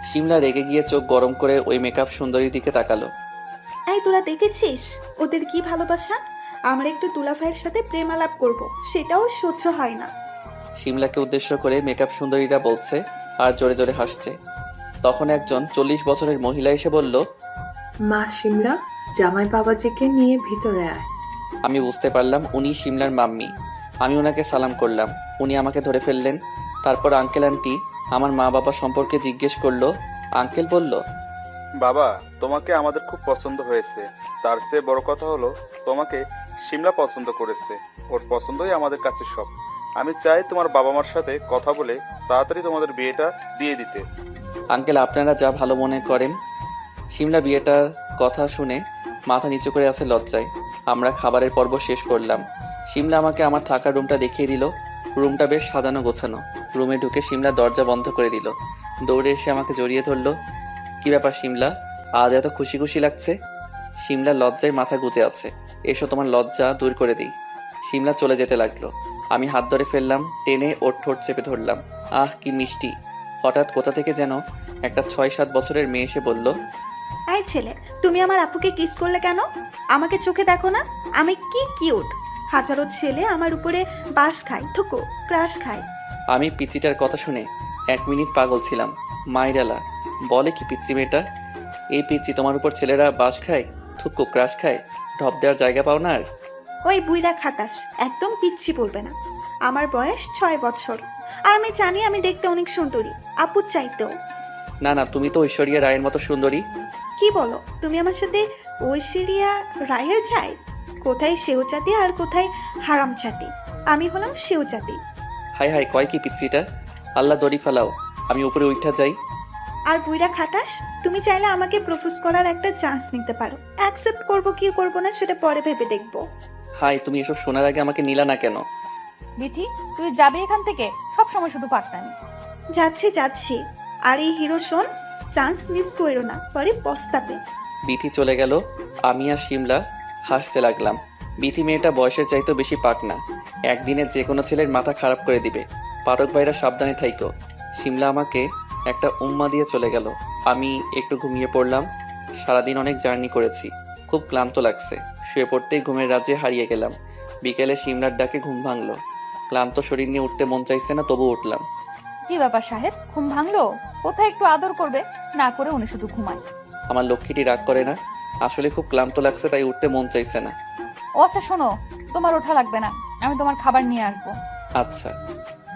শিমলা রেগে গিয়ে চোখ গরম করে ওই মেকআপ সুন্দরীর দিকে তাকালো। এই, তোরা দেখেছিস ওদের কি ভালোবাসা? আমরা একটু দুলাভাইয়ের সাথে প্রেম আলাপ করব, সেটাও সহ্য হয় না। শিমলাকে উদ্দেশ্য করে মেকআপ সুন্দরীরা বলছে আর জোরে জোরে হাসছে। তখন একজন 40 বছরের মহিলা এসে বলল, মা শিমলা, জামাই বাবাজিকে নিয়ে ভিতরে আয়। আমি বুঝতে পারলাম উনি শিমলার মাম্মি। আমি ওনাকে সালাম করলাম। উনি আমাকে ধরে ফেললেন। তারপর আঙ্কেল আন্টি আমার মা বাবা সম্পর্কে জিজ্ঞেস করলো। আঙ্কেল বলল, বাবা, তোমাকে আমাদের খুব পছন্দ হয়েছে। তার চেয়ে বড় কথা হলো তোমাকে শিমলা পছন্দ করেছে। ওর পছন্দই আমাদের কাছে সব। আমি চাই তোমার বাবা মার সাথে কথা বলে তাড়াতাড়ি তোমাদের বিয়েটা দিয়ে দিতে। আঙ্কেল আপনারা যা ভালো মনে করেন। শিমলা বিয়েটার কথা শুনে মাথা নিচু করে আছে লজ্জায়। আমরা খাবারের পর্ব শেষ করলাম। শিমলা আমাকে আমার থাকার রুমটা দেখিয়ে দিল। রুমটা বেশ সাজানো গোছানো। রুমে ঢুকে শিমলা দরজা বন্ধ করে দিল। দৌড়ে এসে আমাকে জড়িয়ে ধরলো। কি ব্যাপার শিমলা, আজ এত খুশি খুশি লাগছে? শিমলা লজ্জায় মাথা গুঁজে আছে। এসো তোমার লজ্জা দূর করে দিই। শিমলা চলে যেতে লাগলো। আমি হাত ধরে ফেললাম, টেনে ওর ঠোঁট চেপে ধরলাম। আহ, কি মিষ্টি! হঠাৎ কোথা থেকে যেন একটা 6-7 বছরের মেয়ে এসে বলল, এই ছেলে, তুমি আমার আপুকে কিস করলে কেন? আমাকে চোখে দেখো না, আমি কি কিউট! হাজারো ছেলে আমার উপরে বাস খায়, থুকো, ক্রাশ খায়। আমি পিচিটার কথা শুনে 1 মিনিট পাগল ছিলাম। মাইরালা বলে কি পিচ্চি মেয়েটা? এই পিচ্চি তোমার উপর ছেলেরা বাস খায়, থুক্কু ক্রাশ খায়, ঢপ দেওয়ার জায়গা পাও না আর? ওই বুইড়া খাটাস, একদম পিচ্ছি বলবে না। আমার বয়স 6 বছর, আর আমি জানি আমি দেখতে অনেক সুন্দরী, আপুর চাইতেও। না না, তুমি তো ঐশ্বরিয়া রায়ের মতো সুন্দরী। কি বলো তুমি আমার সাথে? ঐশ্বরিয়া রায়ের চাই? কোথায় সেও জাতি আর কোথায় হারাম জাতি? আমি হলাম সেও জাতি। হাই হাই, কয় কি পিচ্চিটা? আল্লাহ দড়ি ফালাও, আমি উপরে উঠা যাই। আর বুইড়া খাটাস, তুমি চাইলে আমাকে প্রপোজ করার একটা চান্স নিতে পারো। অ্যাকসেপ্ট করবো কি করবো না সেটা পরে ভেবে দেখবো। হাই, তুমি এসব শোনার আগে আমাকে নিলা না কেন? বিথি, তুই যাবি এখান থেকে? সব সময় শুধু পাকতামি। যাচ্ছি যাচ্ছি। আর এই হিরো শোন, চান্স মিস করো না, পরে পস্তাবে। বিথি চলে গেল। আমি আর শিমলা হাসতে লাগলাম। বিথি মেয়েটা বয়সের চাইতেও বেশি পাক না, একদিনে যে কোনো ছেলের মাথা খারাপ করে দিবে। পাঠক ভাইরা সাবধানে থাইকো। শিমলা আমাকে একটা উম্মা দিয়ে চলে গেল। আমি একটু ঘুমিয়ে পড়লাম। সারাদিন অনেক জার্নি করেছি, খুব ক্লান্ত লাগছে। শুয়ে পড়তেই ঘুমের রাজ্যে হারিয়ে গেলাম। বিকেলে শিমলার ডাকে ঘুম ভাঙলো। ক্লান্ত শরীর নিয়ে উঠতে মন চাইছে না, তবু উঠলাম। কি ব্যাপার সাহেব, ঘুম ভাঙলো? কোথায় একটু আদর করবে? না করে উনি শুধু ঘুমায়। আমার লক্ষ্মীটি রাগ করে না, আসলে খুব ক্লান্ত লাগছে তাই উঠতে মন চাইছে না। ও আচ্ছা, শোনো, তোমার ওঠা লাগবে না, আমি তোমার খাবার নিয়ে আসবো। আচ্ছা।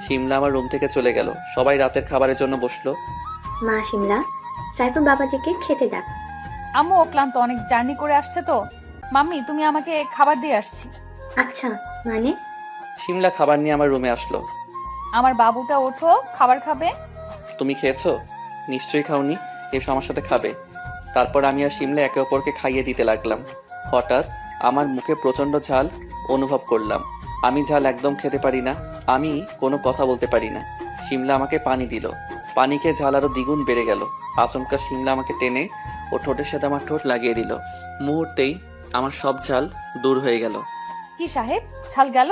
শিমলা আমার রুম থেকে চলে গেল। সবাই রাতের খাবারের জন্য বসলো। মা শিমলা, সাইফুর বাবাজিকে খেতে ডাক। আম্মু ও ক্লান্ত, অনেক জার্নি করে আসছে তো। মাম্মি, তুমি আমাকে খাবার দিয়ে আসছি। আচ্ছা, মানে? শিমলা খাবার নিয়ে আমার রুমে আসলো। আমার বাবুটা ওঠো, খাবার খাবে। তুমি খেয়েছো? নিশ্চয়ই খাওনি, এসো আমার সাথে খাবে। তারপর আমি আর শিমলা একে অপরকে খাইয়ে দিতে লাগলাম। হঠাৎ আমার মুখে প্রচণ্ড ঝাল অনুভব করলাম। আমি ঝাল একদম খেতে পারি না, আমি কোনো কথা বলতে পারি না। শিমলা আমাকে পানি দিল, পানি খেয়ে ঝাল আরও দ্বিগুণ বেড়ে গেল। আচমকা শিমলা আমাকে টেনে ও ঠোঁটের সাথে আমার ঠোঁট লাগিয়ে দিল। মুহূর্তেই আমার সব ঝাল দূর হয়ে গেল। কি সাহেব, ছাল গেল?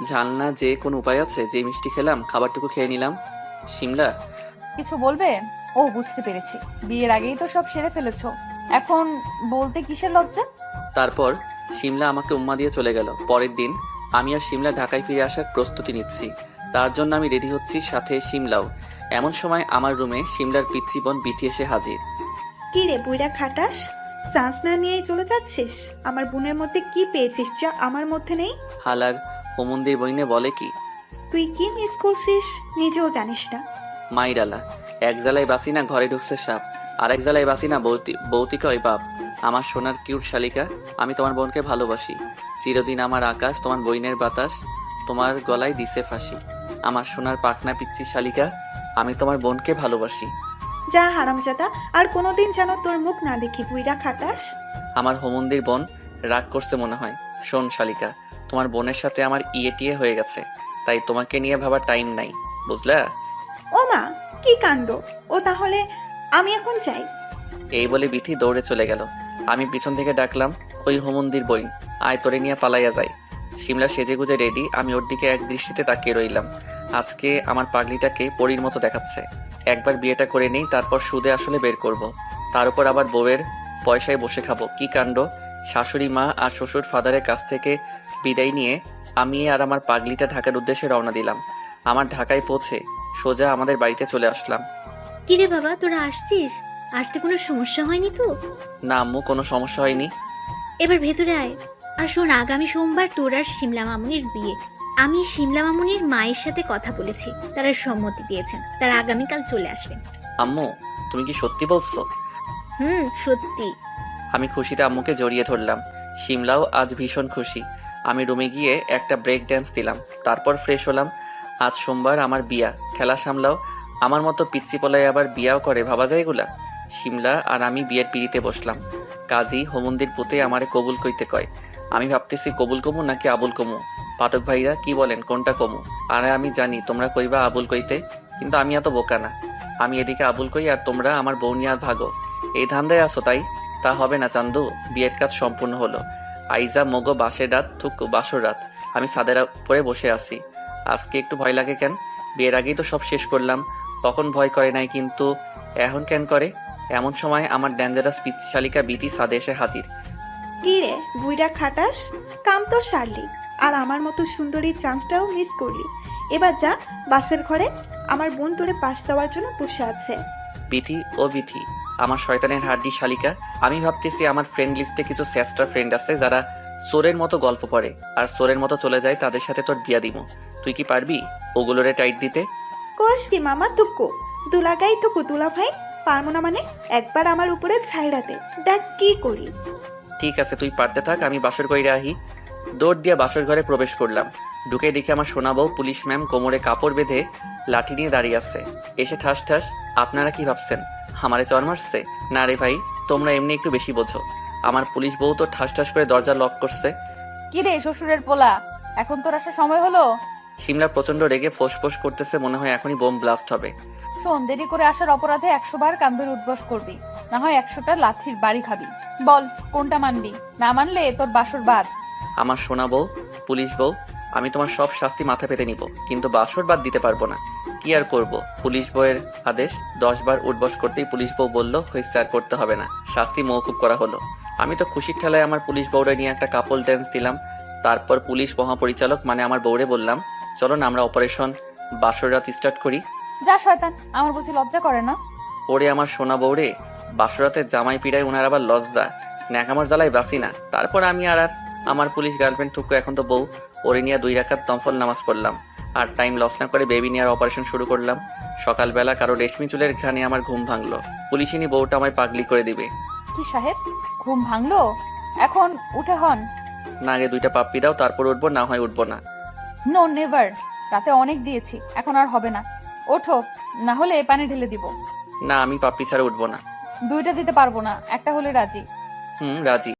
ঝাল না যে কোনো উপায় আছে? যে মিষ্টি খেলাম, খাবারটুকু খেয়ে নিলাম। শিমলা, কিছু বলবে? ও, বুঝতে পেরেছি, বিয়ের আগেই তো সব সেরে ফেলেছো, এখন বলতে কিসের লজ্জা? তারপর শিমলা আমাকে উম্মা দিয়ে চলে গেল। পরের দিন আমি আর শিমলা ঢাকায় ফিরে আসার প্রস্তুতি নিচ্ছি। তার জন্য আমি রেডি হচ্ছি, সাথে শিমলাও। এমন সময় আমার রুমে শিমলার পিচ্চি বোন বিথি এসে হাজির। কি রে বুইড়া খাটাস, চান্স না নিয়েই চলে যাচ্ছিস? আমার বোনের মধ্যে কি পেয়েছিস যা আমার মধ্যে নেই? হালার হোমন্দির বইনে বলে কি, তুই কি মিস করছিস নিজেও জানিস না। মাইরালা, এক জ্বালায় বাসি না ঘরে ঢুকছে সাপ, আর এক জ্বালায় বাসি না বৌতিকা ওই বাপ। আমার সোনার কিউট শালিকা, আমি তোমার বোনকে ভালোবাসি। চিরদিন আমার আকাশ, তোমার বইনের বাতাস, তোমার গলায় দিছে ফাঁসি। আমার সোনার পাখনা পিচ্ছি শালিকা, আমি তোমার বোনকে ভালোবাসি। যা হারামজাদা, আর কোনোদিন যেন তোর মুখ না দেখি বুইড়া খাটাস। আমার হোমন্দির বোন রাগ করছে মনে হয়। শোন শালিকা, তোমার বোনের সাথে আমার টিয়ে হয়ে গেছে, তাই তোমাকে নিয়ে ভাবার টাইম নাই, বুঝলা? ও মা, কি কাণ্ড! ও তাহলে আমি এখন যাই? এই বলে বিথি দৌড়ে চলে গেল। আমি পিছন থেকে ডাকলাম, ওই হোমন্দির বইন, আয় তোরে নিয়ে পালাইয়া যাই। শিমলা সেজে গুজে রেডি, আমি ওর দিকে এক দৃষ্টিতে তাকিয়ে রইলাম। আজকে আমার পাগলিটাকে পরীর মতো দেখাচ্ছে। একবার বিয়েটা করে নেই, তারপর সুদে আসলে বের করব। তার উপর আবার বউয়ের পয়সায় বসে খাবো। কি কাণ্ড! শাশুড়ি মা আর শ্বশুর ফাদারের কাছ থেকে বিদায় নিয়ে আমি আর আমার পাগলিটা ঢাকার উদ্দেশ্যে রওনা দিলাম। আমার ঢাকায় পৌঁছে সোজা আমাদের বাড়িতে চলে আসলাম। কিরে বাবা, তোরা আসছিস? আসতে কোনো সমস্যা হয়নি তো? না আম্মু, কোনো সমস্যা হয়নি। এবার ভেতরে আয়। আর শোন, আগামী সোমবার তোর আর শিমলা মামুনির বিয়ে। আমি শিমলা মামুনির মায়ের সাথে কথা বলেছি, তারা সম্মতি দিয়েছেন, তারা আগামীকাল চলে আসবেন। আম্মু, তুমি কি সত্যি বলছো? সত্যি। আমি খুশিতে আম্মুকে জড়িয়ে ধরলাম। শিমলাও আজ ভীষণ খুশি। আমি রুমে গিয়ে একটা ব্রেক ড্যান্স দিলাম, তারপর ফ্রেশ হলাম। আজ সোমবার আমার বিয়া। খেলা সামলাও, আমার মতো পিচ্চি পলায় আবার বিয়াও করে, ভাবা যায় এগুলা? শিমলা আর আমি বিয়ের পিড়িতে বসলাম। কাজী হোমন্দির পুতে আমারে কবুল কইতে কয়। আমি ভাবতেছি কবুল কমু নাকি আবুল কমু। পাঠক ভাইরা কি বলেন, কোনটা কমু? আরে আমি জানি তোমরা কইবা আবুল কইতে, কিন্তু আমি এত বোকা না। আমি এদিকে আবুল কই আর তোমরা আমার বউ নিয়ে ভাগো। এই ধান্দায় আসো তাই? তা হবে না চান্দু, বিয়ের কাজ সম্পূর্ণ হলো। আইজা মগো বাসের রাত থুক বাসর রাত। আমি ছাদের উপরে বসে আছি। আজকে একটু ভয় লাগে কেন? বিয়ের আগেই তো সব শেষ করলাম, তখন ভয় করে নাই, কিন্তু এখন কেন করে? এমন সময় আমার ডেঞ্জারাস পিচ্চি শালিকা বিথি ছাদে এসে হাজির। কি রে বুইড়া খাটাস, কাম তো সারলি, আর আমার মতো সুন্দরীর চান্সটাও মিস করলি। এবার যা বাসের ঘরে, আমার বোন তোরে পাশ দেওয়ার জন্য বসে আছে। বিথি, ও বিথি, আমার শয়তানের হাড্ডি শালিকা, আমি ভাবতেছি আমার ফ্রেন্ড লিস্টে কিছু স্যাস্টা ফ্রেন্ড আছে যারা সোরের মতো গল্প পড়ে আর সোরের মতো চলে যায়, তাদের সাথে তোর বিয়া দিমু। তুই কি পারবি ওগুলোরে টাইট দিতে? কোষ কি মামা, তুকু দুলাগাই তুকু দুলা ভাই, পারবো না মানে? একবার আমার উপরে ছাইড়াতে দেখ কি করি। ঠিক আছে, তুই পারতে থাক, আমি বাসর কইরে আহি। দৌড় দিয়া বাসর ঘরে প্রবেশ করলাম। ঢুকে দেখে আমার সোনা বউ পুলিশ ম্যাম কোমরে কাপড় বেঁধে লাঠি নিয়ে দাঁড়িয়ে আছে। এসে ঠাস ঠাস, আপনারা কি ভাবছেন আমারে চর মারছে? না রে ভাই, তোমরা এমনি একটু বেশি বোঝো। আমার পুলিশ বউ তো ঠাস ঠাস করে দরজা লক করছে। কি রে শ্বশুরের পোলা, এখন তোর আসার সময় হলো? শিমলা প্রচন্ড রেগে ফোঁস করতেছে, মনে হয় এখনই বোম ব্লাস্ট হবে। শোন, দেরি করে আসার অপরাধে 100 বার কাম্বের উদ্বাস করবি, না হয় 100টা লাঠির বাড়ি খাবি। বল কোনটা মানবি? না মানলে তোর বাসর বাদ। আমার সোনা বউ, পুলিশ বউ, আমি তোমার সব শাস্তি মাথা পেতে নিব, কিন্তু বাসর বাদ দিতে পারবো না। কি আর করব, পুলিশ বউয়ের আদেশ। 10 বার উঠবস করতেই পুলিশ বউ বলল, হয়েছে আর করতে হবে না, শাস্তি মওকুফ করা হলো। আমি তো খুশির ঠেলায় আমার পুলিশ বউরে নিয়ে একটা কাপল ড্যান্স দিলাম। তারপর পুলিশ মহাপরিচালক মানে আমার বউরে বললাম, চলো না আমরা অপারেশন বাসর রাত স্টার্ট করি। যা শয়তান, আমার বুঝি লজ্জা করে না? ওরে আমার সোনা বউরে, বাসরাতে জামাই পিড়ায় ওনার আবার লজ্জা, ন্যাকামার জ্বালায় বাসি না। তারপর আমি আর আমার পুলিশ গার্লফ্রেন্ড টুকু, এখন তো বউ, ওরে নিয়ে 2 রাকাত নফল নামাজ পড়লাম। আর টাইম লস না করে বেবি নেওয়ার অপারেশন শুরু করলাম। সকালবেলা কারো রেশমি চুলের ঘ্রাণে আমার ঘুম ভাঙলো। পুলিশিনী বউটা আমায় পাগলি করে দিবে। কি সাহেব, ঘুম ভাঙলো? এখন উঠে হন। না, আগে 2টা পাপ্পি দাও, তারপর উঠবো, না হয় উঠবো না। নো নেভার, রাতে অনেক দিয়েছি, এখন আর হবে না। ওঠো, না হলে পানি ঢেলে দিব। না, আমি পাপ্পি ছাড়া উঠবো না। দুইটা দিতে পারবো না, একটা হলে রাজি। রাজি।